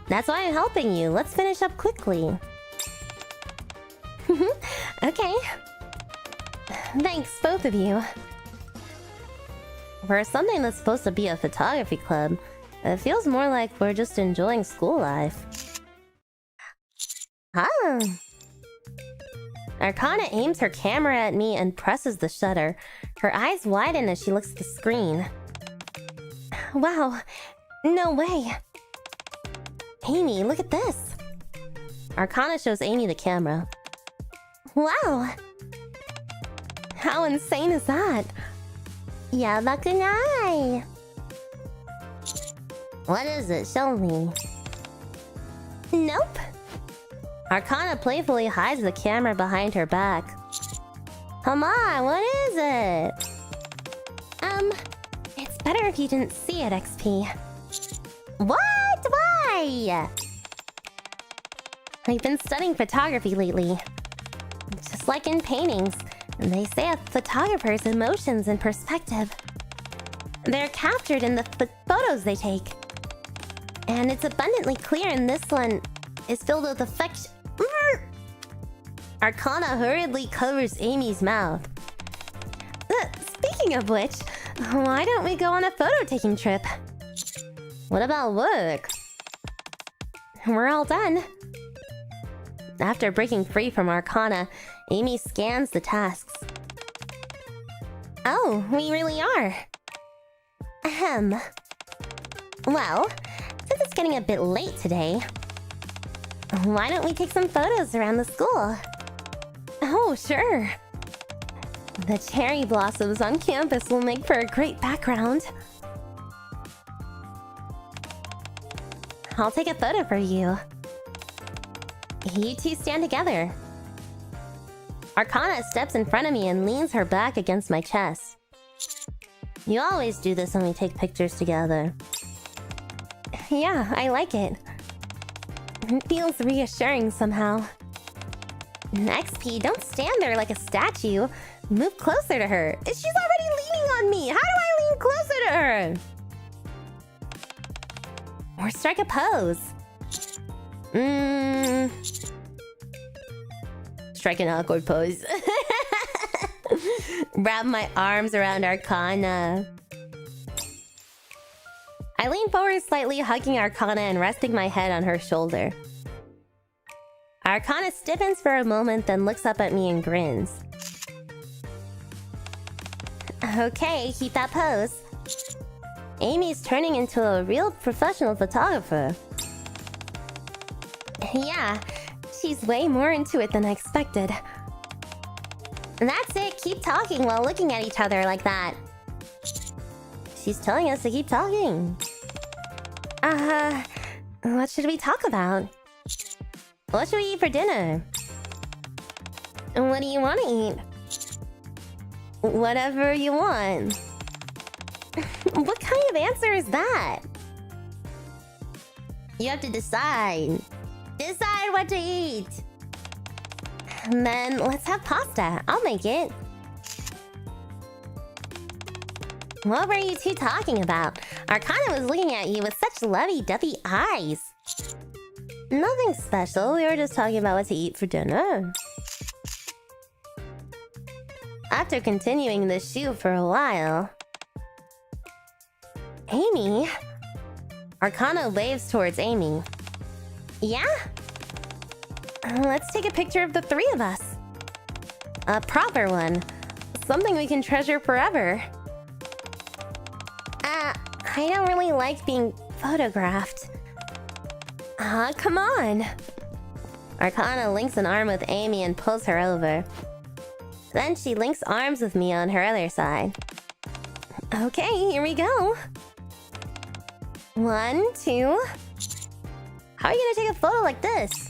That's why I'm helping you. Let's finish up quickly. Okay. Thanks, both of you. For something that's supposed to be a photography club, it feels more like we're just enjoying school life. Ah. Arcana aims her camera at me and presses the shutter. Her eyes widen as she looks at the screen. Wow. No way. Amy, look at this. Arcana shows Amy the camera. Wow. How insane is that? �bakunai. What is it? Show me. Nope. Arcana playfully hides the camera behind her back. Come on, what is it? It's better if you didn't see it, XP. What? Why? I've been studying photography lately. Just like in paintings, they say a photographer's emotions and perspective. They're captured in the photos they take. And it's abundantly clear in this one is filled with affection. Arcana hurriedly covers Amy's mouth. Speaking of which, why don't we go on a photo-taking trip? What about work? We're all done. After breaking free from Arcana, Amy scans the tasks. Oh, we really are. Ahem. Well, since it's getting a bit late today, why don't we take some photos around the school? Oh, sure. The cherry blossoms on campus will make for a great background. I'll take a photo for you. You two stand together. Arcana steps in front of me and leans her back against my chest. You always do this when we take pictures together. Yeah, I like it. It feels reassuring somehow. XP, don't stand there like a statue. Move closer to her. She's already leaning on me. How do I lean closer to her? Or strike a pose. Strike an awkward pose. Wrap my arms around Arcana. I lean forward slightly, hugging Arcana and resting my head on her shoulder. Arcana stiffens for a moment, then looks up at me and grins. Okay, keep that pose. Amy's turning into a real professional photographer. Yeah, she's way more into it than I expected. That's it, keep talking while looking at each other like that. She's telling us to keep talking. What should we talk about? What should we eat for dinner? What do you want to eat? Whatever you want. What kind of answer is that? You have to decide. Decide what to eat. And then let's have pasta. I'll make it. What were you two talking about? Arcana was looking at you with such lovey-dovey eyes. Nothing special. We were just talking about what to eat for dinner. After continuing the shoot for a while... Amy? Arcana waves towards Amy. Yeah? Let's take a picture of the three of us. A proper one. Something we can treasure forever. I don't really like being photographed. Come on. Arcana links an arm with Amy and pulls her over. Then she links arms with me on her other side. Okay, here we go. 1, 2... How are you gonna take a photo like this?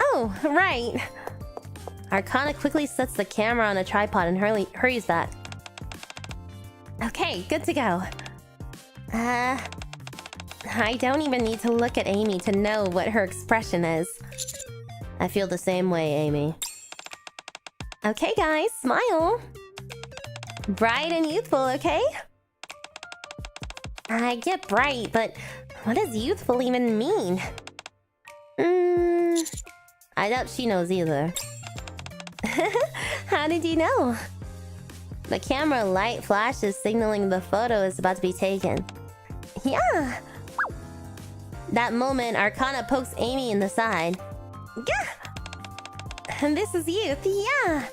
Oh, right. Arcana quickly sets the camera on a tripod and hurries back. Okay, good to go. I don't even need to look at Amy to know what her expression is. I feel the same way, Amy. Okay, guys, smile. Bright and youthful, okay? I get bright, but what does youthful even mean? I doubt she knows either. How did you know? The camera light flashes signaling the photo is about to be taken. Yeah! That moment, Arcana pokes Amy in the side. Yeah! And this is youth, yeah!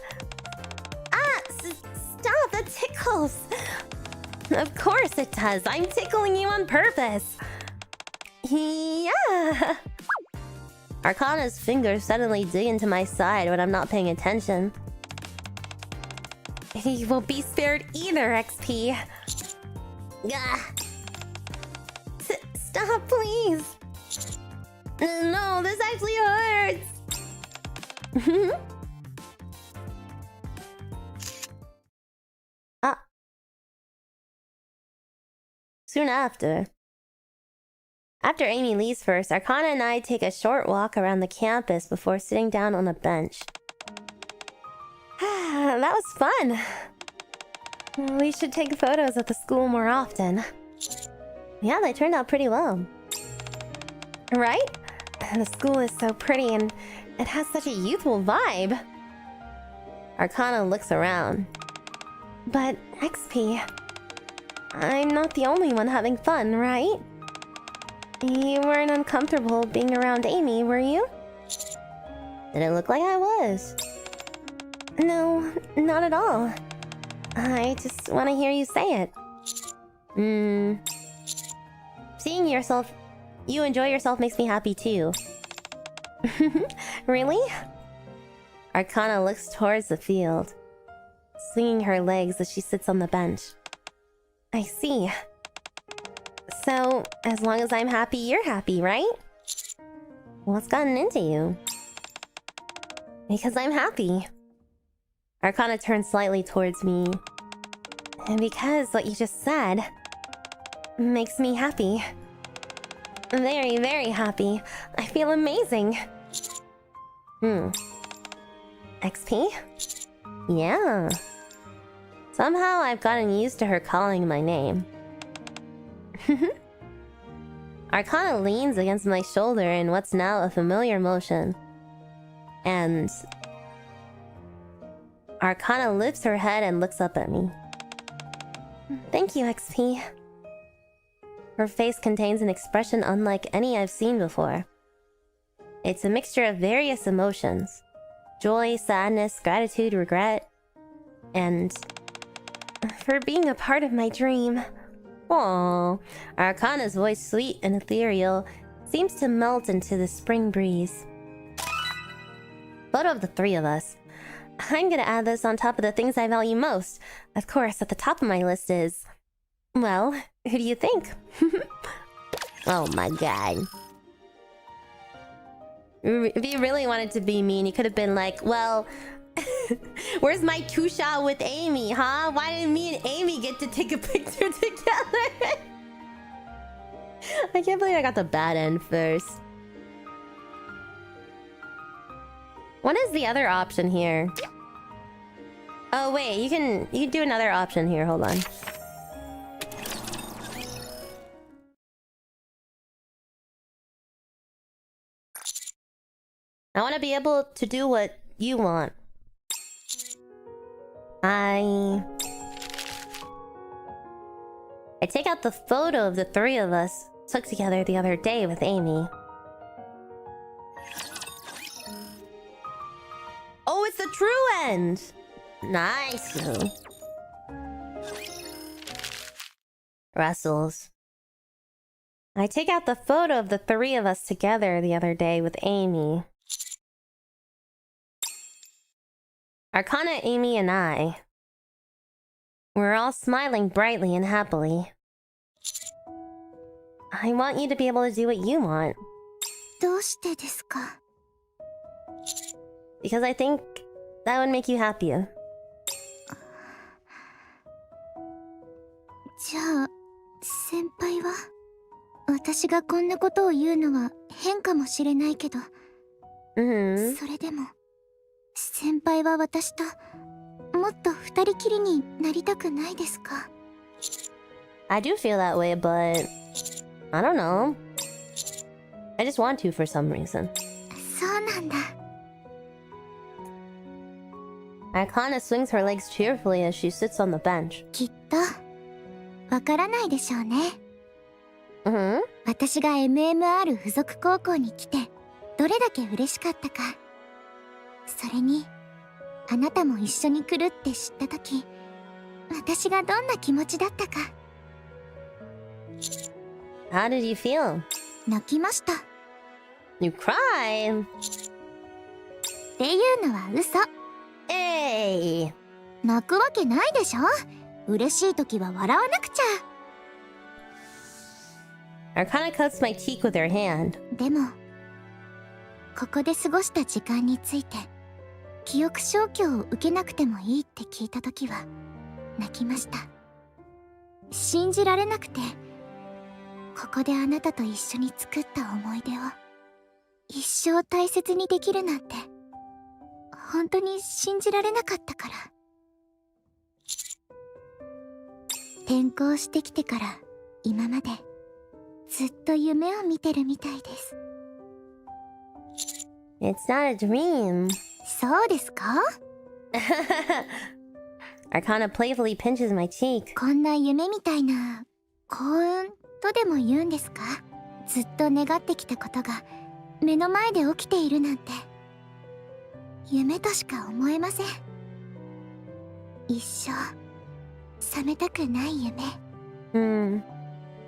Stop, that tickles! Of course it does, I'm tickling you on purpose! Yeah! Arcana's fingers suddenly dig into my side when I'm not paying attention. He won't be spared either, XP. Gah. Stop, please. No, this actually hurts. Soon after Amy leaves first, Arcana and I take a short walk around the campus before sitting down on a bench. That was fun. We should take photos at the school more often. Yeah, they turned out pretty well. Right? The school is so pretty and it has such a youthful vibe. Arcana looks around. But, XP... I'm not the only one having fun, right? You weren't uncomfortable being around Amy, were you? Didn't look like I was. No, not at all. I just want to hear you say it. Seeing you enjoy yourself makes me happy too. Really? Arcana looks towards the field, swinging her legs as she sits on the bench. I see. So, as long as I'm happy, you're happy, right? What's gotten into you? Because I'm happy. Arcana turns slightly towards me. And because what you just said makes me happy. Very, very happy. I feel amazing. XP? Yeah. Somehow I've gotten used to her calling my name. Arcana leans against my shoulder in what's now a familiar motion. And... Arcana lifts her head and looks up at me. Thank you, XP. Her face contains an expression unlike any I've seen before. It's a mixture of various emotions. Joy, sadness, gratitude, regret, and... for being a part of my dream. Aww. Arcana's voice, sweet and ethereal, seems to melt into the spring breeze. Photo of the three of us. I'm gonna add this on top of the things I value most. Of course, at the top of my list is... well, who do you think? Oh my god. If you really wanted to be mean, you could have been like, well, where's my 2-shot with Amy, huh? Why didn't me and Amy get to take a picture together? I can't believe I got the bad end first. What is the other option here? Oh wait, you can do another option here. Hold on. I want to be able to do what you want. I take out the photo of the three of us took together the other day with Amy. Oh, it's the true end! Nice. Russell's. I take out the photo of the three of us together the other day with Amy. Arcana, Amy, and I. We're all smiling brightly and happily. I want you to be able to do what you want. どうしてですか? Because I think that would make you happier. じゃあ、先輩は私がこんなことを言うのは変かもしれないけど、それでも先輩は私ともっと二人きりになりたくないですか? I do feel that way, but I don't know. I just want to for some reason. そうなんだ. Arcana swings her legs cheerfully as she sits on the bench. きっとわからないでしょうね。私が MMR 付属高校に来てどれだけ嬉しかったか。それにあなたも一緒に来るって知ったとき、私がどんな気持ちだったか。How did you feel? 泣きました。You cried? っていうのは嘘。Hey! 泣くわけないでしょ。嬉しいときは笑わなくちゃ。Arcana cuts my cheek with her hand. でもここで過ごした時間について記憶消去を受けなくてもいいって聞いたときは泣きました。信じられなくて、ここであなたと一緒に作った思い出を一生大切にできるなんて本当に信じられなかったから。転校してきてから今までずっと夢を見てるみたいです。It's not a dream. そうですか? Arcana playfully pinches my cheek. こんな夢みたいな幸運とでも言うんですか? ずっと願ってきたことが目の前で起きているなんて夢としか思えません。一生覚めたくない夢。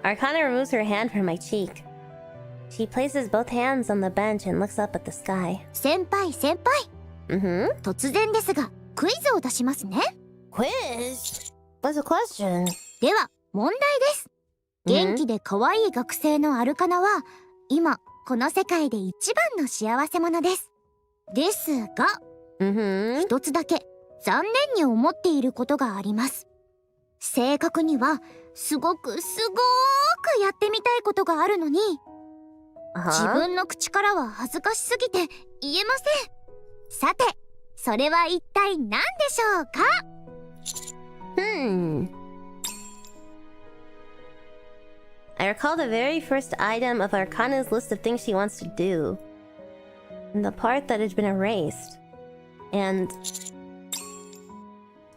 Arcana removes her hand from my cheek. She places both hands on the bench and looks up at the sky. 先輩。突然ですがクイズを出しますね。Quiz? What's the question? では問題です。元気で可愛い学生のアルカナは今この世界で一番の幸せ者です。ですが、一つだけ残念に思っていることがあります。正確にはすごくやってみたいことがあるのに、自分の口からは恥ずかしすぎて言えません。さて、それは一体何でしょうか? I recall the very first item of Arcana's list of things she wants to do. And the part that had been erased. And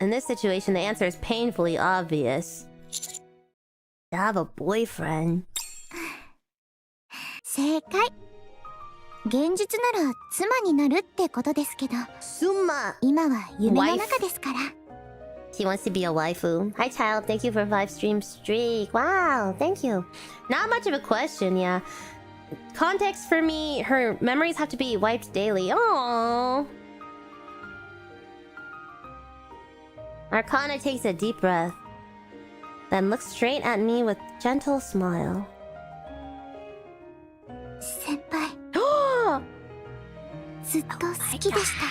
in this situation, the answer is painfully obvious. To have a boyfriend. 正解。現実なら妻になるってことですけど、今は夢の中ですから。She wants to be a waifu. Hi, child. Thank you for 5 stream streak. Wow, thank you. Not much of a question, yeah. Context for me, her memories have to be wiped daily. Aww. Arcana takes a deep breath, then looks straight at me with gentle smile. 先輩。ずっと好きでした。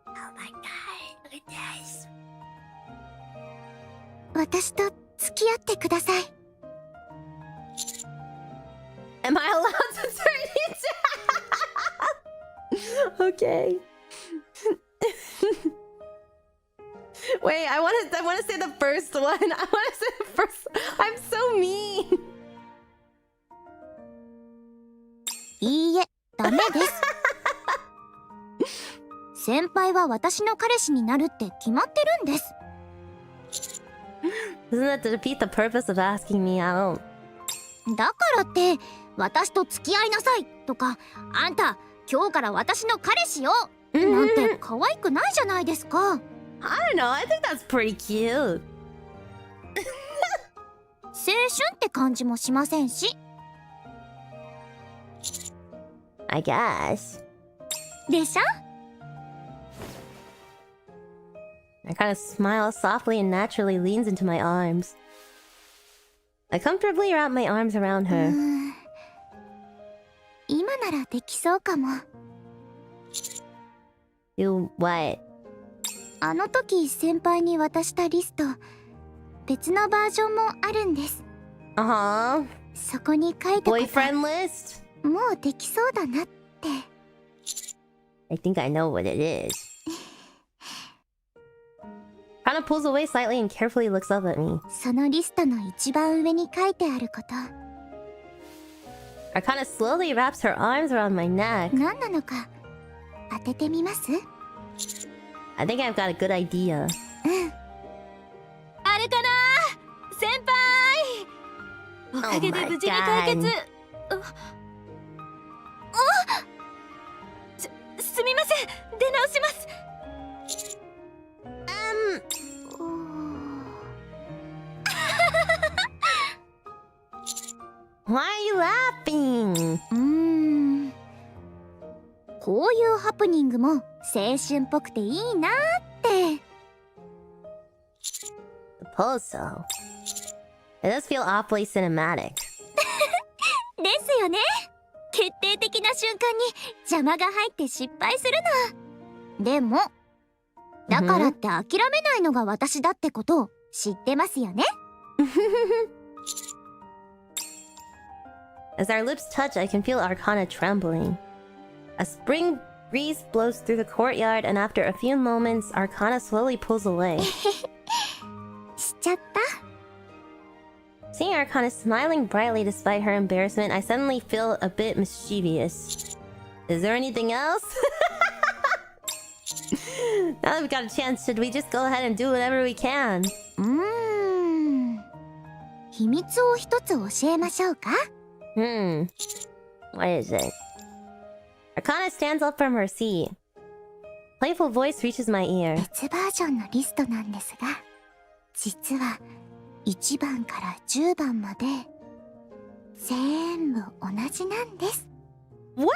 Oh my god, look at this. 私と付き合ってください。Am I allowed to turn you down? Okay. Wait, I want to say the first one. I want to say the first. I'm so mean. いいえ、ダメです。先輩は私の彼氏になるって決まってるんです。Doesn't that defeat the purpose of asking me out? だからって私と付き合いなさいとか、あんた今日から私の彼氏よなんて可愛くないじゃないですか。I don't know. I think that's pretty cute. 青春って感じもしませんし。I guess. でしょ？ I kind of smile softly and naturally leans into my arms. I comfortably wrap my arms around her. 今ならできそうかも。Do what? あの時先輩に渡したリスト、別のバージョンもあるんです。Uh-huh. そこに書いたこと、 Boyfriend list? もうできそうだなって。I think I know what it is. Kana pulls away slightly and carefully looks up at me. そのリストの一番上に書いてあること。Arcana slowly wraps her arms around my neck. 何なのか当ててみます？ I think I've got a good idea. あれかな先輩、おかげで無事に解決。すみません、出直します。Why are you laughing? こういうハプニングも青春っぽくていいなって。Suppose so. It does feel awfully cinematic. ですよね。決定的な瞬間に邪魔が入って失敗するの。でもだからって諦めないのが私だってことを知ってますよね。As our lips touch, I can feel Arcana trembling. A spring breeze blows through the courtyard, and after a few moments, Arcana slowly pulls away. しちゃった？ Seeing Arcana smiling brightly despite her embarrassment, I suddenly feel a bit mischievous. Is there anything else? Now that we've got a chance, should we just go ahead and do whatever we can? 秘密を一つ教えましょうか？ What is it? Arcana stands up from her seat. Playful voice reaches my ear. 別バージョンのリストなんですが、実は1番から10番まで全部同じなんです。 What?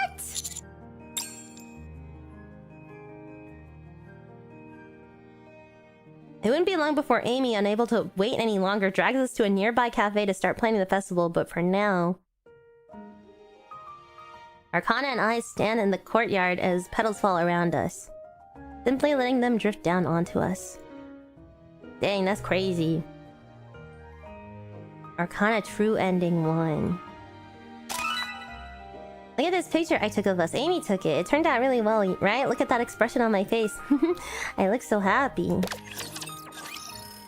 It wouldn't be long before Amy, unable to wait any longer, drags us to a nearby cafe to start planning the festival, but for now... Arcana and I stand in the courtyard as petals fall around us, simply letting them drift down onto us. Dang, that's crazy. Arcana True Ending 1. Look at this picture I took of us. Amy took it. It turned out really well, right? Look at that expression on my face. I look so happy.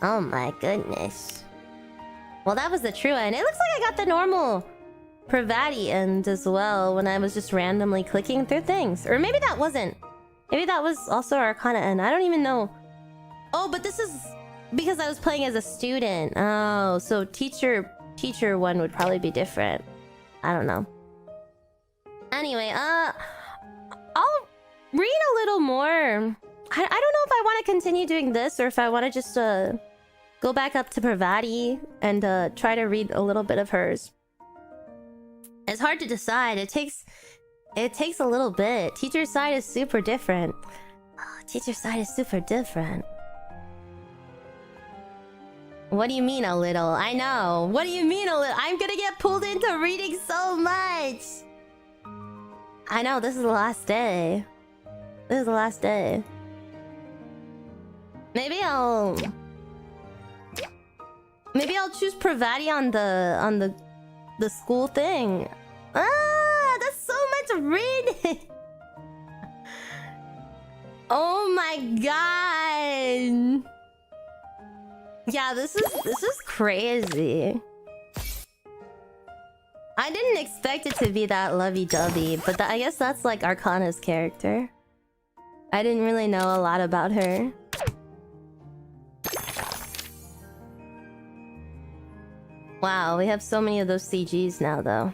Oh my goodness. Well, that was the true end. It looks like I got the normal Privaty end as well when I was just randomly clicking through things. Or maybe that wasn't. Maybe that was also Arcana end. I don't even know. Oh, but this is because I was playing as a student. Oh, so teacher one would probably be different. I don't know. Anyway, I'll read a little more. I don't know if I want to continue doing this or if I want to just go back up to Privaty and try to read a little bit of hers. It's hard to decide. It takes a little bit. Teacher's side is super different. Oh, teacher's side is super different. What do you mean a little? I know. What do you mean a little? I'm gonna get pulled into reading so much. I know, this is the last day. This is the last day. Maybe I'll choose Privaty on the school thing. Ah, that's so much reading. Oh my god. Yeah, this is crazy. I didn't expect it to be that lovey-dovey, but I guess that's like Arcana's character. I didn't really know a lot about her. Wow, we have so many of those CGs now, though.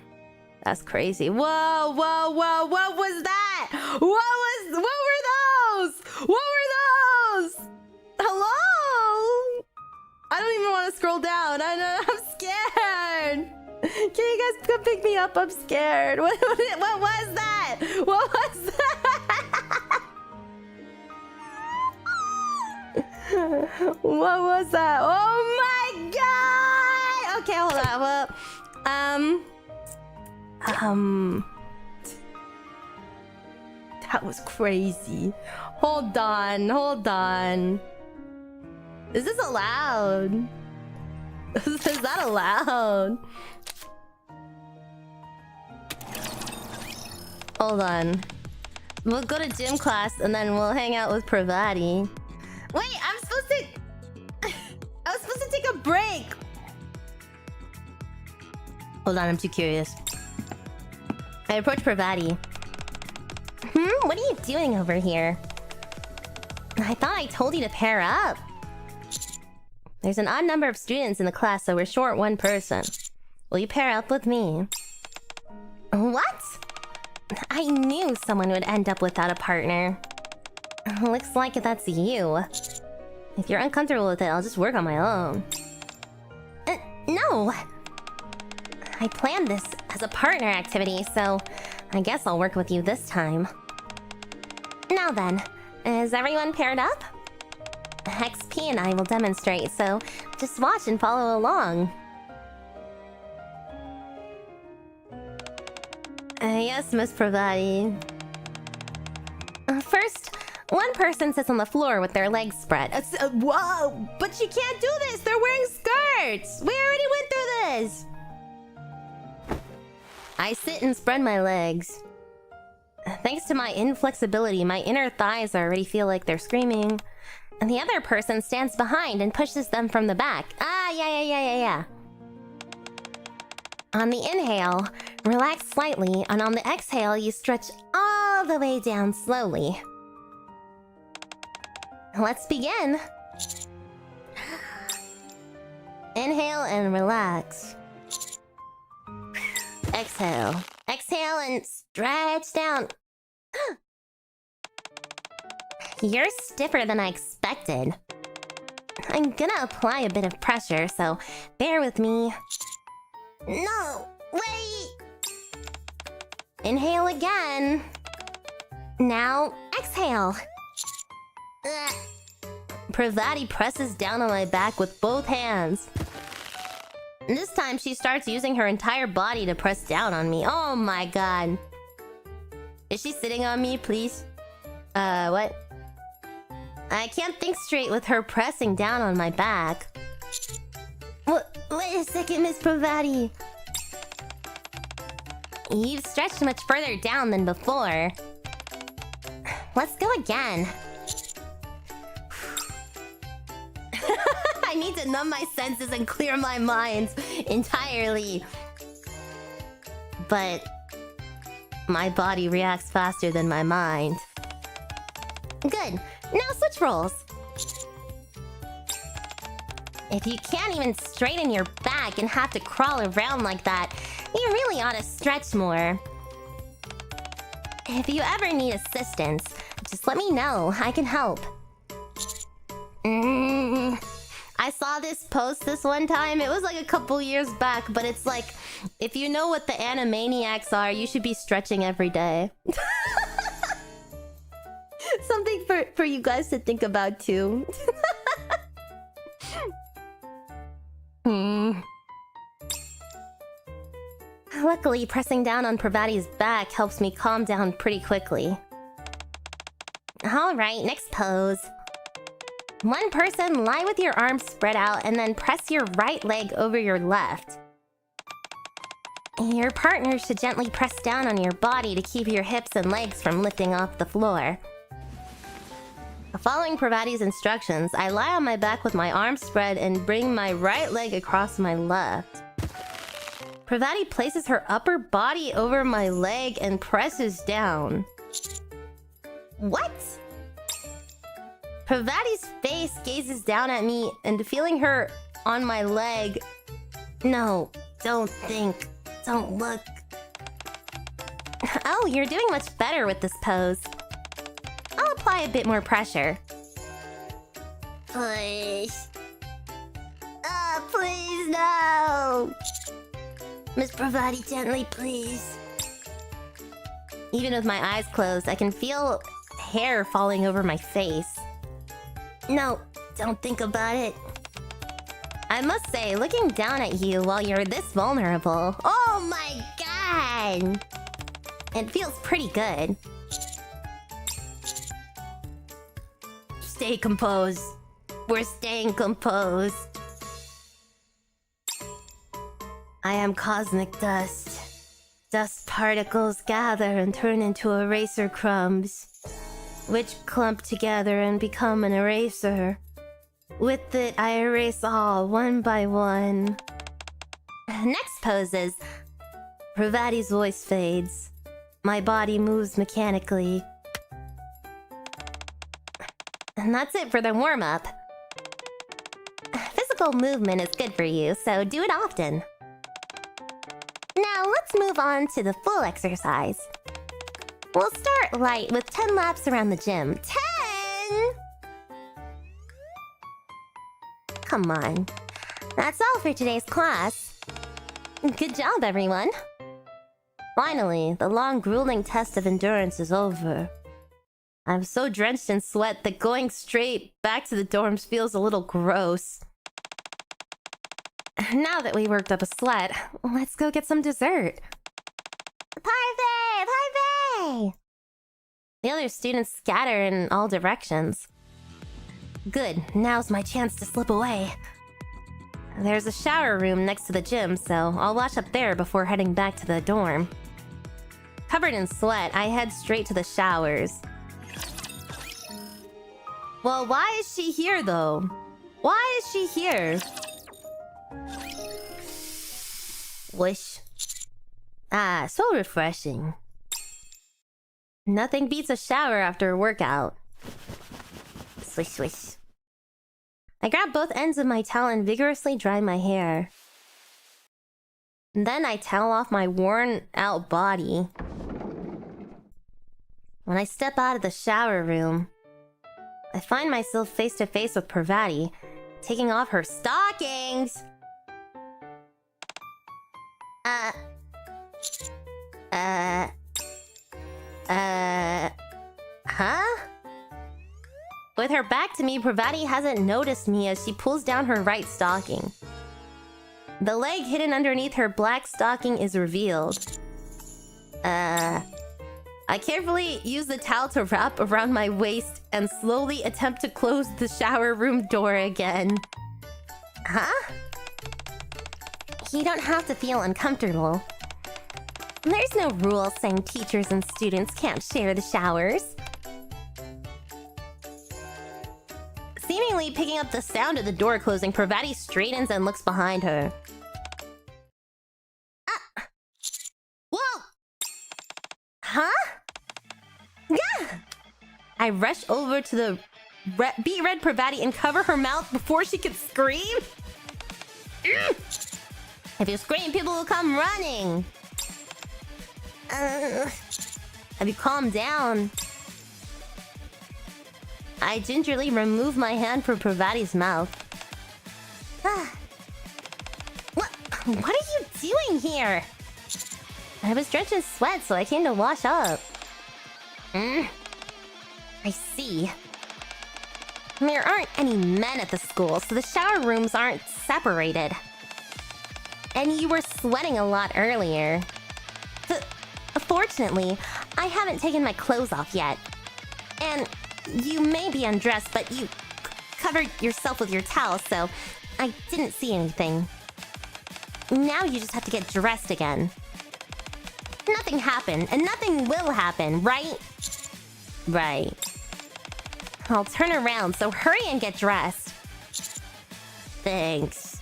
That's crazy. Whoa, whoa, whoa, what was that? What were those? What were those? Hello? I don't even want to scroll down. I'm scared. Can you guys come pick me up? I'm scared. What was that? What was that? What was that? Oh my god! Okay, hold on. Well, that was crazy. Hold on. Is this allowed? Is that allowed? Hold on. We'll go to gym class and then we'll hang out with Privaty. Wait, I was supposed to take a break. Hold on, I'm too curious. I approach Privaty. What are you doing over here? I thought I told you to pair up. There's an odd number of students in the class, so we're short one person. Will you pair up with me? What? I knew someone would end up without a partner. Looks like that's you. If you're uncomfortable with it, I'll just work on my own. No! I planned this as a partner activity, so I guess I'll work with you this time. Now then, is everyone paired up? XP and I will demonstrate, so just watch and follow along. Yes, Miss Privaty. First, one person sits on the floor with their legs spread. Whoa! But you can't do this! They're wearing skirts! We already went through this! I sit and spread my legs. Thanks to my inflexibility, my inner thighs already feel like they're screaming. And the other person stands behind and pushes them from the back. Ah, yeah. On the inhale, relax slightly, and on the exhale, you stretch all the way down slowly. Let's begin. Inhale and relax. Exhale. Exhale and stretch down. You're stiffer than I expected. I'm gonna apply a bit of pressure, so bear with me. No! Wait! Inhale again. Now, exhale. Privaty presses down on my back with both hands. This time, she starts using her entire body to press down on me. Oh my god. Is she sitting on me, please? What? I can't think straight with her pressing down on my back. Wait a second, Miss Privaty. You've stretched much further down than before. Let's go again. I need to numb my senses and clear my mind entirely. But my body reacts faster than my mind. Good. Now switch roles. If you can't even straighten your back and have to crawl around like that, you really ought to stretch more. If you ever need assistance, just let me know. I can help. I saw this post this one time. It was like a couple years back, but it's like, if you know what the Animaniacs are, you should be stretching every day. Something for you guys to think about too. Luckily, pressing down on Privaty's back helps me calm down pretty quickly. Alright, next pose. One person, lie with your arms spread out and then press your right leg over your left. Your partner should gently press down on your body to keep your hips and legs from lifting off the floor. Following Privaty's instructions, I lie on my back with my arms spread and bring my right leg across my left. Privaty places her upper body over my leg and presses down. What? Privaty's face gazes down at me, and feeling her on my leg... No, don't think. Don't look. Oh, you're doing much better with this pose. I'll apply a bit more pressure. Please. Please, no! Miss Privaty, gently, please. Even with my eyes closed, I can feel hair falling over my face. No, don't think about it. I must say, looking down at you while you're this vulnerable... Oh my god! It feels pretty good. Stay composed. We're staying composed. I am cosmic dust. Dust particles gather and turn into eraser crumbs, which clump together and become an eraser. With it, I erase all, one by one. Next poses. Privaty's voice fades. My body moves mechanically. And that's it for the warm-up. Physical movement is good for you, so do it often. Now let's move on to the full exercise. We'll start light with 10 laps around the gym. 10?! Come on. That's all for today's class. Good job, everyone. Finally, the long, grueling test of endurance is over. I'm so drenched in sweat that going straight back to the dorms feels a little gross. Now that we worked up a sweat, let's go get some dessert. Parfait! Parfait! The other students scatter in all directions. Good, now's my chance to slip away. There's a shower room next to the gym, so I'll wash up there before heading back to the dorm. Covered in sweat, I head straight to the showers. Well, why is she here, though? Why is she here? Wish. Ah, so refreshing. Nothing beats a shower after a workout. Swish, swish. I grab both ends of my towel and vigorously dry my hair. Then I towel off my worn-out body. When I step out of the shower room, I find myself face to face with Privaty, taking off her stockings! Huh? With her back to me, Privaty hasn't noticed me as she pulls down her right stocking. The leg hidden underneath her black stocking is revealed. I carefully use the towel to wrap around my waist and slowly attempt to close the shower room door again. Huh? You don't have to feel uncomfortable. There's no rule saying teachers and students can't share the showers. Seemingly picking up the sound of the door closing, Privaty straightens and looks behind her. Ah! Whoa! Huh? Yeah! I rush over to the beet red Privaty and cover her mouth before she could scream. If you scream, people will come running. Have you calmed down? I gingerly remove my hand from Privaty's mouth. What are you doing here? I was drenched in sweat, so I came to wash up. I see. There aren't any men at the school, so the shower rooms aren't separated. and you were sweating a lot earlier. Fortunately, I haven't taken my clothes off yet. And you may be undressed, but you covered yourself with your towel, so I didn't see anything. Now you just have to get dressed again. Nothing happened, and nothing will happen, right? Right. I'll turn around, so hurry and get dressed. Thanks.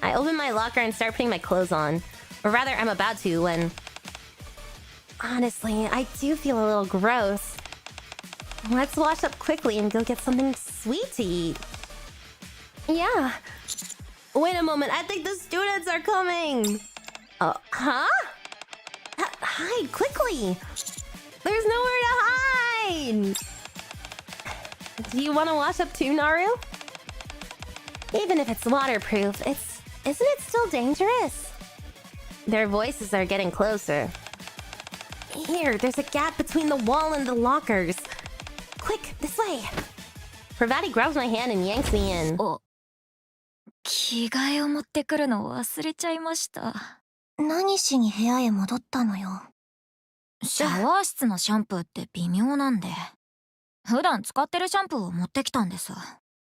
I open my locker and start putting my clothes on. Or rather, I'm about to when... Honestly, I do feel a little gross. Let's wash up quickly and go get something sweet to eat. Yeah. Wait a moment, I think the students are coming! Huh? Hide, quickly! There's nowhere to hide! Do you want to wash up too, Naru? Even if it's waterproof, isn't it still dangerous? Their voices are getting closer. Here, there's a gap between the wall and the lockers. Quick, this way! Privaty grabs my hand and yanks me in. 着替えを持ってくるのを忘れちゃいました。何しに部屋へ戻ったのよ。シャワー室のシャンプーって微妙なんで、普段使ってるシャンプーを持ってきたんです。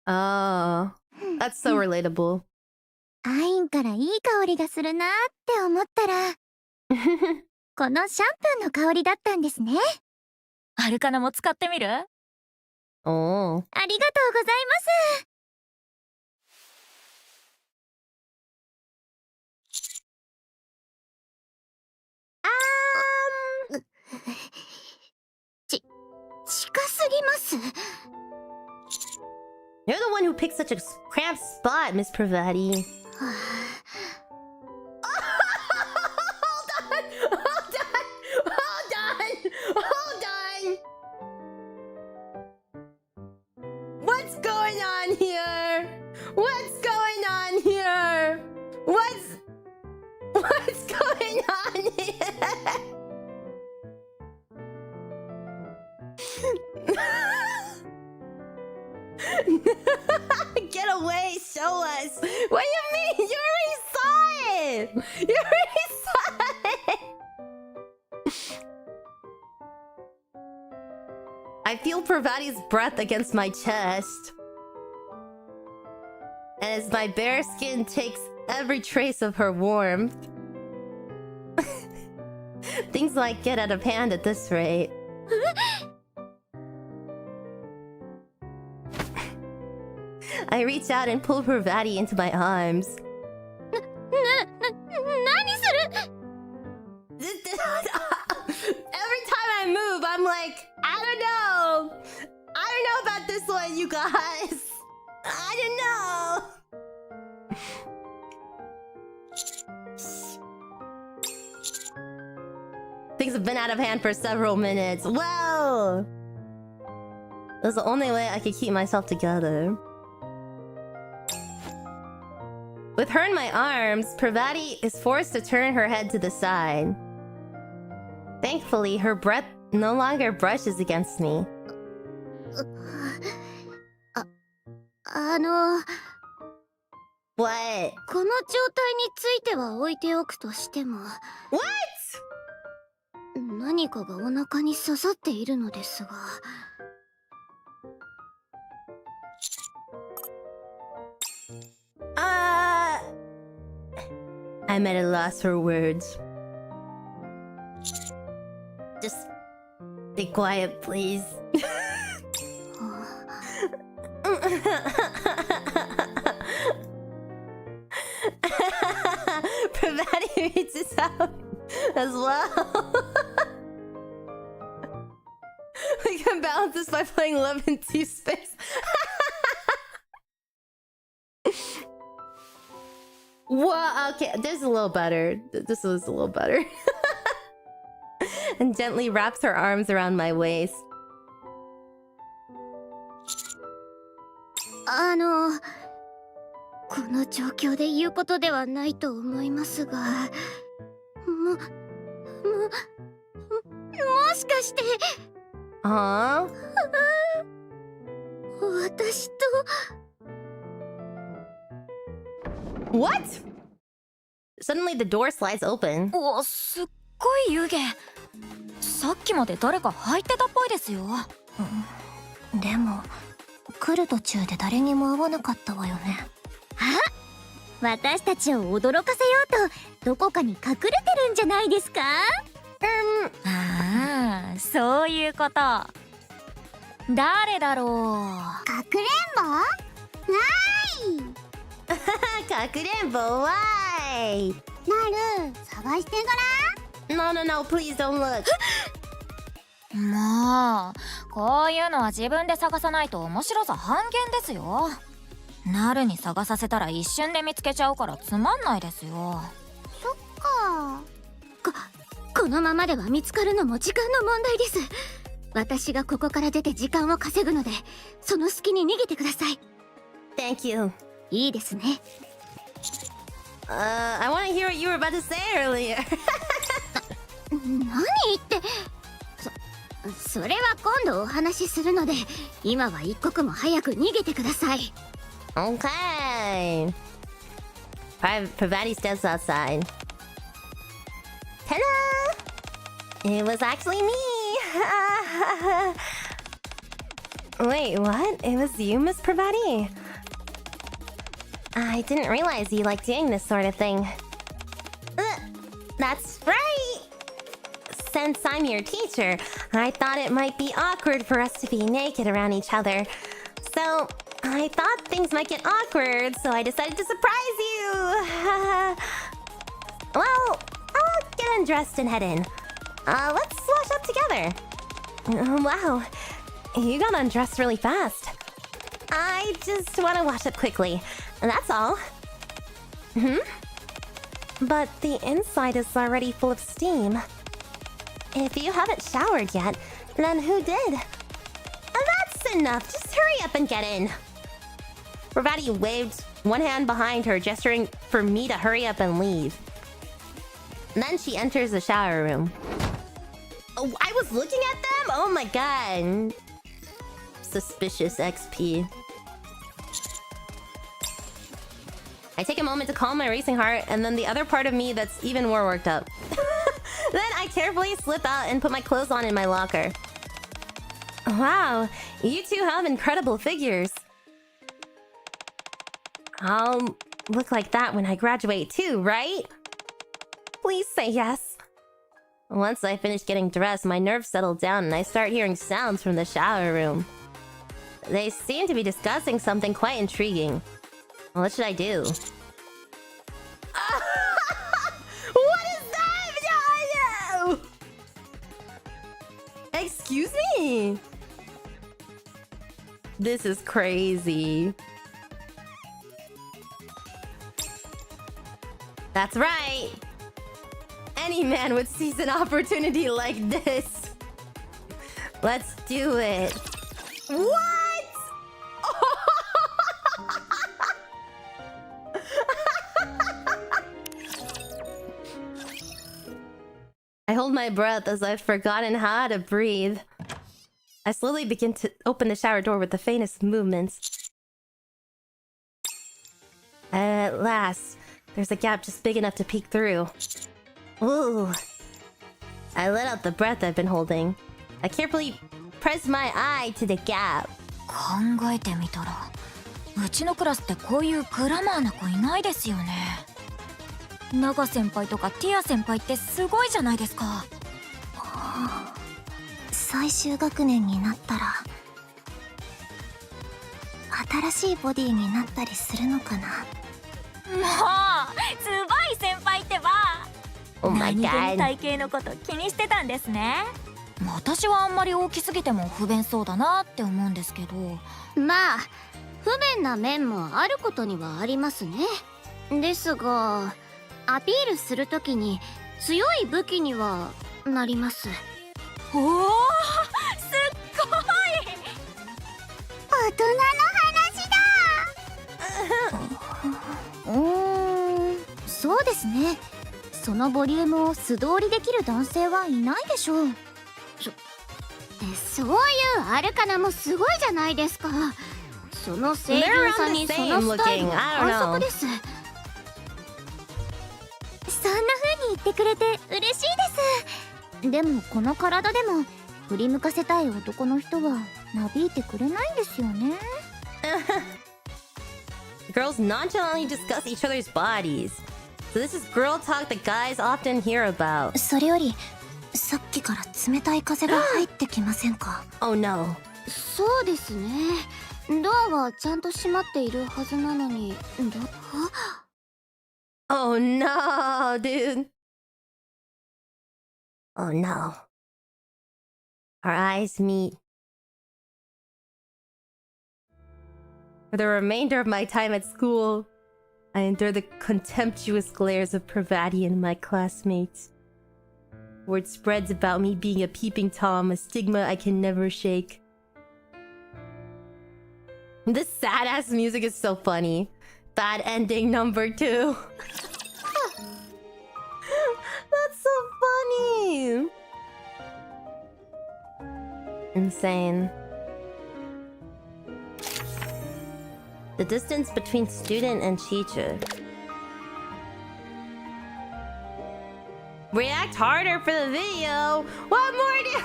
Oh, that's so relatable. アインからいい香りがするなって思ったらこのシャンプーの香りだったんですね。アルカナも使ってみる？ Oh. ありがとうございます。近すぎます。 You're the one who picked such a cramped spot, Miss Privaty. What's going on here? What's going on here? What's going on here? Get away, show us. What do you mean? You already saw it. You already saw it. I feel Privaty's breath against my chest. And as my bare skin takes every trace of her warmth. Things might get out of hand at this rate. I reach out and pull Privaty into my arms. 何する Every time I move, I'm like, I don't know. I don't know about this one, you guys. I don't know. Things have been out of hand for several minutes. Whoa! That's the only way I could keep myself together. With her in my arms, Privaty is forced to turn her head to the side. Thankfully, her breath no longer brushes against me. What? この状態については置いておくとしても What? 何かがお腹に刺さっているのですが I'm at a loss for words. Just be quiet, please. Privaty reaches out as well. We can balance this by playing Love in Two Space. Whoa, okay, this is a little better. This was a little better. And gently wraps her arms around my waist. この状況で言うことではないと思いますがもしかして Huh? 私と What? Suddenly the door slides open. お、すっごい湯気。さっきまで誰か入ってたっぽいですよ。でも来る途中で誰にも会わなかったわよね。あ、私たちを驚かせようとどこかに隠れてるんじゃないですか？ああ、そういうこと。誰だろう。かくれんぼ？わーい。かくれんぼわーい。なる、探してごらん。 No, no, no, please don't look. もうこういうのは自分で探さないと面白さ半減ですよ。なるに探させたら一瞬で見つけちゃうからつまんないですよ。そっか。このままでは見つかるのも時間の問題です。私がここから出て時間を稼ぐので、その隙に逃げてください。 Thank you. いいですね。I want to hear what you were about to say earlier. 何言って。それは今度お話しするので、今は一刻も早く逃げてください。 Okay. Privaty steps outside. Ta-da! It was actually me. Wait, what? It was you, Miss Privaty? I didn't realize you liked doing this sort of thing. That's right! Since I'm your teacher, I thought it might be awkward for us to be naked around each other. So, I thought things might get awkward, so I decided to surprise you! Well, I'll get undressed and head in. Let's wash up together. Wow, you got undressed really fast. I just want to wash up quickly. That's all. But the inside is already full of steam. If you haven't showered yet, then who did? That's enough. Just hurry up and get in. Privaty waved one hand behind her, gesturing for me to hurry up and leave. Then she enters the shower room. Oh, I was looking at them? Oh my god. Suspicious XP. I take a moment to calm my racing heart, and then the other part of me that's even more worked up. Then I carefully slip out and put my clothes on in my locker. Wow, you two have incredible figures. I'll look like that when I graduate too, right? Please say yes. Once I finish getting dressed, my nerves settle down and I start hearing sounds from the shower room. They seem to be discussing something quite intriguing. What should I do? What is that? No! Excuse me? This is crazy. That's right. Any man would seize an opportunity like this. Let's do it. What? I hold my breath as I've forgotten how to breathe. I slowly begin to open the shower door with the faintest movements. At last, there's a gap just big enough to peek through. Ooh. I let out the breath I've been holding. I carefully press my eye to the gap. 考えてみたら、うちのクラスってこういうグラマーな子いないですよね。長先輩とかティア先輩ってすごいじゃないですか。最終学年になったら新しいボディになったりするのかな。もうすごい先輩ってば。Oh my god. 何気に体型のこと気にしてたんですね。私はあんまり大きすぎても不便そうだなって思うんですけど。まあ不便な面もあることにはありますね。ですがアピールするときに強い武器にはなります。おお、すっごい。大人の話だ。そうですね。そのボリュームを素通りできる男性はいないでしょう。そういうアルカナもすごいじゃないですか。その清純さにそのスタイルは反則です。ってくれて嬉しいです。でもこの体でも振り向かせたい男の人はなびいてくれないんですよね。Girls nonchalantly discuss each other's bodies. So this is girl talk that guys often hear about. それよりさっきから冷たい風が入ってきませんか？ Oh no. そうですね。ドアはちゃんと閉まっているはずなのに。Oh no, dude. Oh no. Our eyes meet. For the remainder of my time at school, I endure the contemptuous glares of Privaty and my classmates. Word spreads about me being a peeping Tom, a stigma I can never shake. This sad-ass music is so funny. Bad ending number 2. That's so funny! Insane. The distance between student and teacher. React harder for the video! What more do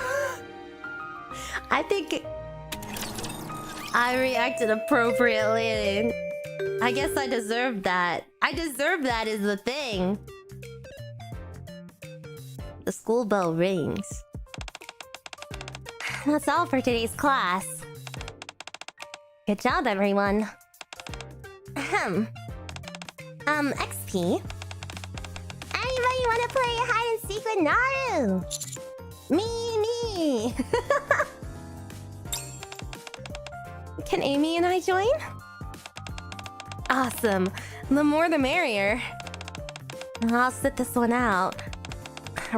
I think I reacted appropriately. I guess I deserve that. I deserve that is the thing. The school bell rings. That's all for today's class. Good job, everyone. Ahem. XP? Anybody wanna play hide and seek with Naru? Me! Can Amy and I join? Awesome. The more the merrier. I'll sit this one out.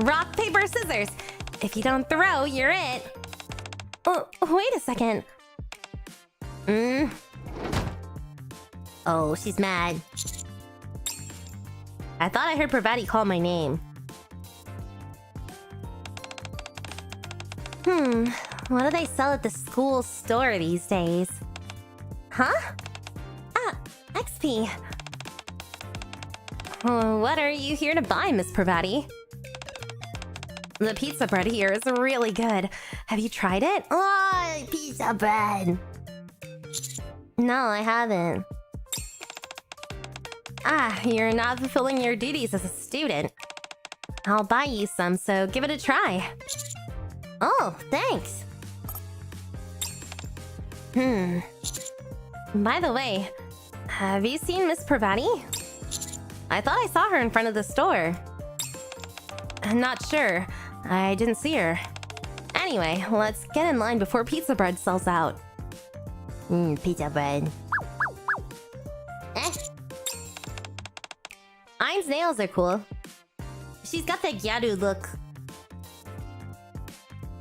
Rock, paper, scissors. If you don't throw, you're it. Oh, wait a second. Oh, she's mad. I thought I heard Privaty call my name. What do they sell at the school store these days? Huh? Ah, XP. What are you here to buy, Miss Privaty? The pizza bread here is really good. Have you tried it? Oh, pizza bread. No, I haven't. Ah, you're not fulfilling your duties as a student. I'll buy you some, so give it a try. Oh, thanks. By the way, have you seen Miss Privaty? I thought I saw her in front of the store. I'm not sure. I didn't see her. Anyway, let's get in line before pizza bread sells out. Pizza bread. Ain's nails are cool. She's got the gyaru look.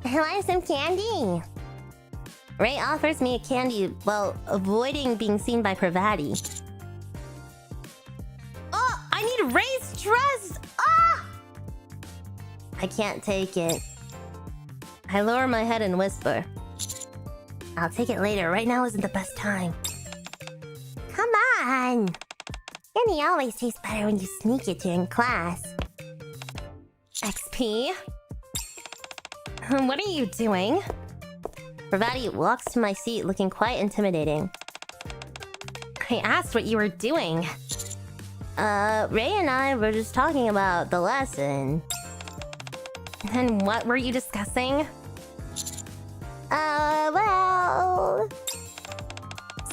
I want some candy. Ray offers me a candy while avoiding being seen by Privaty. Oh, I need Ray's dress! Ah! I can't take it. I lower my head and whisper. I'll take it later. Right now isn't the best time. Come on! Candy always tastes better when you sneak it during class. XP? What are you doing? Privaty walks to my seat looking quite intimidating. I asked what you were doing. Ray and I were just talking about the lesson. And what were you discussing? Well...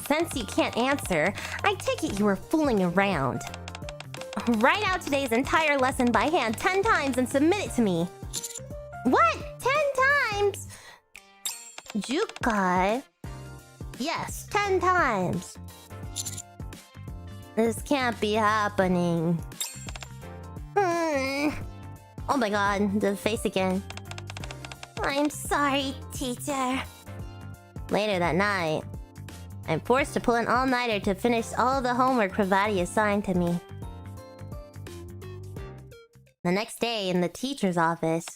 Since you can't answer, I take it you were fooling around. Write out today's entire lesson by hand 10 times and submit it to me. What? 10 times? Jukai? Yes, 10 times. This can't be happening. Oh my god, the face again. I'm sorry, teacher. Later that night, I'm forced to pull an all-nighter to finish all the homework Privaty assigned to me. The next day, in the teacher's office.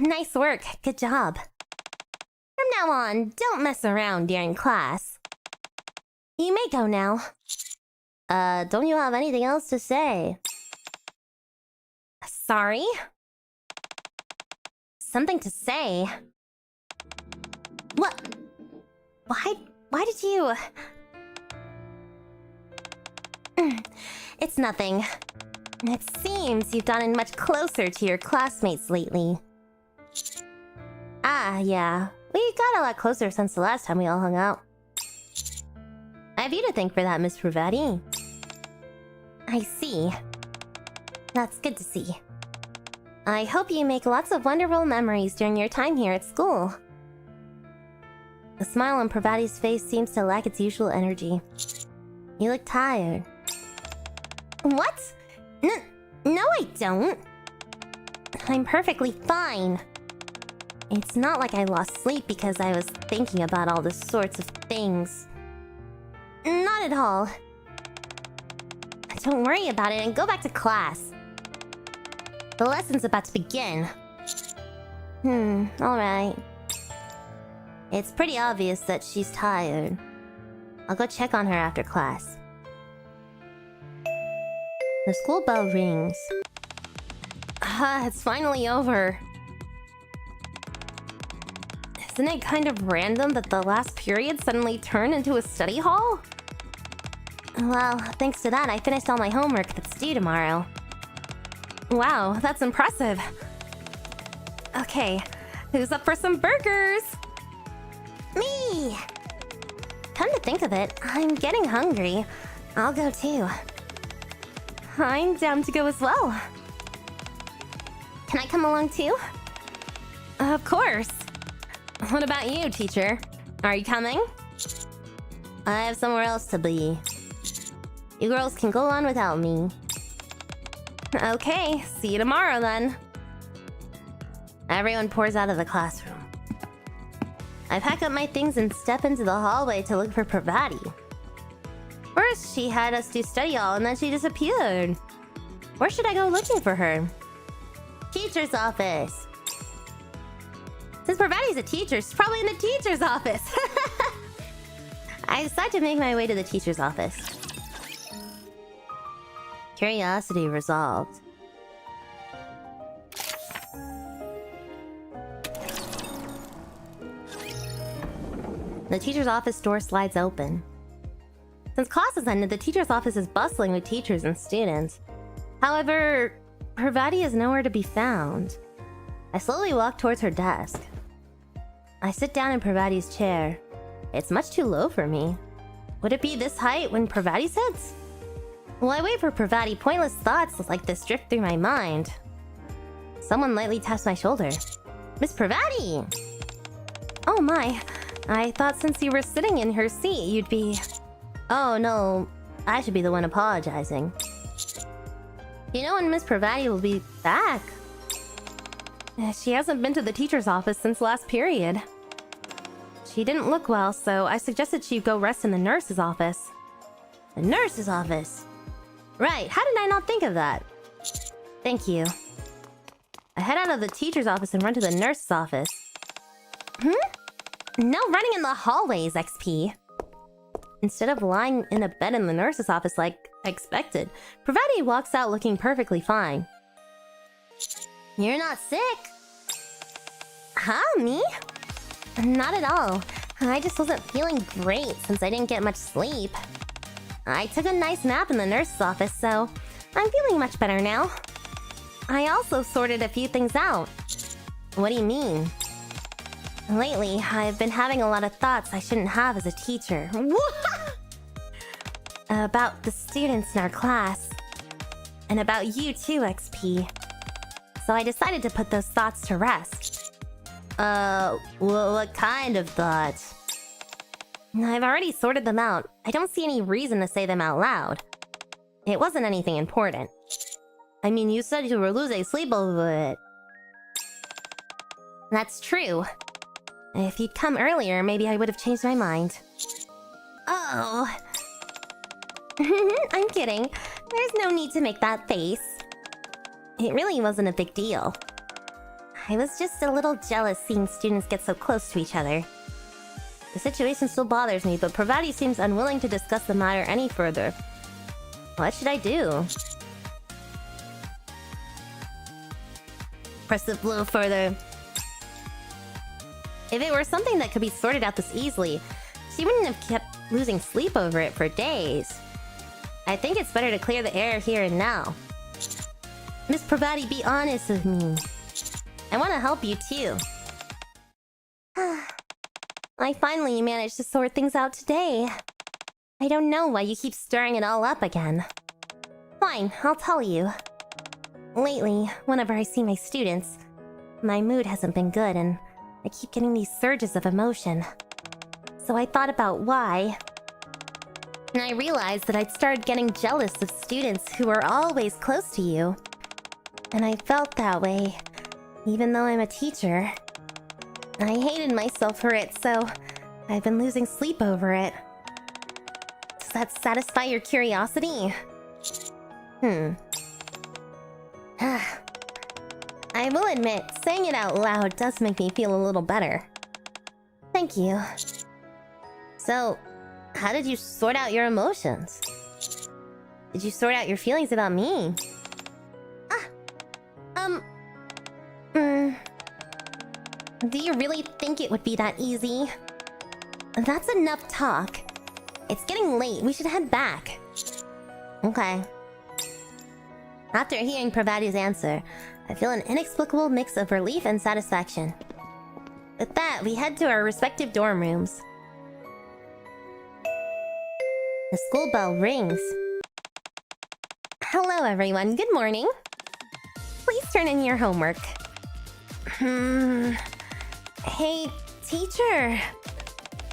Nice work. Good job. From now on, don't mess around during class. You may go now. Don't you have anything else to say? Sorry? Something to say? What? Why did you... It's nothing. It seems you've gotten much closer to your classmates lately. Ah, yeah. We got a lot closer since the last time we all hung out. I have you to thank for that, Miss Privaty. I see. That's good to see. I hope you make lots of wonderful memories during your time here at school. The smile on Privaty's face seems to lack its usual energy. You look tired. What? No, I don't. I'm perfectly fine. It's not like I lost sleep because I was thinking about all the sorts of things. Not at all. Don't worry about it and go back to class. The lesson's about to begin. Alright. It's pretty obvious that she's tired. I'll go check on her after class. The school bell rings. It's finally over. Isn't it kind of random that the last period suddenly turned into a study hall? Well, thanks to that, I finished all my homework that's due tomorrow. Wow, that's impressive. Okay, who's up for some burgers? Me! Come to think of it, I'm getting hungry. I'll go too. I'm down to go as well. Can I come along too? Of course. What about you, teacher? Are you coming? I have somewhere else to be. You girls can go on without me. Okay, see you tomorrow then. Everyone pours out of the classroom. I pack up my things and step into the hallway to look for Privaty. First, she had us do study hall and then she disappeared. Where should I go looking for her? Teacher's office. Since Privaty's a teacher, she's probably in the teacher's office. I decide to make my way to the teacher's office. Curiosity resolved. The teacher's office door slides open. Since class has ended, the teacher's office is bustling with teachers and students. However, Privaty is nowhere to be found. I slowly walk towards her desk. I sit down in Privaty's chair. It's much too low for me. Would it be this height when Privaty sits? While I wait for Privaty, pointless thoughts like this drift through my mind. Someone lightly taps my shoulder. Miss Privaty! Oh my, I thought since you were sitting in her seat, you'd be... Oh no, I should be the one apologizing. You know when Miss Privaty will be back? She hasn't been to the teacher's office since last period. She didn't look well, so I suggested she go rest in the nurse's office. The nurse's office? Right, how did I not think of that? Thank you. I head out of the teacher's office and run to the nurse's office. No running in the hallways, XP. Instead of lying in a bed in the nurse's office like I expected, Privaty walks out looking perfectly fine. You're not sick? Huh, me? Not at all. I just wasn't feeling great since I didn't get much sleep. I took a nice nap in the nurse's office, so I'm feeling much better now. I also sorted a few things out. What do you mean? Lately, I've been having a lot of thoughts I shouldn't have as a teacher. About the students in our class. And about you too, XP. So I decided to put those thoughts to rest. What kind of thoughts? I've already sorted them out. I don't see any reason to say them out loud. It wasn't anything important. I mean, you said you were losing sleep over it. That's true. If you'd come earlier, maybe I would have changed my mind. Oh. I'm kidding. There's no need to make that face. It really wasn't a big deal. I was just a little jealous seeing students get so close to each other. The situation still bothers me, but Privaty seems unwilling to discuss the matter any further. What should I do? Press the blow further. If it were something that could be sorted out this easily, she wouldn't have kept losing sleep over it for days. I think it's better to clear the air here and now. Miss Privaty, be honest with me. I want to help you too. I finally managed to sort things out today. I don't know why you keep stirring it all up again. Fine, I'll tell you. Lately, whenever I see my students, my mood hasn't been good and I keep getting these surges of emotion. So I thought about why. And I realized that I'd started getting jealous of students who were always close to you. And I felt that way, even though I'm a teacher. I hated myself for it, so I've been losing sleep over it. Does that satisfy your curiosity? I will admit, saying it out loud does make me feel a little better. Thank you. So, how did you sort out your emotions? Did you sort out your feelings about me? Do you really think it would be that easy? That's enough talk. It's getting late. We should head back. Okay. After hearing Privaty's answer, I feel an inexplicable mix of relief and satisfaction. With that, we head to our respective dorm rooms. The school bell rings. Hello, everyone. Good morning. Please turn in your homework. Hey, teacher.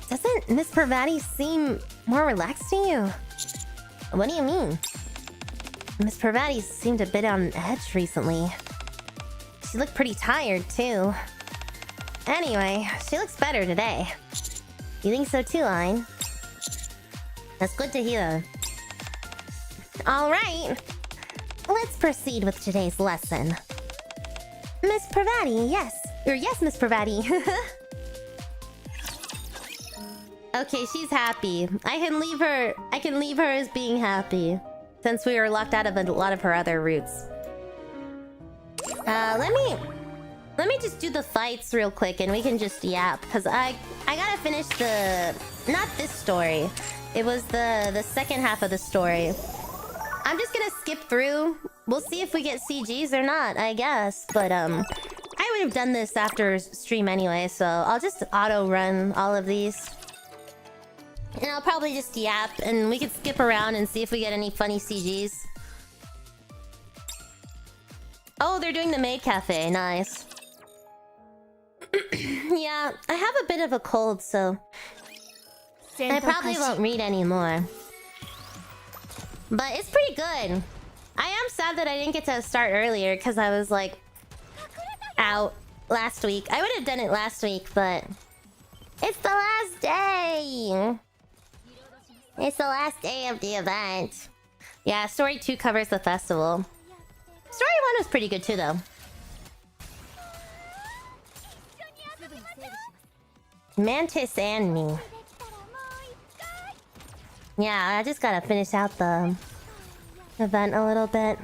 Doesn't Miss Privaty seem more relaxed to you? What do you mean? Miss Privaty seemed a bit on edge recently. She looked pretty tired, too. Anyway, she looks better today. You think so too, Ein? That's good to hear. Alright. Let's proceed with today's lesson. Miss Privaty, yes. Yes, Miss Privaty. Okay, she's happy. I can leave her as being happy. Since we were locked out of a lot of her other routes. Let me just do the fights real quick and we can just yap. Because I gotta finish the... Not this story. It was the second half of the story. I'm just gonna skip through. We'll see if we get CGs or not, I guess. But, I would have done this after stream anyway, so I'll just auto-run all of these. And I'll probably just yap, and we could skip around and see if we get any funny CGs. Oh, they're doing the maid cafe. Nice. Yeah, I have a bit of a cold, so... I probably won't read anymore. But it's pretty good. I am sad that I didn't get to start earlier, because I was, like... out last week. I would have done it last week, but... It's the last day! It's the last day of the event. Yeah, Story 2 covers the festival. Story 1 was pretty good too, though. Mantis and me. Yeah, I just gotta finish out the event a little bit.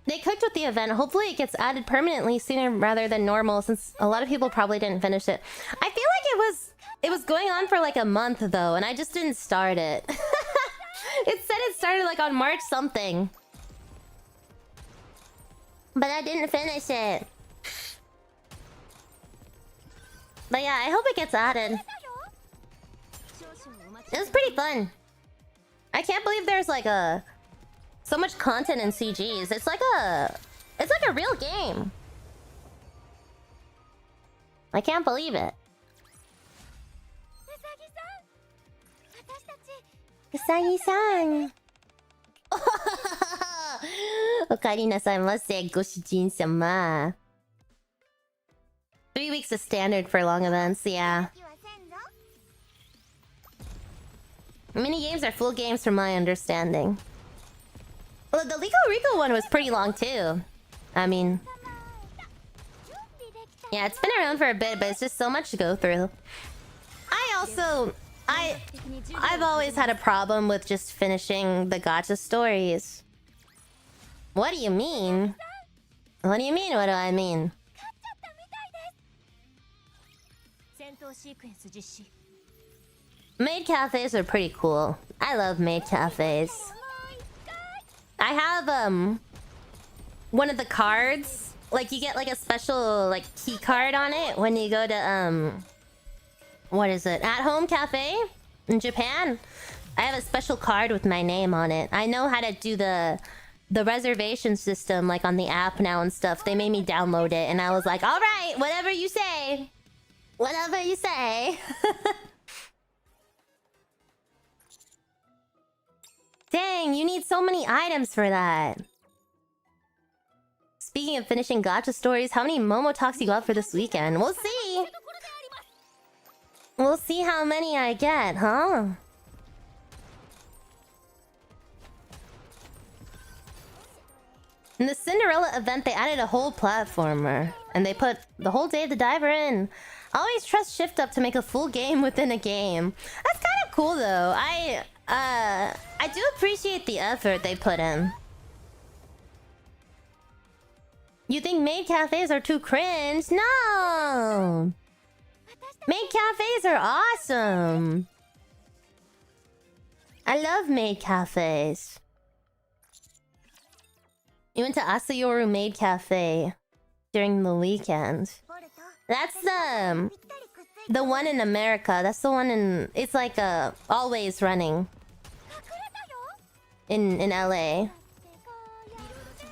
They cooked with the event. Hopefully it gets added permanently sooner rather than normal, since a lot of people probably didn't finish it. I feel like it was going on for like a month though, and I just didn't start it. It said it started like on March something. But I didn't finish it. But yeah, I hope it gets added. It was pretty fun. I can't believe there's like so much content in CGs. It's like a real game. I can't believe it. Usagi-san. おかえりなさいませ、ご主人様. 3 weeks is standard for long events, yeah. Mini games are full games from my understanding. Well, the Lico Rico one was pretty long too. I mean... Yeah, it's been around for a bit, but it's just so much to go through. I also I've always had a problem with just finishing the gacha stories. What do you mean? What do you mean? What do I mean? Maid cafes are pretty cool. I love maid cafes. I have one of the cards. Like you get like a special like key card on it when you go to what is it? At Home Cafe in Japan. I have a special card with my name on it. I know how to do the reservation system like on the app now and stuff. They made me download it and I was like, all right, whatever you say. Whatever you say. Dang, you need so many items for that. Speaking of finishing gacha stories, how many Momo talks you got for this weekend? We'll see. We'll see how many I get, huh? In the Cinderella event, they added a whole platformer. And they put the whole Day of the Diver in. Always trust Shift Up to make a full game within a game. That's kind of cool, though. I do appreciate the effort they put in. You think maid cafes are too cringe? No! Maid cafes are awesome! I love maid cafes. You went to Asayoru Maid Cafe during the weekend. That's the one in America. That's the one in... It's like always running. In LA.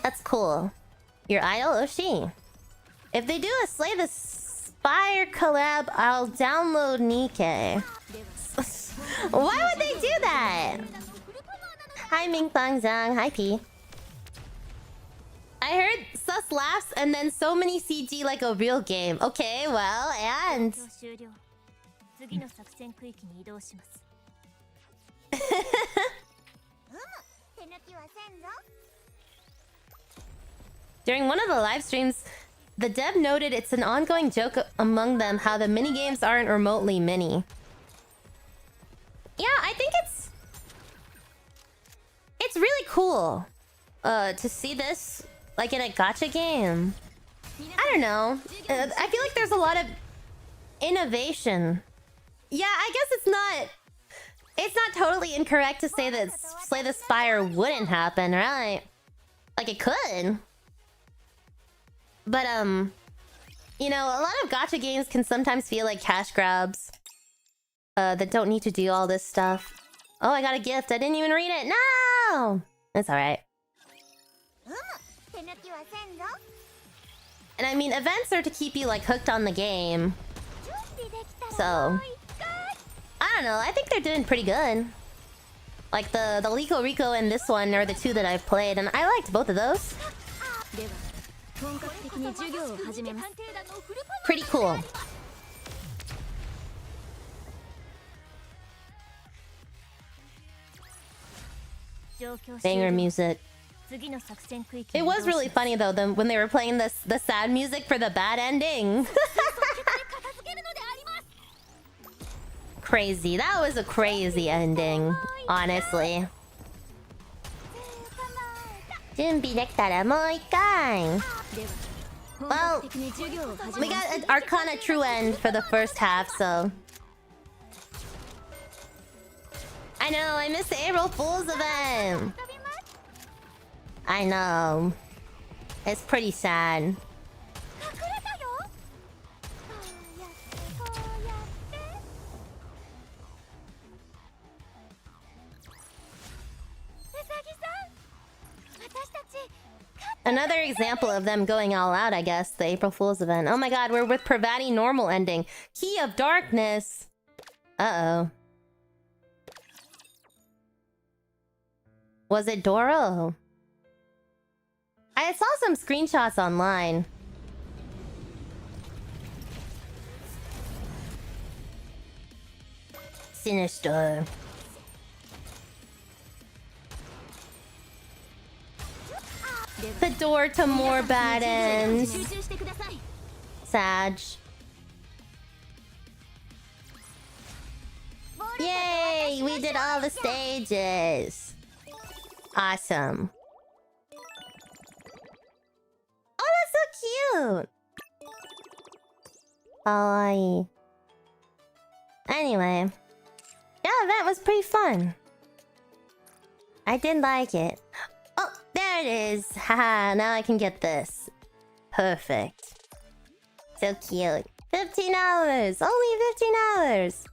That's cool. Your idol? Oshi. If they do a Slay the Spire collab, I'll download NIKKE. Why would they do that? Hi Ming Fang Zhang. Hi P. I heard sus laughs and then so many CG like a real game. Okay, well, and... During one of the live streams, the dev noted it's an ongoing joke among them how the minigames aren't remotely mini. Yeah, I think it's really cool to see this like in a gacha game. I don't know. I feel like there's a lot of innovation. Yeah, I guess it's not totally incorrect to say that Slay the Spire wouldn't happen, right? Like it could. But you know, a lot of gacha games can sometimes feel like cash grabs that don't need to do all this stuff. Oh, I got a gift. I didn't even read it. No! It's alright. And I mean, events are to keep you like hooked on the game. So I don't know, I think they're doing pretty good. Like the Lico Rico and this one are the two that I've played, and I liked both of those. Pretty cool. Banger music. It was really funny though, when they were playing the sad music for the bad ending. Crazy. That was a crazy ending, honestly. Well, we got an Arcana true end for the first half, so... I know, I missed the April Fool's event! I know. It's pretty sad. Another example of them going all out, I guess, the April Fool's event. Oh my god, we're with Privaty normal ending. Key of Darkness! Uh-oh. Was it Doro? I saw some screenshots online. Sinister. The door to more bad ends. Sag. Yeah, Yay! We did all the stages. Awesome. Oh, that's so cute. Kawaii. Anyway, yeah, that was pretty fun. I did like it. Oh, there it is. Haha, now I can get this. Perfect. So cute. $15! Only $15!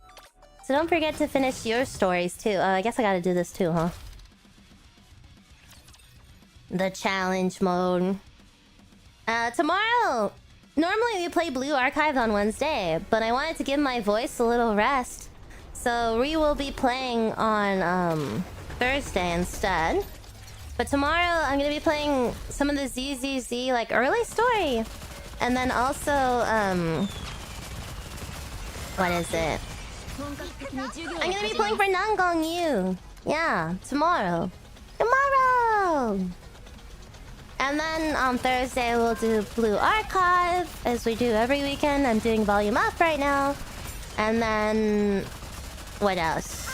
So don't forget to finish your stories too. Oh, I guess I gotta do this too, huh? The challenge mode. Tomorrow... Normally we play Blue Archive on Wednesday, but I wanted to give my voice a little rest. So we will be playing on Thursday instead. But tomorrow I'm gonna be playing some of the ZZZ like early story. And then also what is it? I'm gonna be playing for Nangong Yu. Yeah, tomorrow. Tomorrow! And then on Thursday we'll do Blue Archive, as we do every weekend. I'm doing Volume Up right now. And then... what else?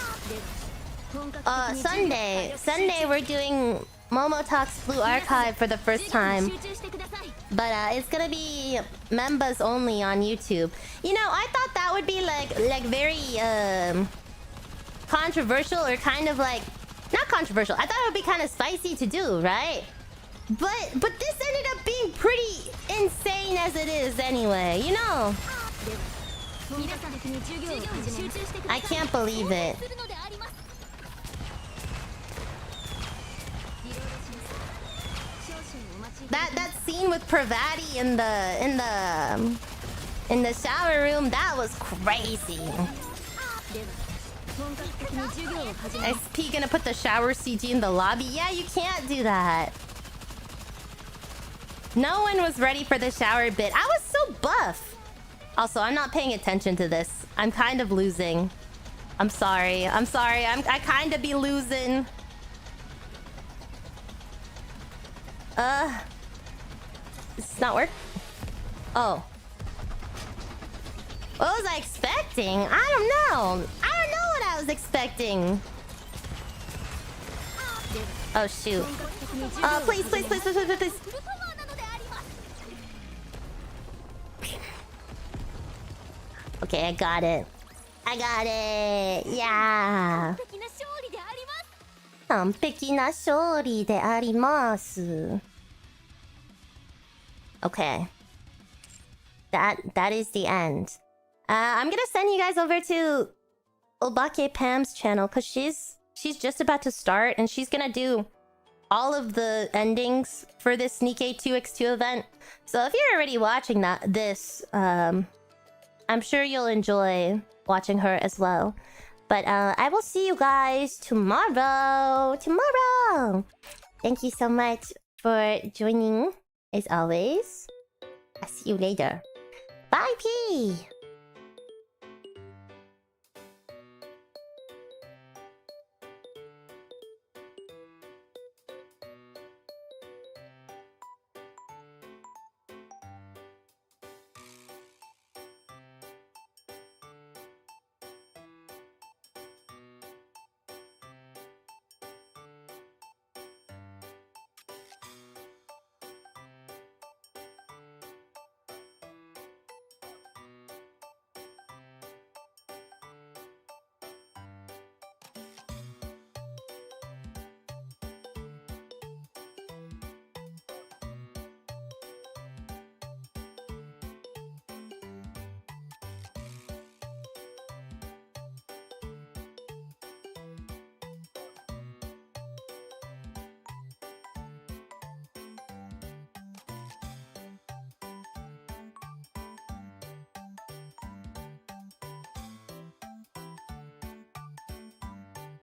Sunday. Sunday we're doing Momo Talks Blue Archive for the first time. But it's gonna be members only on YouTube. You know, I thought that would be like very controversial, or kind of like... not controversial. I thought it would be kind of spicy to do, right? But this ended up being pretty insane as it is anyway, you know? I can't believe it. That scene with Privaty in the shower room, that was crazy. SP gonna put the shower CG in the lobby? Yeah, you can't do that. No one was ready for the shower bit. I was so buff. Also, I'm not paying attention to this. I'm kind of losing. I'm sorry. I kind of be losing. It's not work? Oh. What was I expecting? I don't know. I don't know what I was expecting. Oh, shoot. Oh, please. Okay, I got it. Yeah. 完璧な勝利であります. Okay. That is the end. I'm gonna send you guys over to Obake Pam's channel, because she's just about to start, and she's gonna do all of the endings for this NIKKE 2x2 event. So if you're already watching this, I'm sure you'll enjoy watching her as well. But I will see you guys tomorrow. Thank you so much for joining, as always. I'll see you later. Bye, P!